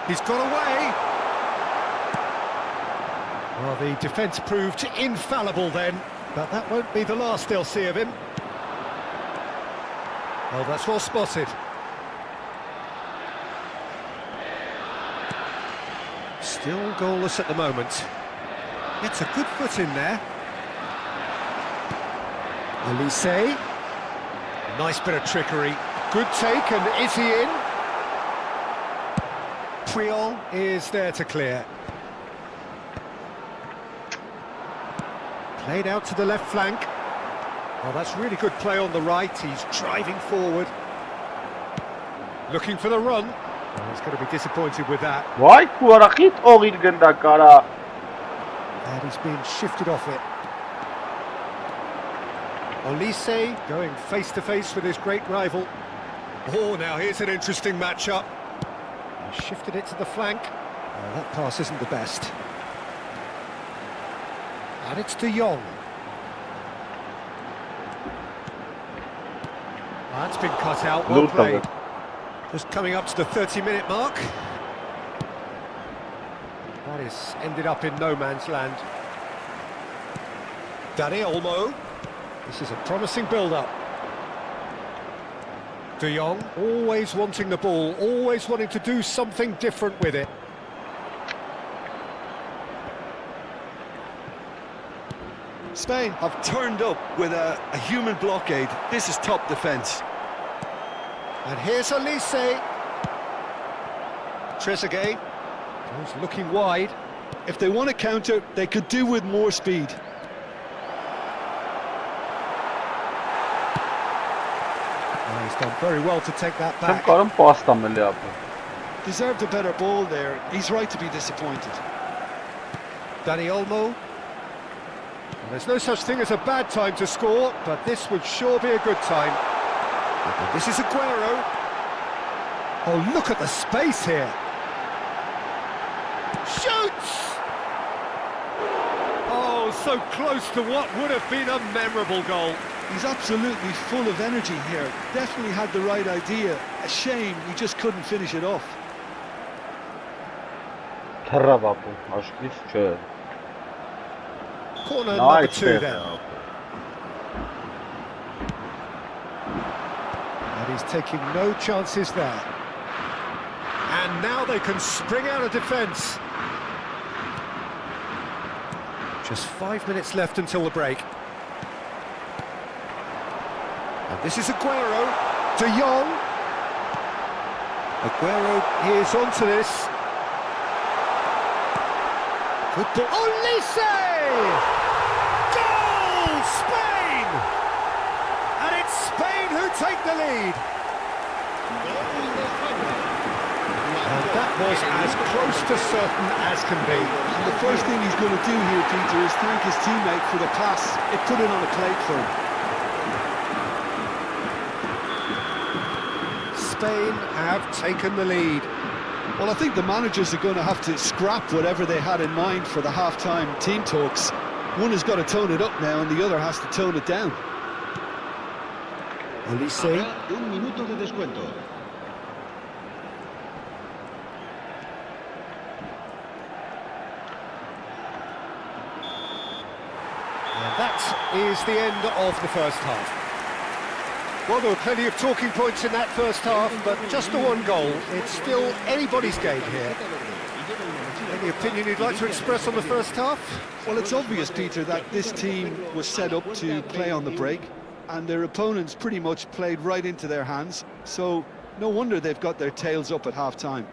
He's got away. Well, the defence proved infallible then, but that won't be the last they'll see of him. Well, that's well spotted. Still goalless at the moment. Gets a good foot in there. Elise. Nice bit of trickery. Good take, and is he in? Puyol is there to clear. Played out to the left flank. Well, that's really good play on the right. He's driving forward. Looking for the run. Well, he's going to be disappointed with that. Vay kuarakit oğil gında kara. And he's being shifted off it. Olise going face to face with his great rival. Oh, now here's an interesting matchup. He shifted it to the flank. Well, that pass isn't the best. And it's De Jong. That's been cut out, well played. Just coming up to the 30-minute mark. That is ended up in no man's land. Dani Olmo. This is a promising build-up. De Jong, always wanting the ball, always wanting to do something different with it. Spain have turned up with a human blockade. This is top defence. And here's Elise. Trezeguet. He's looking wide. If they want to counter, they could do with more speed. Oh, he's done very well to take that Sen back. karın pasta mı yaptın? Deserved a better ball there. He's right to be disappointed. Dani Olmo. Well, there's no such thing as a bad time to score, but this would sure be a good time. And this is Aguero. Oh, look at the space here. Shoots! Oh, so close to what would have been a memorable goal. He's absolutely full of energy here. Definitely had the right idea. A shame he just couldn't finish it off. Terra babu, aşkıs çöl. Corner number Nice two there. then. And he's taking no chances there. And now they can spring out of defence. Just 5 minutes left until the break. And this is Aguero. De Jong. Aguero is onto this. Good ball. Olise! Goal! Spain! And it's Spain who take the lead. Gol de España. And that was as close to certain as can be. And the first thing he's going to do here, Peter, is thank his teammate for the pass. It put it on a plate for him. Spain have taken the lead. Well, I think the managers are going to have to scrap whatever they had in mind for the half-time team talks. One has got to tone it up now and the other has to tone it down. Olise. Habrá un minuto de descuento. And that is the end of the first half. Well, there were plenty of talking points in that first half, but just the one goal. It's still anybody's game here. Any opinion you'd like to express on the first half? Well, it's obvious, Peter, that this team was set up to play on the break, and their opponents pretty much played right into their hands, so no wonder they've got their tails up at half-time.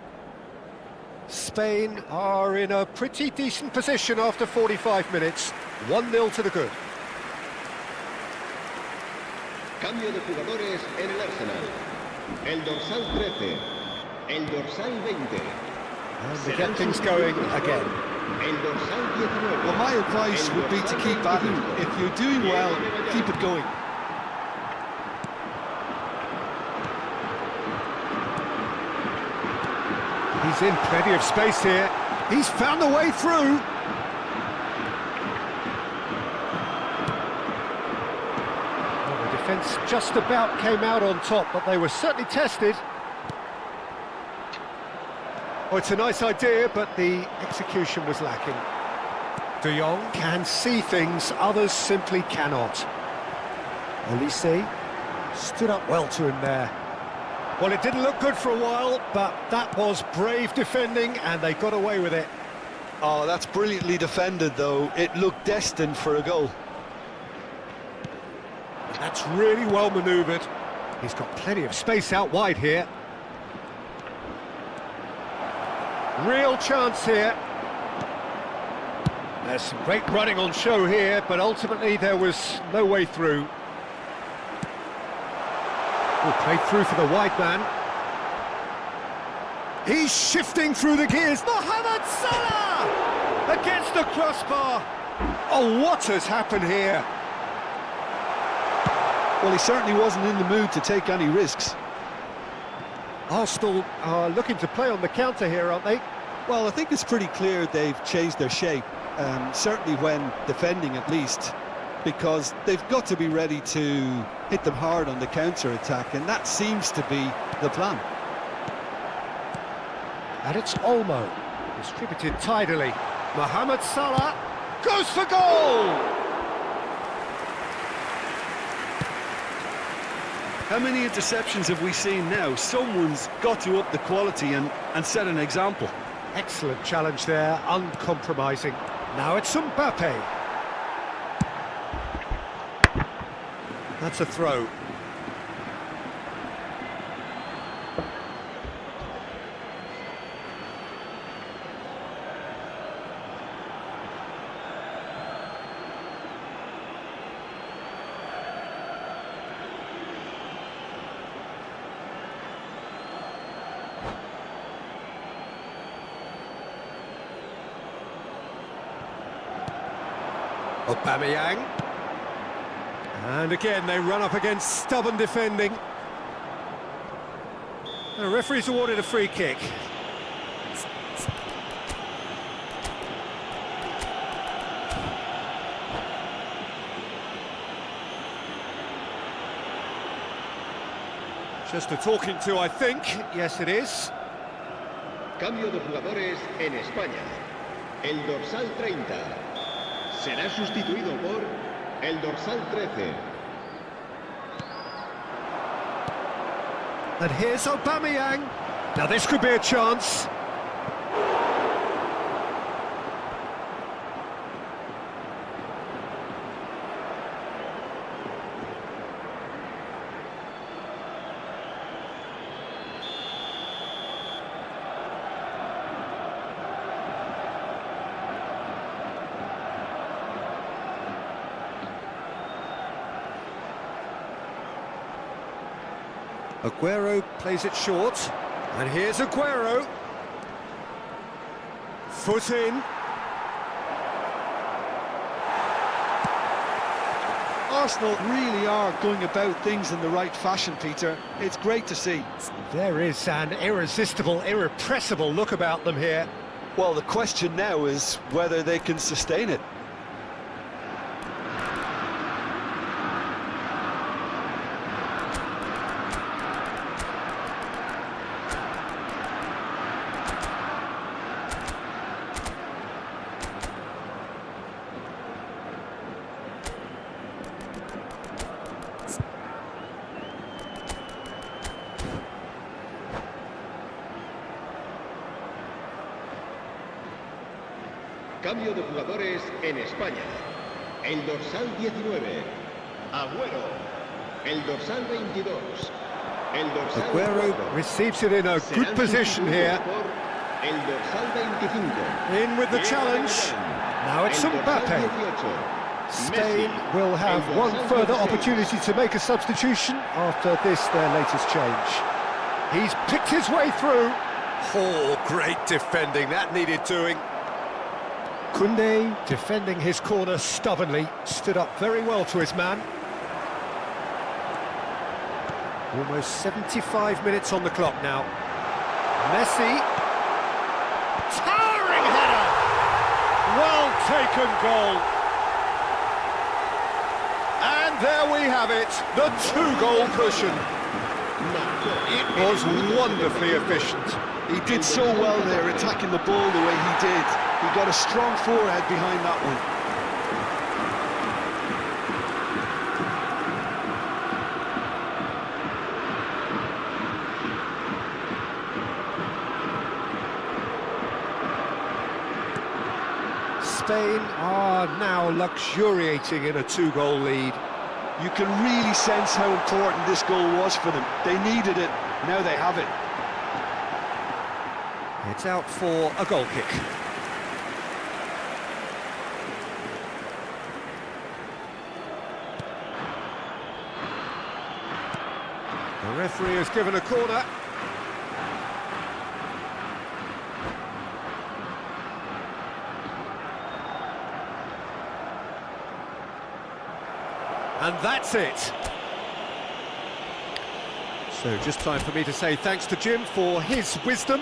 Spain are in a pretty decent position after 45 minutes. 1-0 to the good. Cambio de jugadores en el Arsenal. El dorsal 13. El dorsal 20. And they get things going again. El dorsal 19. Well, my advice would be to keep at it. If you're doing well, keep it going. He's in plenty of space here. He's found a way through. Well, the defence just about came out on top, but they were certainly tested. Oh, it's a nice idea, but the execution was lacking. De Jong can see things others simply cannot. Olise stood up well to him there. Well, it didn't look good for a while, but that was brave defending, and they got away with it. Oh, that's brilliantly defended, though. It looked destined for a goal. That's really well manoeuvred. He's got plenty of space out wide here. Real chance here. There's some great running on show here, but ultimately there was no way through. Played through for the wide man. He's shifting through the gears. Mohamed Salah against the crossbar. Oh, what has happened here? Well, he certainly wasn't in the mood to take any risks. Arsenal are looking to play on the counter here, aren't they? Well, I think it's pretty clear they've changed their shape, certainly when defending at least, because they've got to be ready to hit them hard on the counter-attack, and that seems to be the plan. And it's Olmo, distributed tidily. Mohamed Salah goes for goal! How many interceptions have we seen now? Someone's got to up the quality and set an example. Excellent challenge there, uncompromising. Now it's Mbappe. That's a throw. Aubameyang. And again, they run up against stubborn defending. The referee's awarded a free kick. Just a talking to, I think. Yes, it is. Cambio de jugadores en España. El dorsal 30 será sustituido por el dorsal 13. And here's Aubameyang. Now this could be a chance. Aguero plays it short, and here's Aguero. Foot in. Arsenal really are going about things in the right fashion, Peter. It's great to see. There is an irresistible, irrepressible look about them here. Well, the question now is whether they can sustain it. Cambio de jugadores en España. El dorsal 19, Agüero. El dorsal 22, el dorsal Aguero 4. receives it in a good Serán position here. sustituidos por el dorsal 25. In with the challenge. Now it's El dorsal Mbappe. 18, Spain Messi. will have El one dorsal further 16. opportunity to make a substitution after this, their latest change. He's picked his way through. Oh, great defending, that needed doing. Koundé, defending his corner stubbornly, stood up very well to his man. Almost 75 minutes on the clock now. Messi. Towering header! Well taken goal. And there we have it, the two-goal cushion. It was wonderfully efficient. He did so well there, attacking the ball the way he did. He got a strong forehead behind that one. Spain are now luxuriating in a two-goal lead. You can really sense how important this goal was for them. They needed it, now they have it. It's out for a goal kick. The referee has given a corner. And that's it. So just time for me to say thanks to Jim for his wisdom.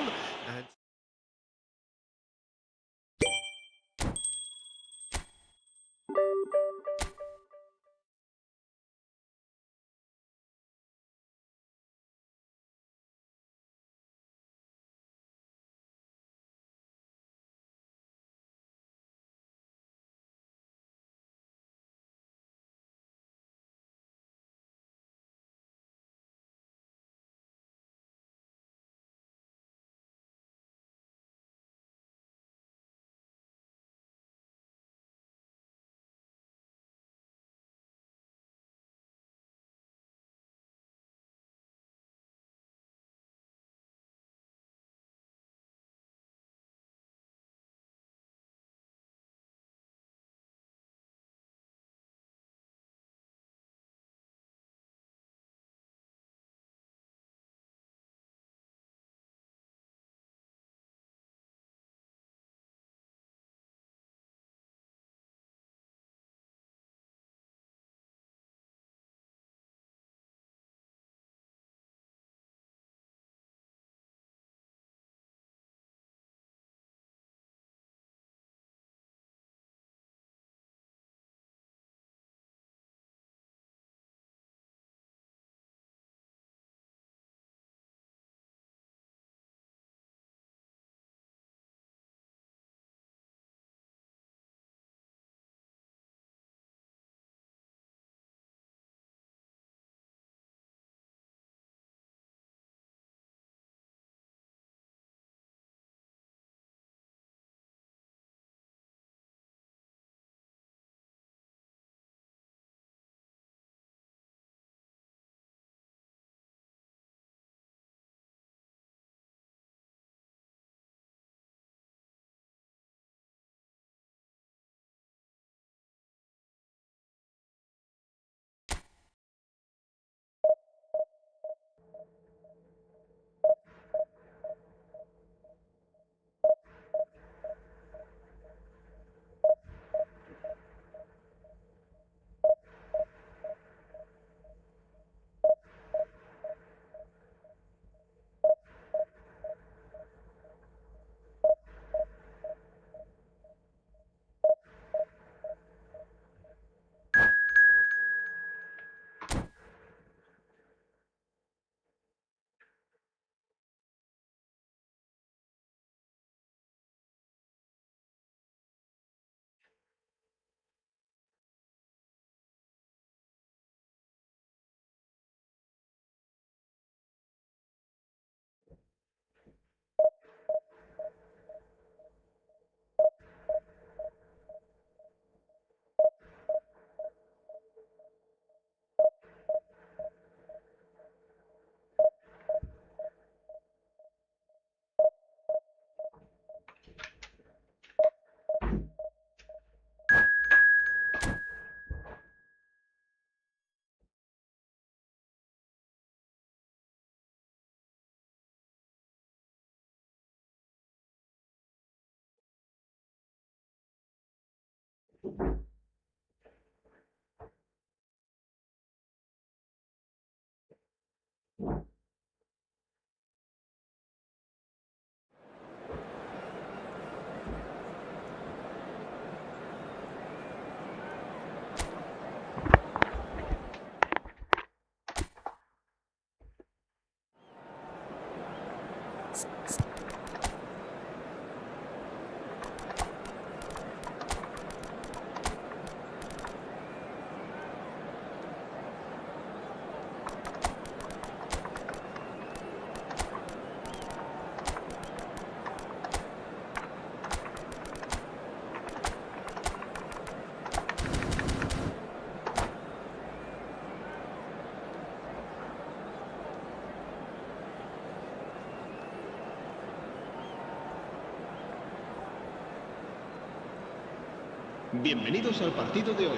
Bienvenidos al partido de hoy.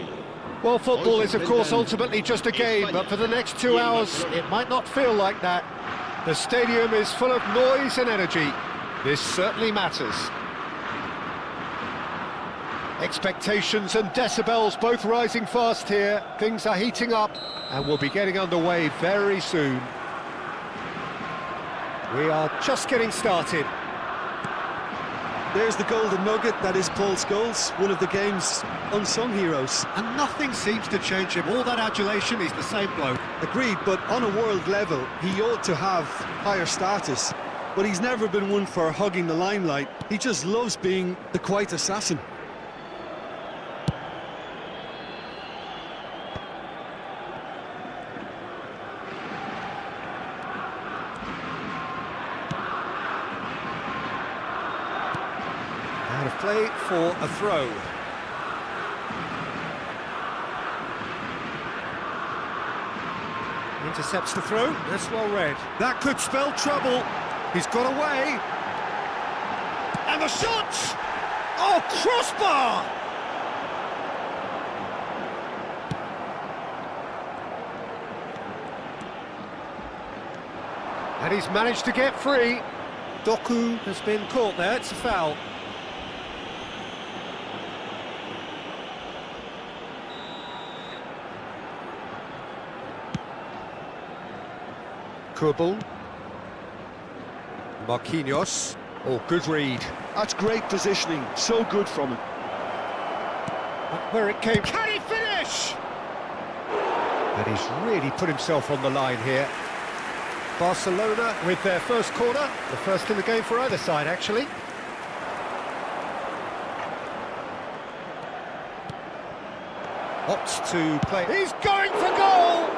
Well, football is, of course, ultimately just a game, but for the next 2 hours, it might not feel like that. The stadium is full of noise and energy. This certainly matters. Expectations and decibels both rising fast here. Things are heating up, and we'll be getting underway very soon. We are just getting started. There's the golden nugget, that is Paul Scholes, one of the game's unsung heroes. And nothing seems to change him. All that adulation, he's the same bloke. Agreed, but on a world level, he ought to have higher status. But he's never been one for hugging the limelight. He just loves being the quiet assassin. Out of play for a throw. Intercepts the throw. That's well read. That could spell trouble. He's got away. And the shot! Oh, crossbar! And he's managed to get free. Doku has been caught there. It's a foul. Kubel. Marquinhos. Oh, good read. That's great positioning, so good from him. Where it came. Can he finish? And he's really put himself on the line here. Barcelona with their first corner, the first in the game for either side, actually. Opts to play. He's going for goal!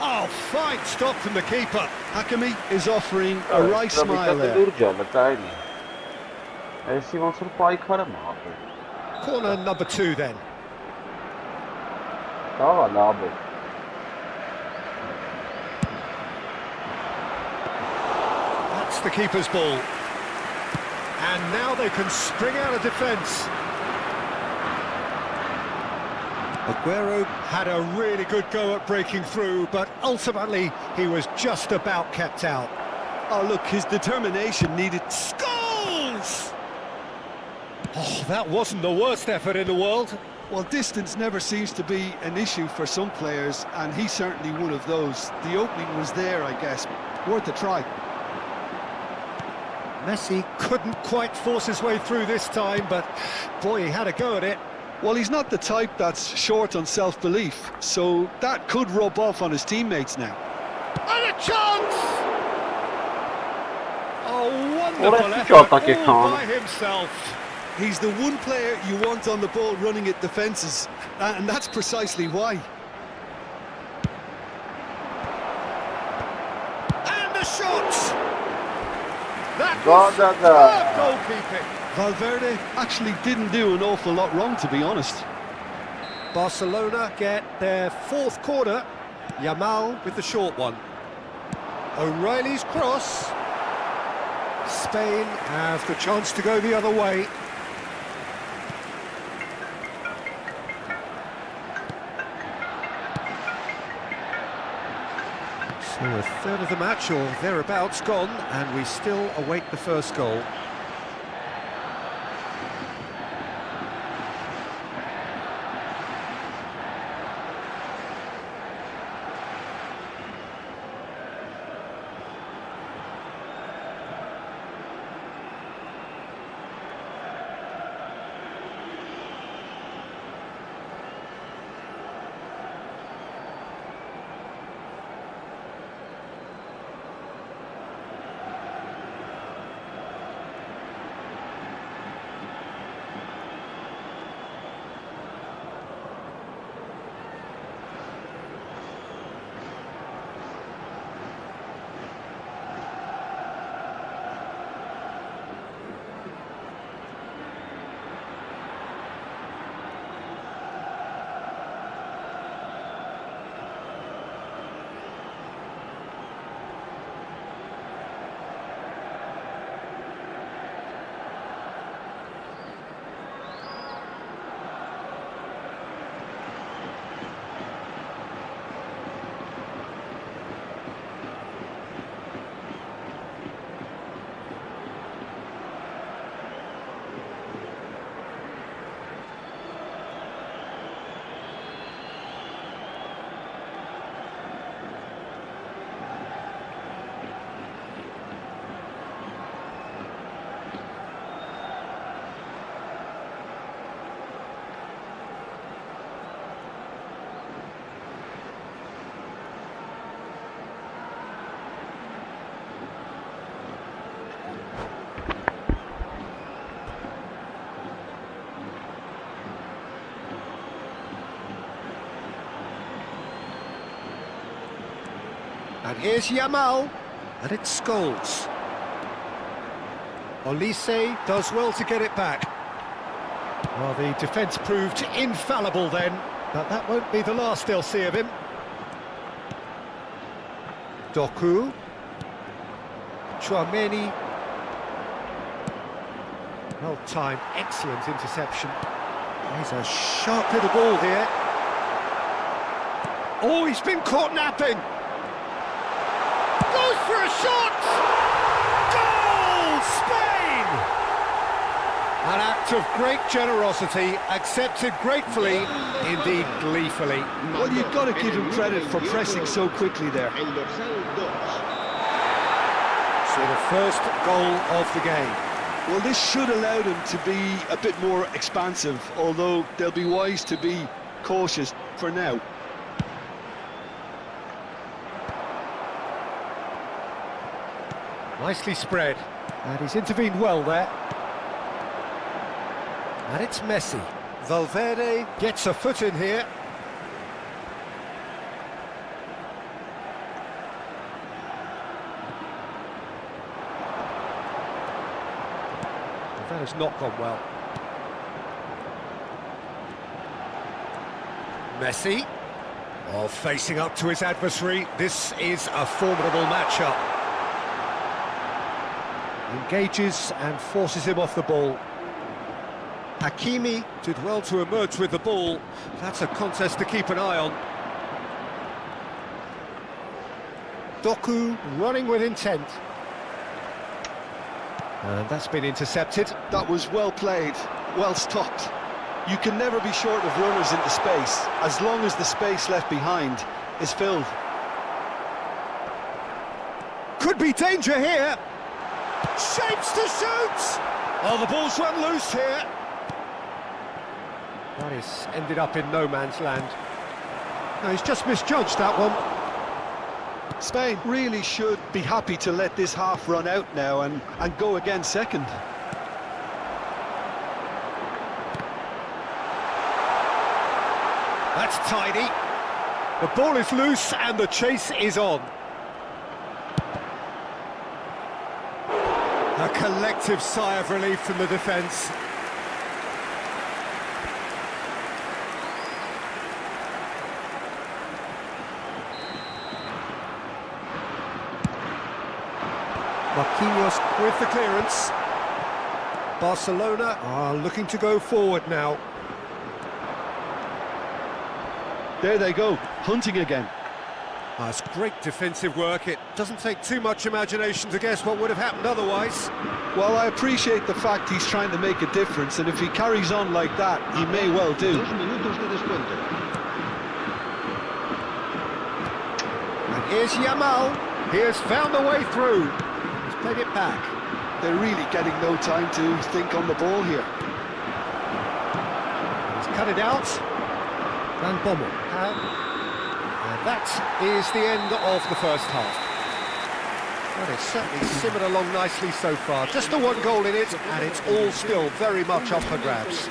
Oh, fine stop from the keeper. Hakimi is offering a right smile there. Corner number 2 then. That's the keeper's ball. And now they can spring out of defence. Aguero had a really good go at breaking through, but ultimately he was just about kept out. Oh, look, his determination needed... Goals! Oh, that wasn't the worst effort in the world. Well, distance never seems to be an issue for some players, and he's certainly one of those. The opening was there, I guess. Worth a try. Messi couldn't quite force his way through this time, but boy, he had a go at it. Well, he's not the type that's short on self-belief, so that could rub off on his teammates now. And a chance! Oh, wonderful effort all by himself. He's the one player you want on the ball running at defences, and that's precisely why. And the shot! That was superb goalkeeping. Valverde actually didn't do an awful lot wrong, to be honest. Barcelona get their 4th corner. Yamal with the short one. O'Reilly's cross. Spain have the chance to go the other way. So a third of the match, or thereabouts, gone, and we still await the first goal. Here's Yamal, and it's Scholes. Olise does well to get it back. Well, the defence proved infallible then, but that won't be the last they'll see of him. Doku. Chouameni. Well-timed, excellent interception. He's a sharp little ball here. Oh, he's been caught napping. Goes for a shot! Goal! Spain! An act of great generosity, accepted gratefully, indeed gleefully. Well, you've got to give him credit for pressing so quickly there. El dorsal 2. So the first goal of the game. Well, this should allow them to be a bit more expansive, although they'll be wise to be cautious for now. Nicely spread, and he's intervened well there. And it's Messi. Valverde gets a foot in here. That has not gone well. Messi, facing up to his adversary. This is a formidable matchup. Engages and forces him off the ball. Hakimi did well to emerge with the ball. That's a contest to keep an eye on. Doku running with intent. And that's been intercepted. That was well played, well stopped. You can never be short of runners into space, as long as the space left behind is filled. Could be danger here. Shapes to shoot! Oh, the ball's run loose here. That is ended up in no man's land. No, he's just misjudged that one. Spain really should be happy to let this half run out now and go again second. That's tidy. The ball is loose and the chase is on. A collective sigh of relief from the defence. Marquinhos with the clearance. Barcelona are looking to go forward now. There they go, hunting again. That's great defensive work. It doesn't take too much imagination to guess what would have happened otherwise. Well, I appreciate the fact he's trying to make a difference, and if he carries on like that, he may well do. 2 minutos de descuento. And here's Yamal. He has found the way through. He's played it back. They're really getting no time to think on the ball here. He's cut it out. Van Bommel. And that is the end of the first half. Well, it's certainly simmered along nicely so far. Just the one goal in it, and it's all still very much up for grabs.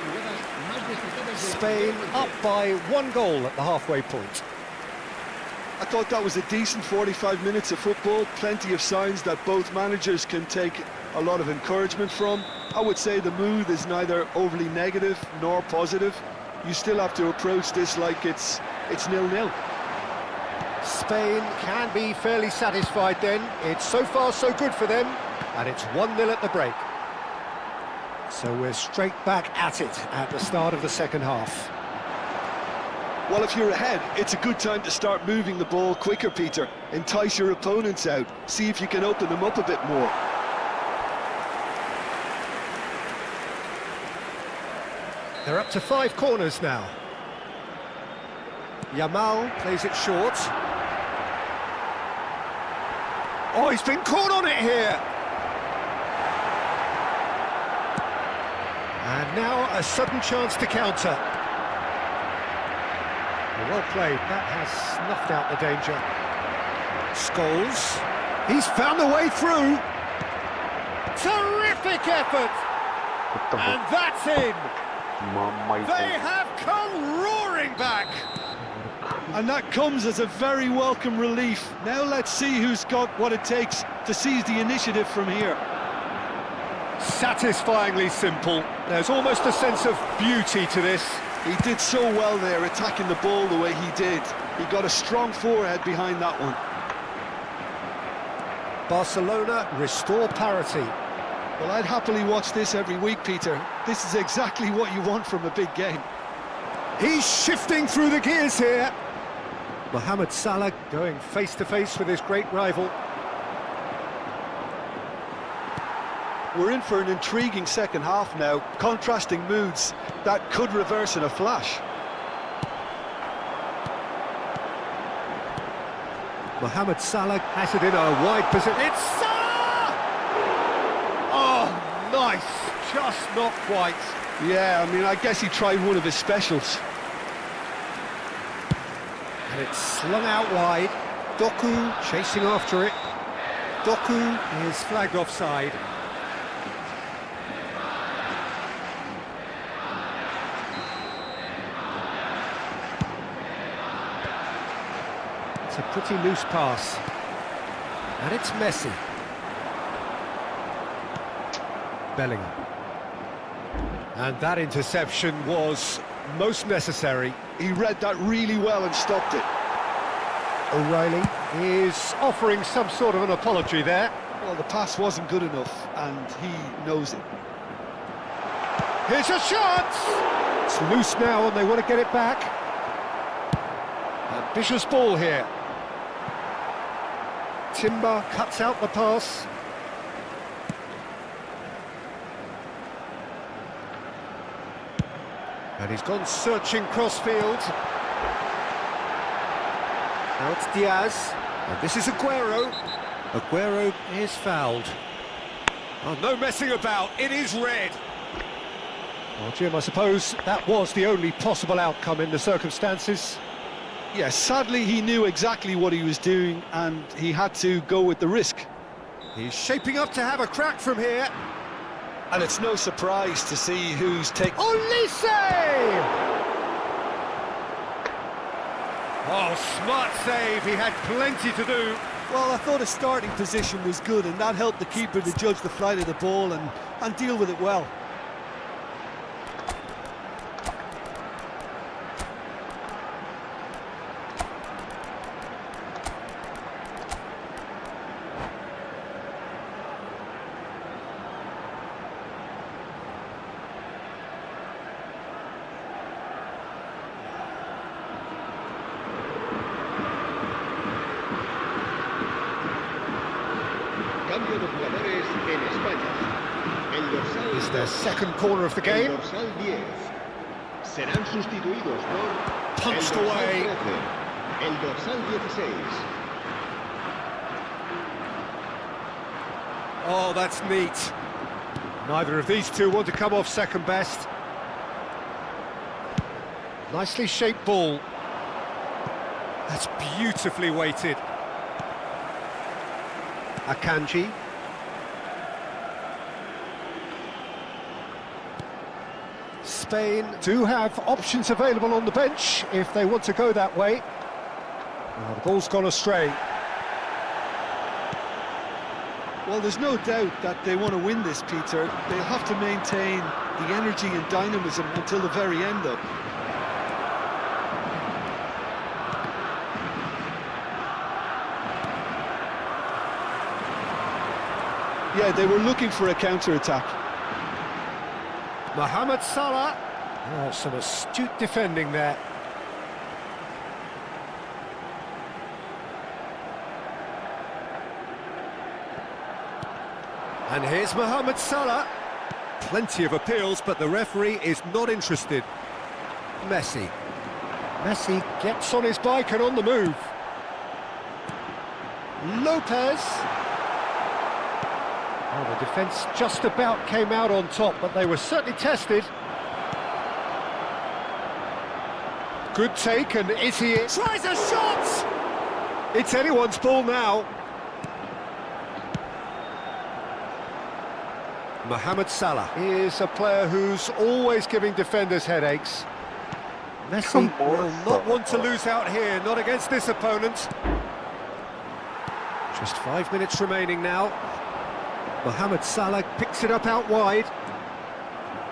Spain up by 1 goal at the halfway point. I thought that was a decent 45 minutes of football, plenty of signs that both managers can take a lot of encouragement from. I would say the mood is neither overly negative nor positive. You still have to approach this like it's 0-0. Spain can be fairly satisfied then. It's so far so good for them, and it's 1-0 at the break. So we're straight back at it at the start of the second half. Well, if you're ahead, it's a good time to start moving the ball quicker, Peter. Entice your opponents out. See if you can open them up a bit more. They're up to 5 corners now. Yamal plays it short. Oh, he's been caught on it here. And now a sudden chance to counter. Well played, that has snuffed out the danger. Scholes, he's found the way through. Terrific effort! And that's in! They have come roaring back! And that comes as a very welcome relief. Now let's see who's got what it takes to seize the initiative from here. Satisfyingly simple. There's almost a sense of beauty to this. He did so well there, attacking the ball the way he did. He got a strong forehead behind that one. Barcelona restore parity. Well, I'd happily watch this every week, Peter. This is exactly what you want from a big game. He's shifting through the gears here. Mohamed Salah going face-to-face with his great rival. We're in for an intriguing second half now. Contrasting moods that could reverse in a flash. Mohamed Salah has it in a wide position. It's Salah! Oh, nice. Just not quite. Yeah, I mean, I guess he tried one of his specials. And it's slung out wide. Doku chasing after it. Doku is flagged offside. It's a pretty loose pass. And it's Messi. Bellingham. And that interception was most necessary. He read that really well and stopped it. O'Reilly is offering some sort of an apology there. Well, the pass wasn't good enough, and he knows it. Here's a shot! It's loose now and they want to get it back. Ambitious ball here. Timber cuts out the pass. And he's gone searching crossfield. Now it's Diaz. And this is Aguero. Aguero is fouled. Oh, no messing about. It is red. Well, Jim, I suppose that was the only possible outcome in the circumstances. Yes, sadly he knew exactly what he was doing and he had to go with the risk. He's shaping up to have a crack from here. And it's no surprise to see who's taking... Olise! Oh, smart save. He had plenty to do. Well, I thought his starting position was good and that helped the keeper to judge the flight of the ball and deal with it well. Cambio de jugadores en España. El dorsal It's their second corner of the game. El dorsal 10 serán sustituidos por Punched el dorsal away. 13, el dorsal 16. Oh, that's neat. Neither of these two want to come off second best. Nicely shaped ball. That's beautifully weighted. Akanji. Spain do have options available on the bench if they want to go that way. Well, the ball's gone astray. Well, there's no doubt that they want to win this, Peter. They'll have to maintain the energy and dynamism until the very end, though. Yeah, they were looking for a counter-attack. Mohamed Salah. Oh, some astute defending there. And here's Mohamed Salah. Plenty of appeals, but the referee is not interested. Messi. Messi gets on his bike and on the move. Lopez. Oh, the defence just about came out on top, but they were certainly tested. Good take, and is he... Tries a shot! It's anyone's ball now. Mohamed Salah is a player who's always giving defenders headaches. Messi will not want to lose out here, not against this opponent. Just 5 minutes remaining now. Mohamed Salah picks it up out wide.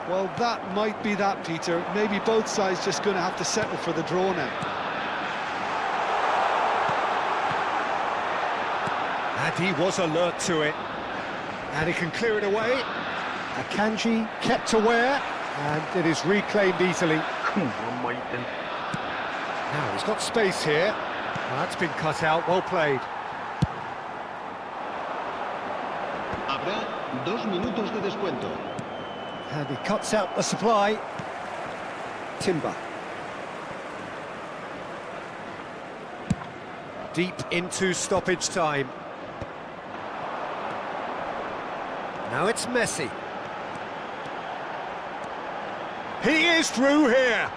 Well, that might be that, Peter. Maybe both sides just going to have to settle for the draw now. And he was alert to it. And he can clear it away. Akanji kept aware, and it is reclaimed easily. Now he's got space here. That's been cut out, well played. Habrá 2 minutos de descuento. And he cuts out the supply. Timber. Deep into stoppage time. Now it's Messi. He is through here.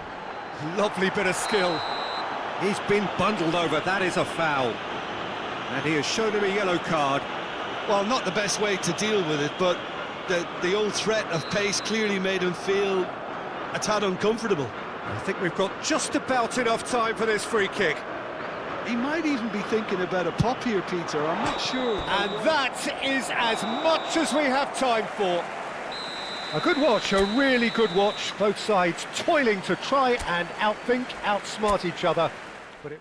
Lovely bit of skill. He's been bundled over, that is a foul. And he has shown him a yellow card. Well, not the best way to deal with it, but the old threat of pace clearly made him feel a tad uncomfortable. I think we've got just about enough time for this free kick. He might even be thinking about a pop here, Peter, I'm not sure. And that is as much as we have time for. A good watch, a really good watch. Both sides toiling to try and outthink, outsmart each other. But it...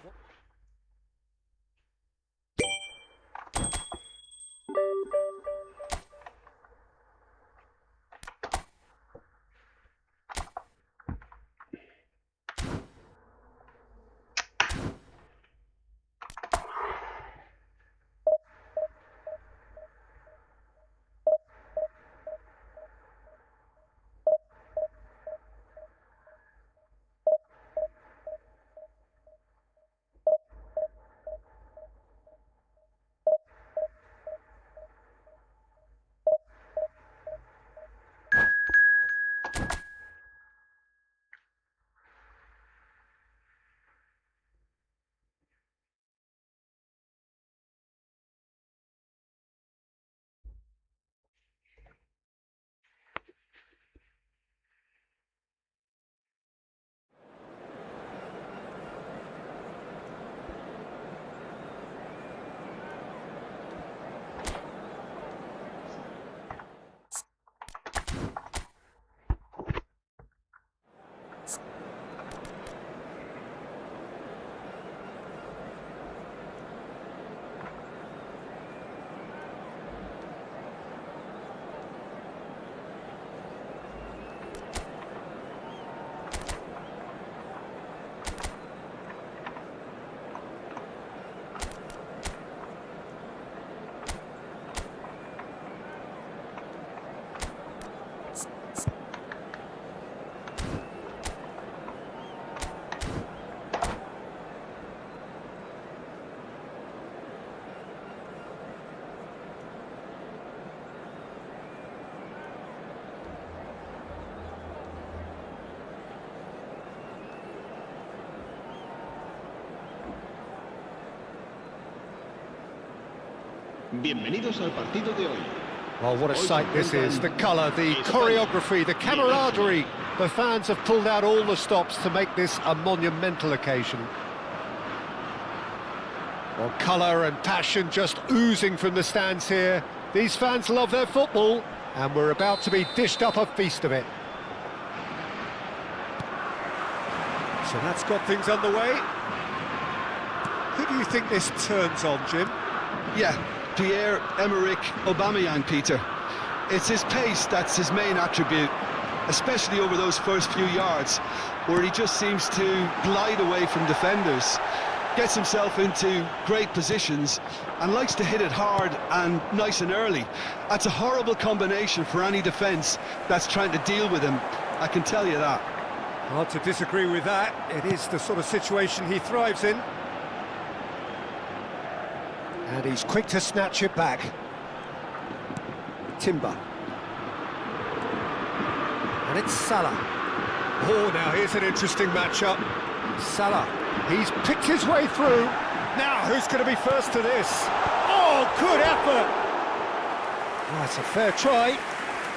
Bienvenidos al partido de hoy. Well, what a sight this is. The colour, the choreography, the camaraderie. The fans have pulled out all the stops to make this a monumental occasion. Well, colour and passion just oozing from the stands here. These fans love their football, and we're about to be dished up a feast of it. So that's got things underway. Who do you think this turns on, Jim? Yeah, Pierre-Emerick Aubameyang, Peter. It's his pace that's his main attribute, especially over those first few yards, where he just seems to glide away from defenders, gets himself into great positions, and likes to hit it hard and nice and early. That's a horrible combination for any defence that's trying to deal with him, I can tell you that. Hard to disagree with that. It is the sort of situation he thrives in. And he's quick to snatch it back. Timber. And it's Salah. Oh, now here's an interesting matchup. Salah, he's picked his way through. Now, who's going to be first to this? Oh, good effort! That's a fair try,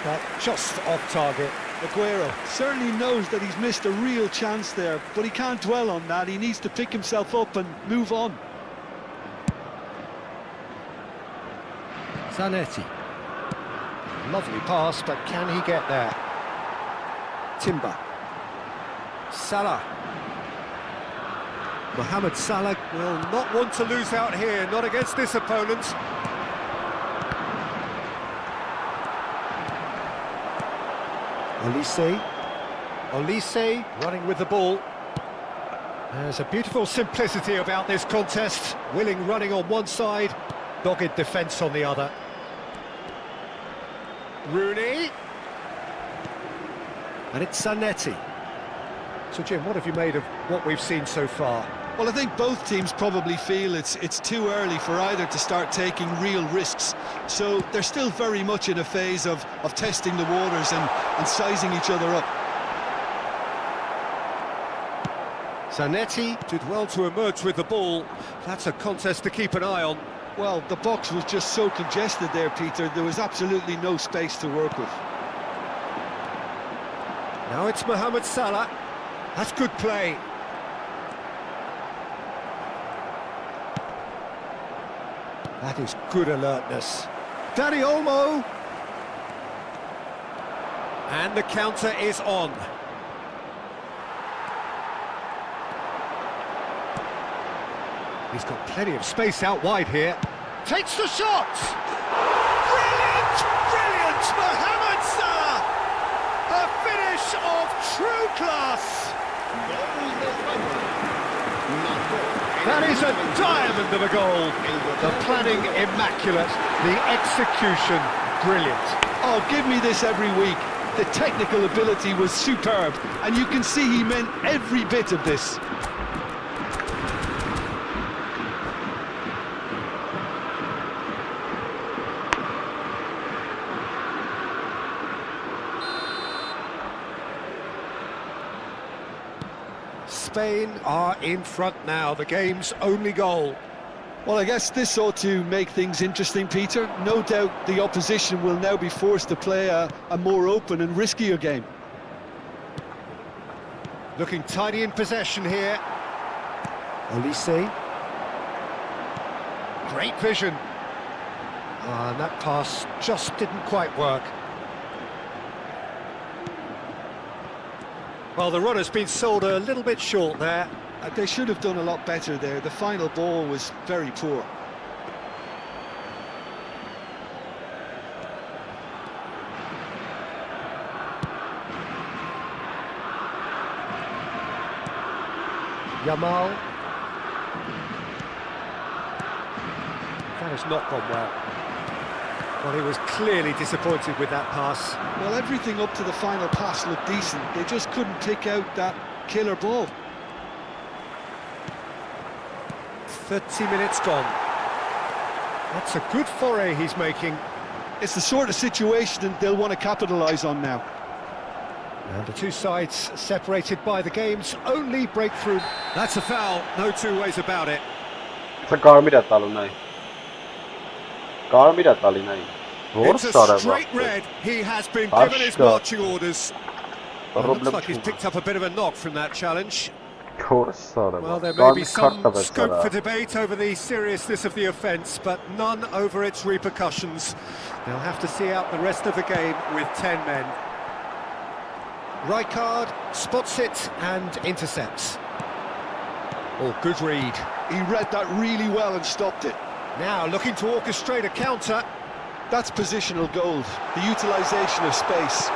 but just off target. Aguero certainly knows that he's missed a real chance there, but he can't dwell on that. He needs to pick himself up and move on. Zanetti. Lovely pass, but can he get there? Timber. Salah. Mohamed Salah will not want to lose out here, not against this opponent. Olise running with the ball. There's a beautiful simplicity about this contest. Willing running on one side, dogged defence on the other. Rooney. And it's Zanetti. So Jim, what have you made of what we've seen so far? Well, I think both teams probably feel it's too early for either to start taking real risks. So they're still very much in a phase of testing the waters and sizing each other up. Zanetti did well to emerge with the ball. That's a contest to keep an eye on. Well, the box was just so congested there, Peter. There was absolutely no space to work with. Now it's Mohamed Salah. That's good play. That is good alertness. Danny Olmo. And the counter is on. He's got plenty of space out wide here. Takes the shot! Brilliant! Brilliant! Mohamed Salah! A finish of true class! That is a diamond of a goal. The planning immaculate, the execution brilliant. Oh, give me this every week. The technical ability was superb, and you can see he meant every bit of this. Spain are in front now, the game's only goal. Well, I guess this ought to make things interesting, Peter. No doubt the opposition will now be forced to play a more open and riskier game. Looking tidy in possession here. Olise. Great vision. And that pass just didn't quite work. Well, the run has been sold a little bit short there. They should have done a lot better there. The final ball was very poor. Yamal. That has not gone well. Well, he was clearly disappointed with that pass. Well, everything up to the final pass looked decent. They just couldn't pick out that killer ball. 30 minutes gone. That's a good foray he's making. It's the sort of situation that they'll want to capitalise on now. And the two sides separated by the game's only breakthrough. That's a foul, no two ways about it. It's a Garmida Talunai. Garmida Talinai. It's a straight red. He has been given his marching orders. Well, looks like he's picked up a bit of a knock from that challenge. Well, there may be some scope for debate over the seriousness of the offence, but none over its repercussions. They'll have to see out the rest of the game with 10 men. Rijkaard spots it and intercepts. Oh, good read. He read that really well and stopped it. Now looking to orchestrate a counter. That's positional gold, the utilisation of space.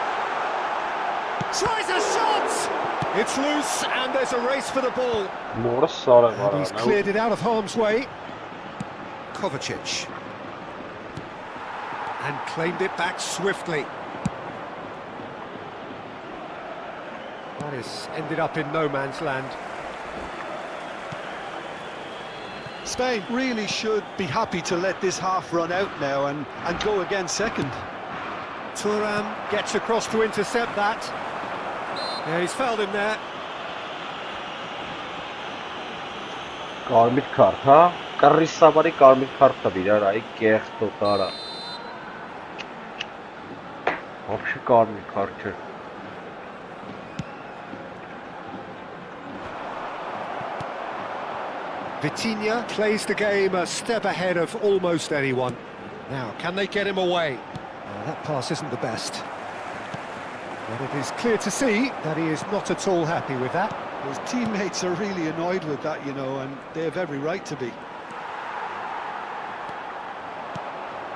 Tries a shot! It's loose and there's a race for the ball. And he's cleared it out of harm's way. Kovacic. And claimed it back swiftly. That has ended up in no man's land. Spain really should be happy to let this half run out now and go again second. Thuram gets across to intercept that. Yeah, he's fouled him there. Karmit Karta. Karrisabari Karmit Karta Vidara. Kehto Tara. Вообще Karmit Karta. Vitinha plays the game a step ahead of almost anyone. Now, can they get him away? That pass isn't the best. But it is clear to see that he is not at all happy with that. His teammates are really annoyed with that, you know, and they have every right to be.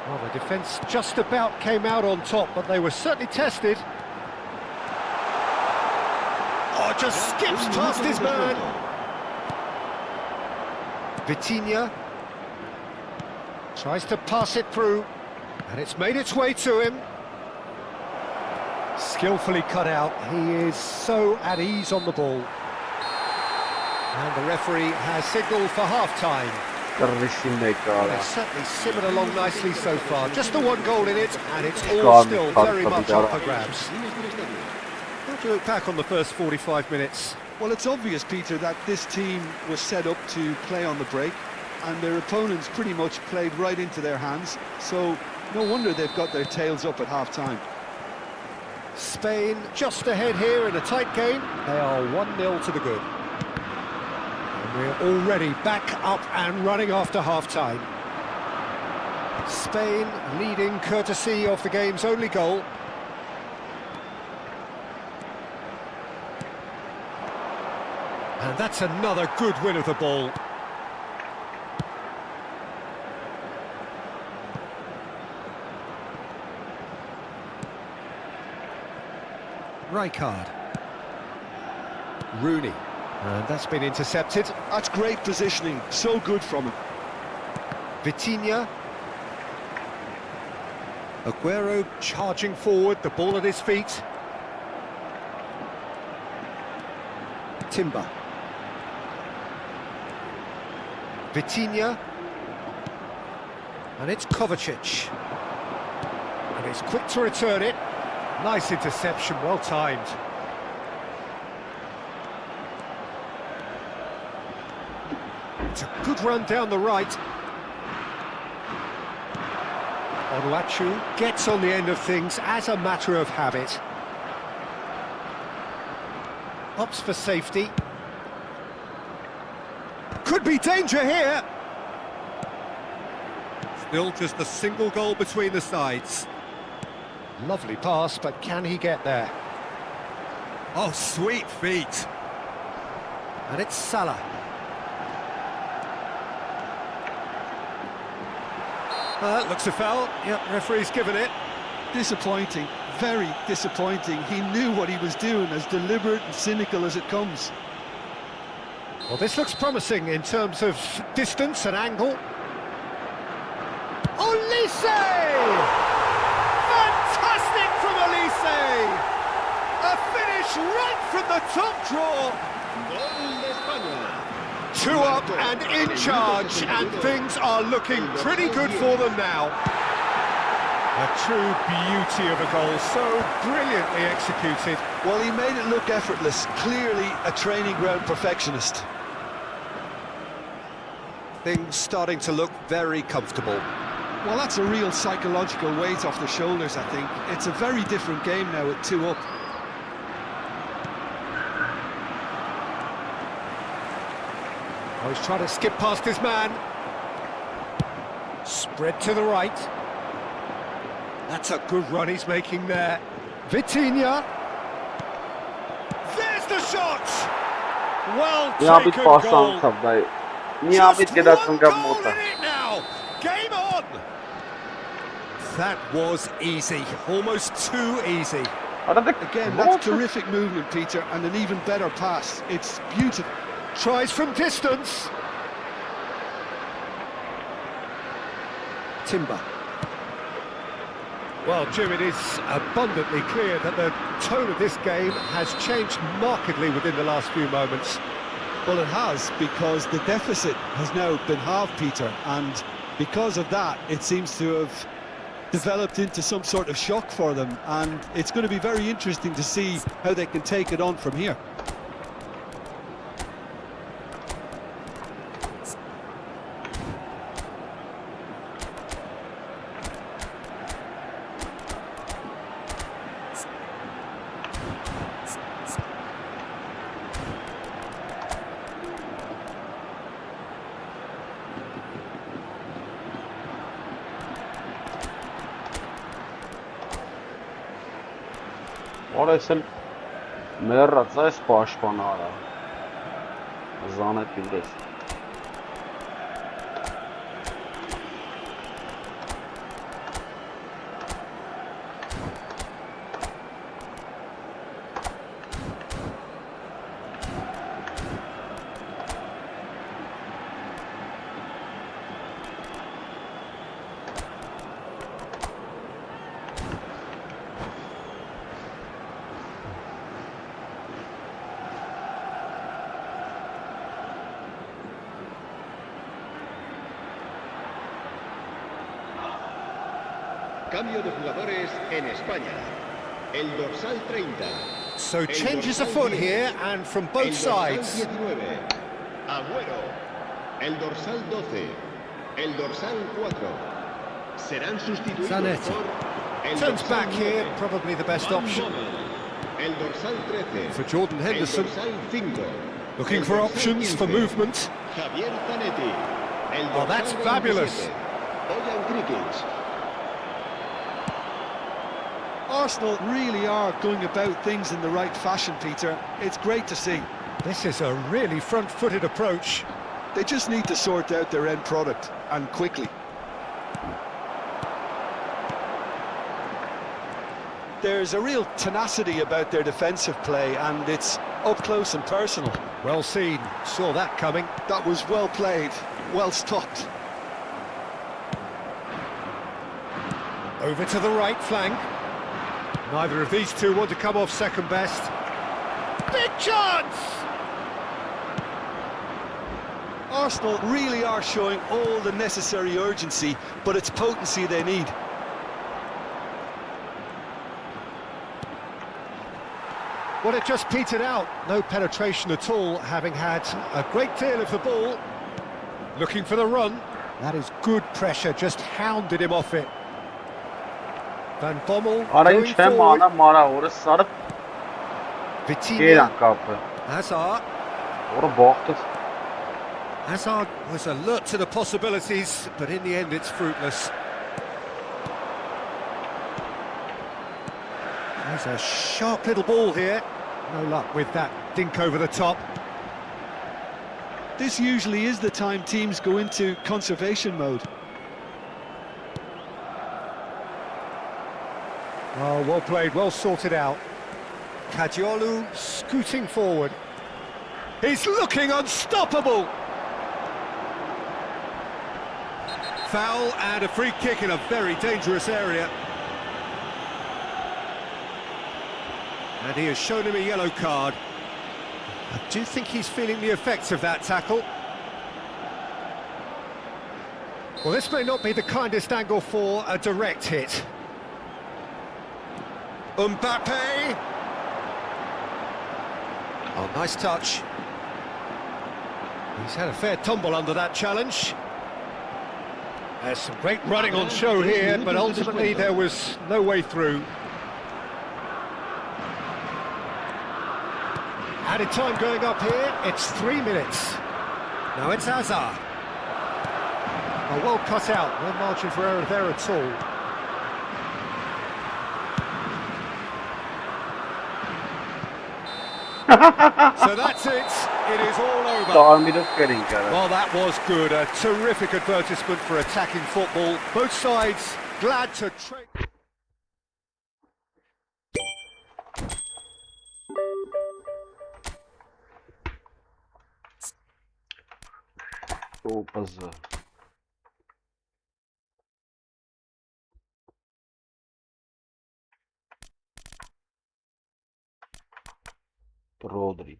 Well, the defence just about came out on top, but they were certainly tested. Oh, just skips past his man. Vitinha tries to pass it through, and it's made its way to him. Skillfully cut out. He is so at ease on the ball. And the referee has signalled for half-time. They've certainly simmered along nicely so far. Just the one goal in it, and it's all still very much up for grabs. How do you look back on the first 45 minutes? Well, it's obvious, Peter, that this team was set up to play on the break, and their opponents pretty much played right into their hands, so no wonder they've got their tails up at half-time. Spain just ahead here in a tight game. They are 1-0 to the good. And we're already back up and running after half-time. Spain leading courtesy of the game's only goal. And that's another good win of the ball. Rijkaard. Rooney. And that's been intercepted. That's great positioning, so good from him. Vitinha. Aguero charging forward, the ball at his feet. Timber. Vitinha. And it's Kovacic. And he's quick to return it. Nice interception, well timed. It's a good run down the right. Onuachu gets on the end of things as a matter of habit. Opts for safety. Could be danger here. Still just a single goal between the sides. Lovely pass, but can he get there? Oh, sweet feet. And it's Salah. Looks a foul. Yep, referee's given it. Disappointing, very disappointing. He knew what he was doing, as deliberate and cynical as it comes. Well, this looks promising in terms of distance and angle. Olise! Fantastic from Olise! A finish right from the top draw. Gol de España. 2 up and in charge, and things are looking pretty good for them now. A true beauty of a goal, so brilliantly executed. Well, he made it look effortless, clearly a training ground perfectionist. Things starting to look very comfortable. Well, that's a real psychological weight off the shoulders, I think. It's a very different game now with 2 up. Oh, he's trying to skip past his man. Spread to the right. That's a good run he's making there. Vitinha. There's the shot! Well taken goal. Just one goal in it now. Game on! That was easy. Almost too easy. Again, that's terrific movement, Peter, and an even better pass. It's beautiful. Tries from distance. Timber. Well, Jim, it is abundantly clear that the tone of this game has changed markedly within the last few moments. Well, it has, because the deficit has now been halved, Peter, and because of that, it seems to have developed into some sort of shock for them, and it's going to be very interesting to see how they can take it on from here. Ora esel մերրած այս պաշտպանը արա։ Զանետ իլես։ Cambio de jugadores en España. El dorsal 30. So changes afoot here and from both sides. El dorsal 19. Agüero. El dorsal 12. El dorsal 4. Serán sustituidos Zanetti. por el Turns dorsal back here, 9. probably the best option. El dorsal 13. For Jordan Henderson, El dorsal 5. looking El for dorsal options for 15. movement. Javier Zanetti. El Oh, that's dorsal fabulous. 27. Bojan Krikic. Arsenal really are going about things in the right fashion, Peter. It's great to see. This is a really front-footed approach. They just need to sort out their end product, and quickly. There's a real tenacity about their defensive play, and it's up close and personal. Well seen, saw that coming. That was well played, well stopped. Over to the right flank. Neither of these two want to come off second best. Big chance! Arsenal really are showing all the necessary urgency, but it's potency they need. Well, it just petered out. No penetration at all, having had a great deal of the ball. Looking for the run. That is good pressure, just hounded him off it. Van Bommel Արա going ինչ եմ forward. անա մարա օրը սարը Vitinha, երան կապը։ Hazard. Օրը բախտս։ Hazard was alert to the possibilities, but in the end it's fruitless. There's a sharp little ball here. No luck with that dink over the top. This usually is the time teams go into conservation mode. Oh, well played, well sorted out. Kadiolu scooting forward. He's looking unstoppable! Foul and a free kick in a very dangerous area. And he has shown him a yellow card. I do think he's feeling the effects of that tackle. Well, this may not be the kindest angle for a direct hit. Mbappe! Oh, nice touch. He's had a fair tumble under that challenge. There's some great running on show here, but ultimately there was no way through. Added time going up here, it's 3 minutes. Now it's Hazard. Oh, well cut out, no margin for error there at all. So that's it, it is all over. Տարմիրով կերին կարա։ Well, that was good, a terrific advertisement for attacking football. Both sides glad to trade. Օպազը։ Rodri.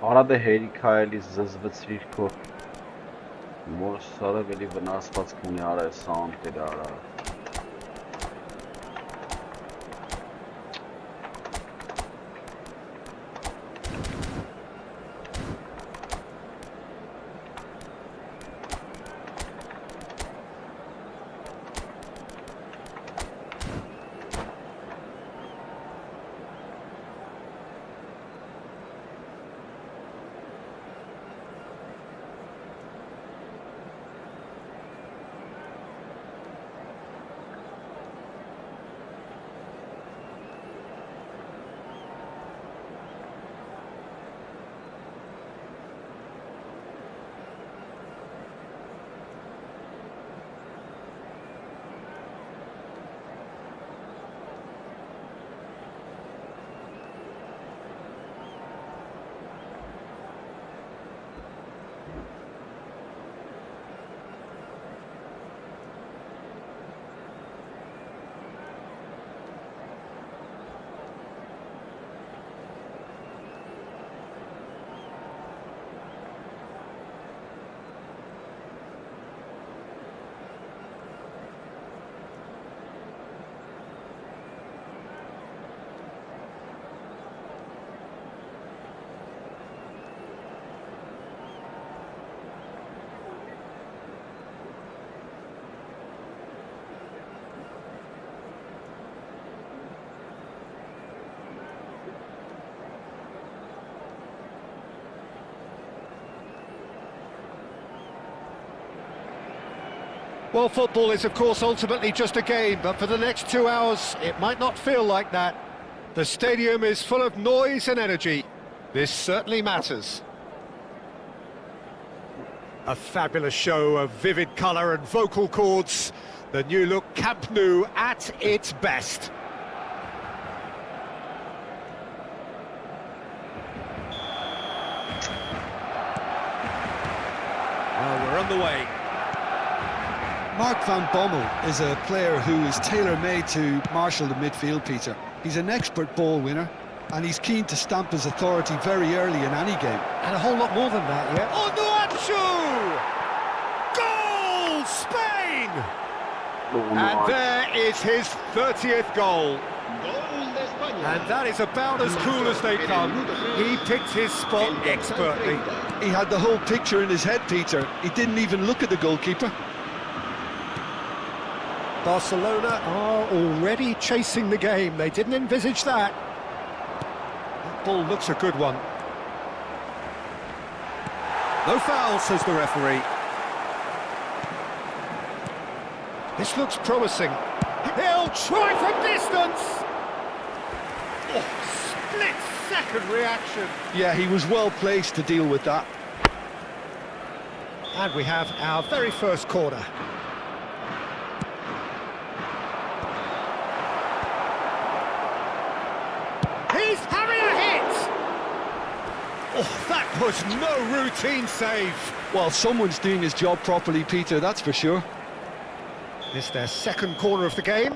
Արադը հերիքայելի զզվցրիր քո մորսարը վելի վնասված կունի արա սանտերը արա Well, football is, of course, ultimately just a game, but for the next 2 hours, it might not feel like that. The stadium is full of noise and energy. This certainly matters. A fabulous show of vivid colour and vocal cords. The new look Camp Nou at its best. Well, we're on the way. Mark van Bommel is a player who is tailor-made to marshal the midfield, Peter. He's an expert ball winner, and he's keen to stamp his authority very early in any game. And a whole lot more than that, yeah? Onuachu! Goal! Spain! And there is his 30th goal. Gol de España. And that is about as cool as they come. He picked his spot expertly. He had the whole picture in his head, Peter. He didn't even look at the goalkeeper. Barcelona are already chasing the game. They didn't envisage that. That ball looks a good one. No foul, says the referee. This looks promising. He'll try from distance! Oh, split-second reaction. Yeah, he was well placed to deal with that. And we have our very first corner. He's having a hit! Oh, that was no routine save. Well, someone's doing his job properly, Peter, that's for sure. This their second corner of the game.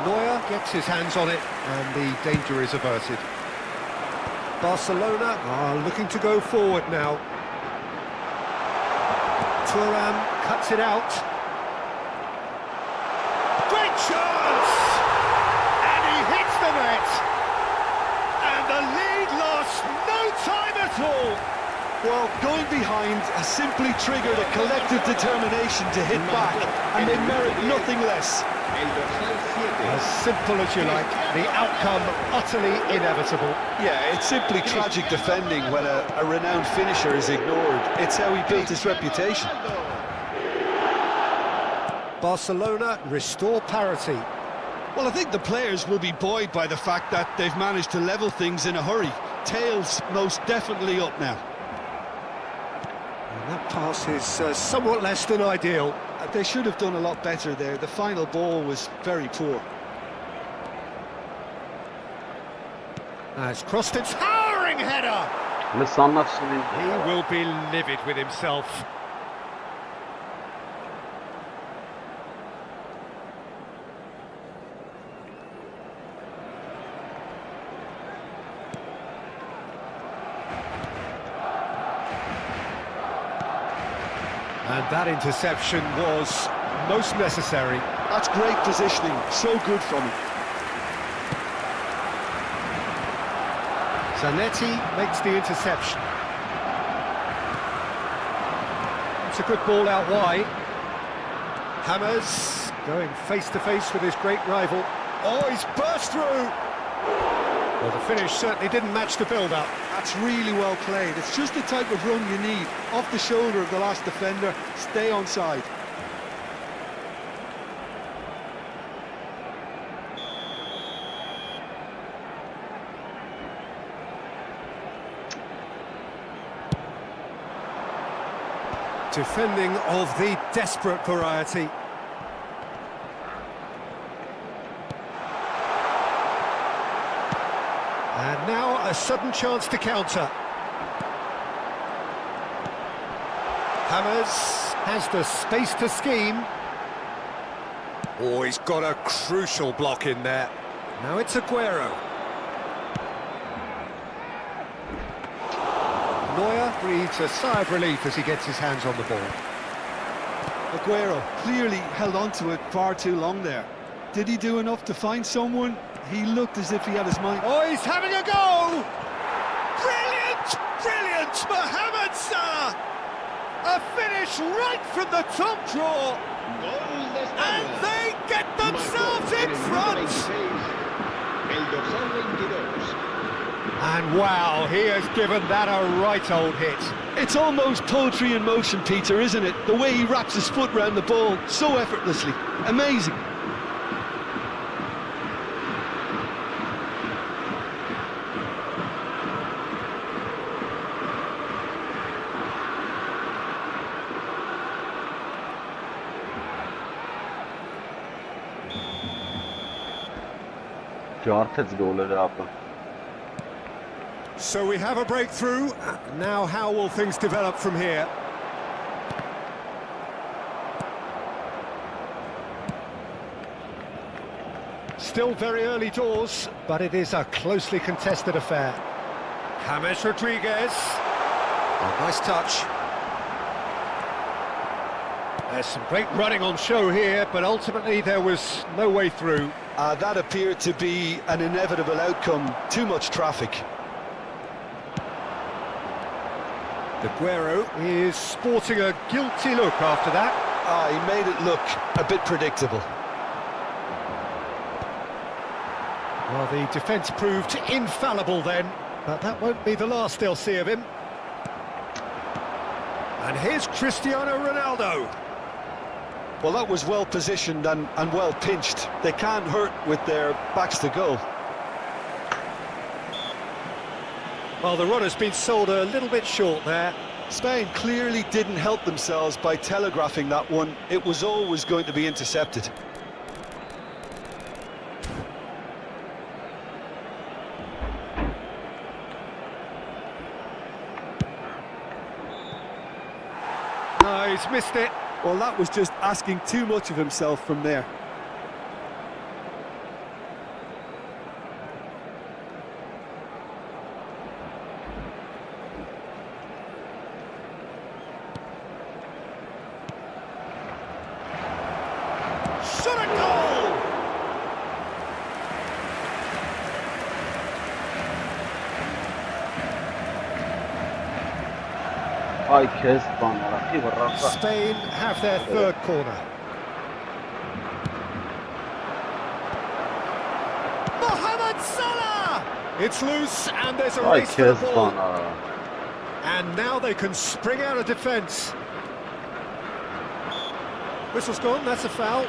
Neuer gets his hands on it and the danger is averted. Barcelona are looking to go forward now. Thuram cuts it out. Great chance! And he hits the net! And the lead lost no time at all! Well, going behind has simply triggered a collective determination to hit back, and they merit nothing less. El dorsal 7. As simple as you like, the outcome utterly inevitable. Yeah, it's simply tragic defending when a renowned finisher is ignored. It's how he built his reputation. Barcelona restore parity. Well, I think the players will be buoyed by the fact that they've managed to level things in a hurry. Tails most definitely up now. And that pass is somewhat less than ideal. They should have done a lot better there. The final ball was very poor. It's crossed a towering header. Լսանացին He will be livid with himself. And that interception was most necessary. That's great positioning, so good from him. Zanetti makes the interception. It's a good ball out wide. Hammers going face to face with his great rival. Oh, he's burst through! Well, the finish certainly didn't match the build-up. That's really well played. It's just the type of run you need. Off the shoulder of the last defender, stay onside. Defending of the desperate variety. And now a sudden chance to counter. Hammers has the space to scheme. Oh, he's got a crucial block in there. Now it's Aguero. Neuer breathes a sigh of relief as he gets his hands on the ball. Aguero clearly held on to it far too long there. Did he do enough to find someone? He looked as if he had his mind. Oh, he's having a go! Brilliant! Brilliant! Mohamed Salah! A finish right from the top draw! And they get themselves in front! El dorsal 22. And wow, he has given that a right old hit. It's almost poetry in motion, Peter, isn't it? The way he wraps his foot round the ball so effortlessly. Amazing. So we have a breakthrough. Now how will things develop from here? Still very early doors, but it is a closely contested affair. James Rodriguez. Oh, nice touch. There's some great running on show here, but ultimately there was no way through. That appeared to be an inevitable outcome. Too much traffic. Aguero is sporting a guilty look after that. He made it look a bit predictable. Well, the defence proved infallible then, but that won't be the last they'll see of him. And here's Cristiano Ronaldo. Well, that was well positioned and well pinched. They can't hurt with their backs to goal. Well, the run has been sold a little bit short there. Spain clearly didn't help themselves by telegraphing that one. It was always going to be intercepted. No, he's missed it. Well, that was just asking too much of himself from there. Shot a goal! Spain have their third corner. Mohamed Salah! It's loose and there's a race for the ball. And now they can spring out of defence. Whistle's gone, that's a foul.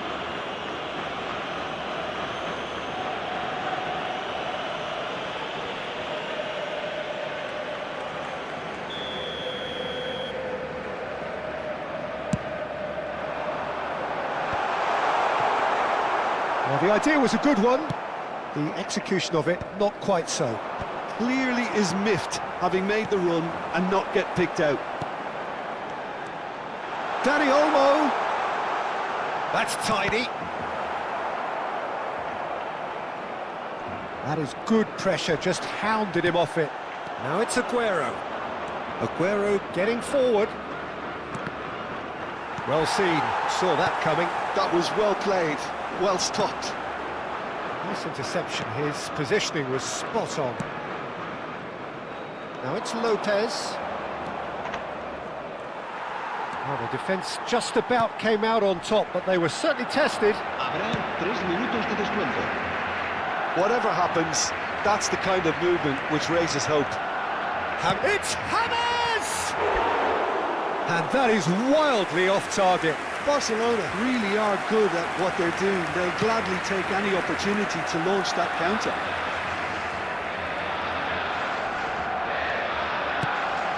Well, the idea was a good one. The execution of it, not quite so. Clearly is miffed, having made the run and not get picked out. Dani Olmo. That's tidy. That is good pressure, just hounded him off it. Now it's Aguero. Aguero getting forward. Well seen, saw that coming. That was well played, well stopped. Nice interception, his positioning was spot on. Now it's Lopez. Well, the defence just about came out on top, but they were certainly tested. Habrá 3 minutos de descuento. Whatever happens, that's the kind of movement which raises hope. It's James! And that is wildly off target. Barcelona really are good at what they're doing. They'll gladly take any opportunity to launch that counter.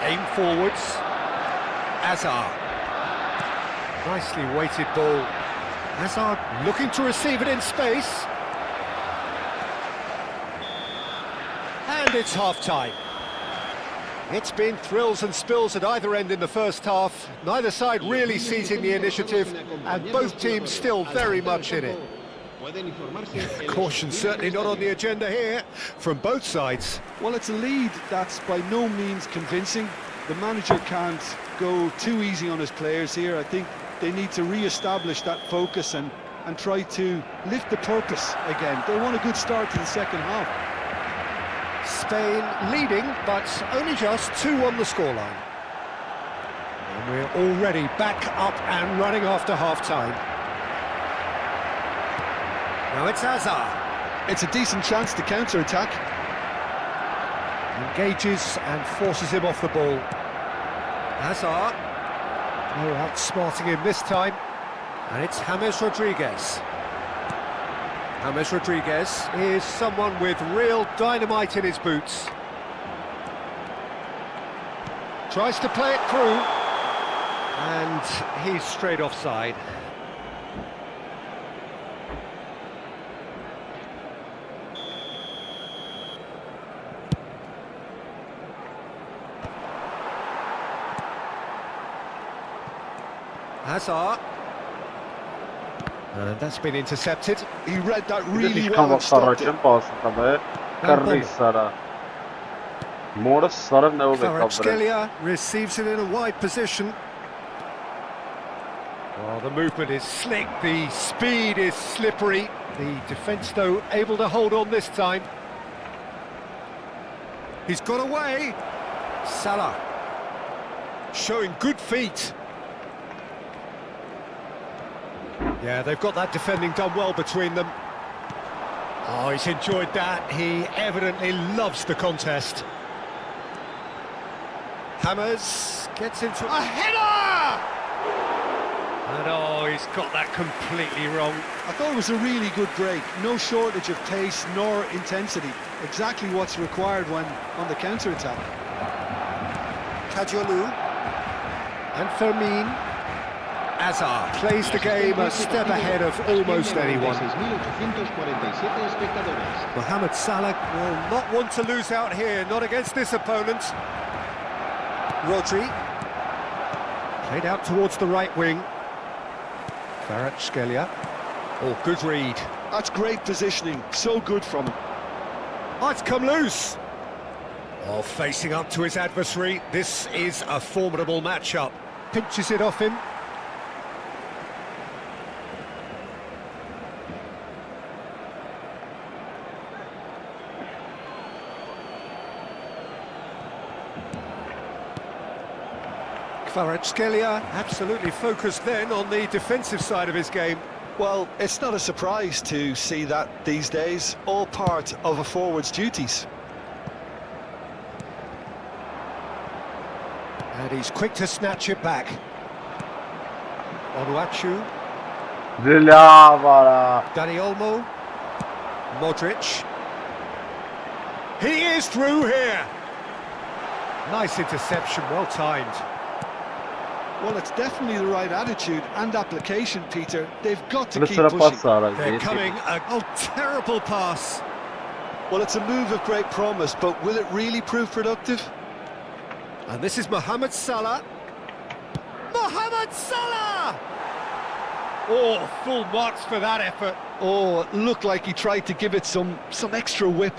Aim forwards. Hazard. Nicely weighted ball. Hazard looking to receive it in space. And it's half-time. It's been thrills and spills at either end in the first half. Neither side really seizing the initiative, and both teams still very much in it. Caution certainly not on the agenda here, from both sides. Well, it's a lead that's by no means convincing. The manager can't go too easy on his players here. I think they need to re-establish that focus and try to lift the purpose again. They want a good start to the second half. Spain leading, but only just 2 on the scoreline. And we're already back up and running after half-time. Now it's Hazard. It's a decent chance to counter-attack. Engages and forces him off the ball. Hazard. Oh, outsmarting him this time. And it's James Rodriguez. James Rodriguez is someone with real dynamite in his boots. Tries to play it through. And he's straight offside. Hazard. And that's been intercepted. He read that Really really well well and stopped it. Kvaratskhelia receives it in a wide position. Well, the movement is slick, the speed is slippery. The defence, though, able to hold on this time. He's got away. Salah. Showing good feet. Yeah, they've got that defending done well between them. Oh, he's enjoyed that. He evidently loves the contest. Hammers gets into a header! And oh, he's got that completely wrong. I thought it was a really good break. No shortage of pace nor intensity. Exactly what's required when on the counter-attack. Kadiolu and Fermin. Hazard plays the game a step ahead of almost anyone. Mohamed Salah will not want to lose out here, not against this opponent. Rodri. Played out towards the right wing. Kvaratskhelia. Oh, good read. That's great positioning, so good from him. Oh, it's come loose. Oh, facing up to his adversary. This is a formidable matchup. Pinches it off him. Kvaratskhelia absolutely focused then on the defensive side of his game. Well, it's not a surprise to see that these days, all part of a forward's duties. And he's quick to snatch it back. Onuachu. Dani Olmo. Modric. He is through here. Nice interception, well timed. Well, it's definitely the right attitude and application, Peter. They've got to keep They're pushing. Coming, terrible pass. Well, it's a move of great promise, but will it really prove productive? And this is Mohamed Salah. Mohamed Salah! Oh, full marks for that effort. Oh, it looked like he tried to give it some extra whip.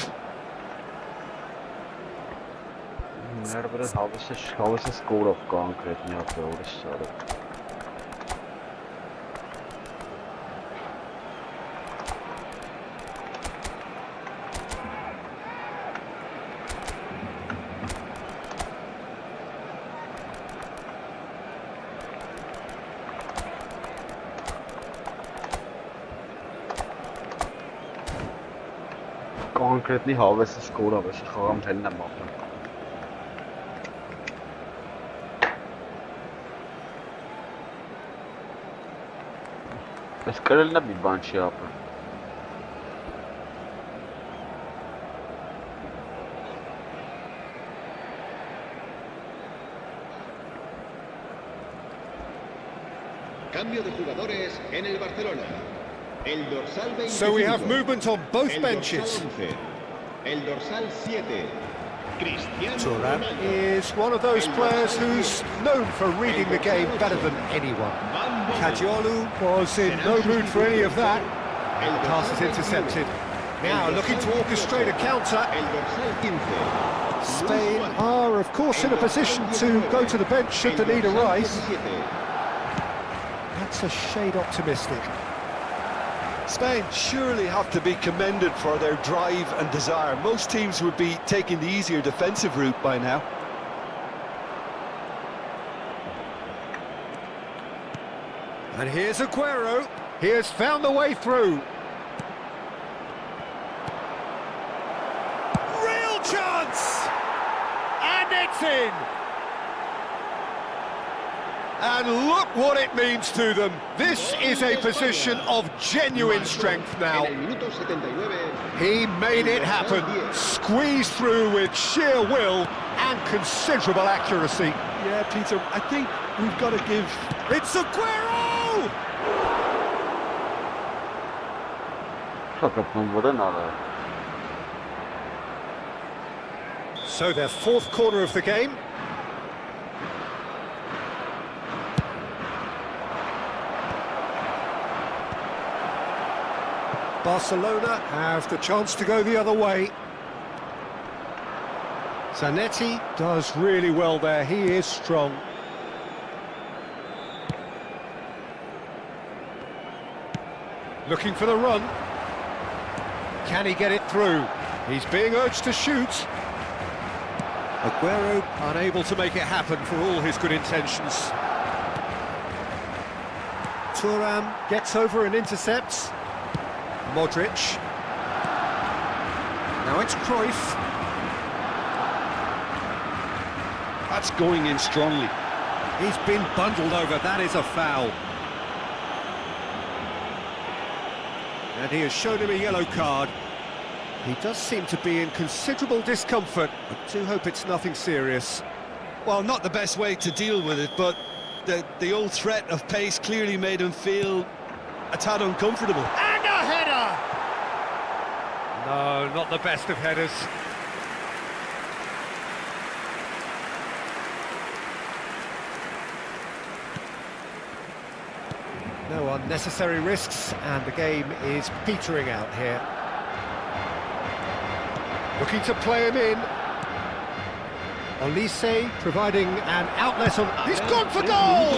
Havası skor of concrete yapıyor orası. կոնկրետնի հավեսը սկորավ, էսի խաղամ հելն եմ ապրում։ Ես կրելն է մի բան չի ապրում։ Cambio de jugadores en el Barcelona. El dorsal 25. So we have movement on both El benches. dorsal 11. El dorsal 7. Cristiano Thuram Ronaldo. is one of those players who's known for reading the game better than anyone. Kadiolu was in no mood for any of that. El The pass is dorsal intercepted. 21. Now looking to orchestrate a counter. El dorsal 15. Spain are, of course, in a position to go to the bench should the need arise. That's a shade optimistic. Spain surely have to be commended for their drive and desire. Most teams would be taking the easier defensive route by now. And here's Aguero. He has found the way through. Real chance! And it's in! And look what it means to them. This is a position of genuine strength now. En el minuto 79. He made it happen. Squeezed through with sheer will and considerable accuracy. Yeah, Peter, I think we've got to give... It's Aguero! So their fourth corner of the game. Barcelona have the chance to go the other way. Zanetti does really well there, he is strong. Looking for the run. Can he get it through? He's being urged to shoot. Aguero unable to make it happen for all his good intentions. Thuram gets over and intercepts. Modric. Now it's Cruyff. That's going in strongly. He's been bundled over, that is a foul. And he has shown him a yellow card. He does seem to be in considerable discomfort. I do hope it's nothing serious. Well, not the best way to deal with it, but the old threat of pace clearly made him feel a tad uncomfortable. And a header! No, not the best of headers. No unnecessary risks, and the game is petering out here. Looking to play him in. Olise providing an outlet on... He's gone for goal!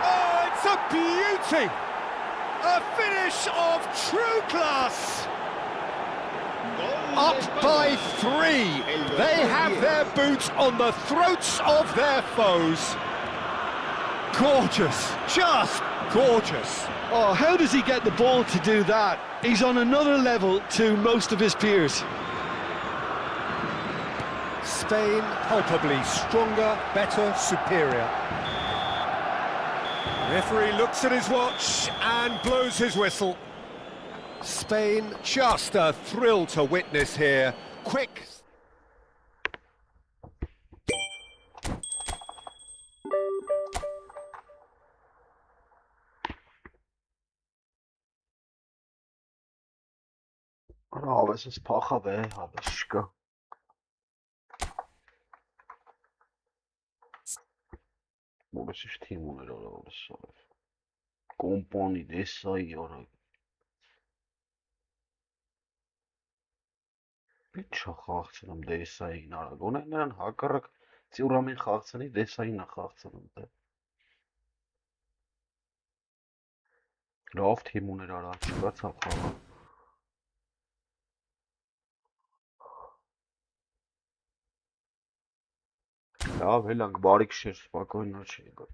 Oh, it's a beauty! A finish of true class! Up by 3. They have their boots on the throats of their foes. Gorgeous, just gorgeous. Oh, how does he get the ball to do that? He's on another level to most of his peers. Spain palpably stronger, better, superior. The referee looks at his watch and blows his whistle. Spain just a thrill to witness here. Quick. Oh, this is pacha there, Habashka. Burası işte timular orası. Kompani desay orası. Bicho խաղացնում դեսային արագ։ Ունեն նրան հակառակ ծյուրամին խաղացնի դեսային է խաղացնում դե։ Լավ թիմ ուներ արագ չկացավ խաղը։ Լավ, հելանք բարիք շեր, սպակոյնա չի եկա։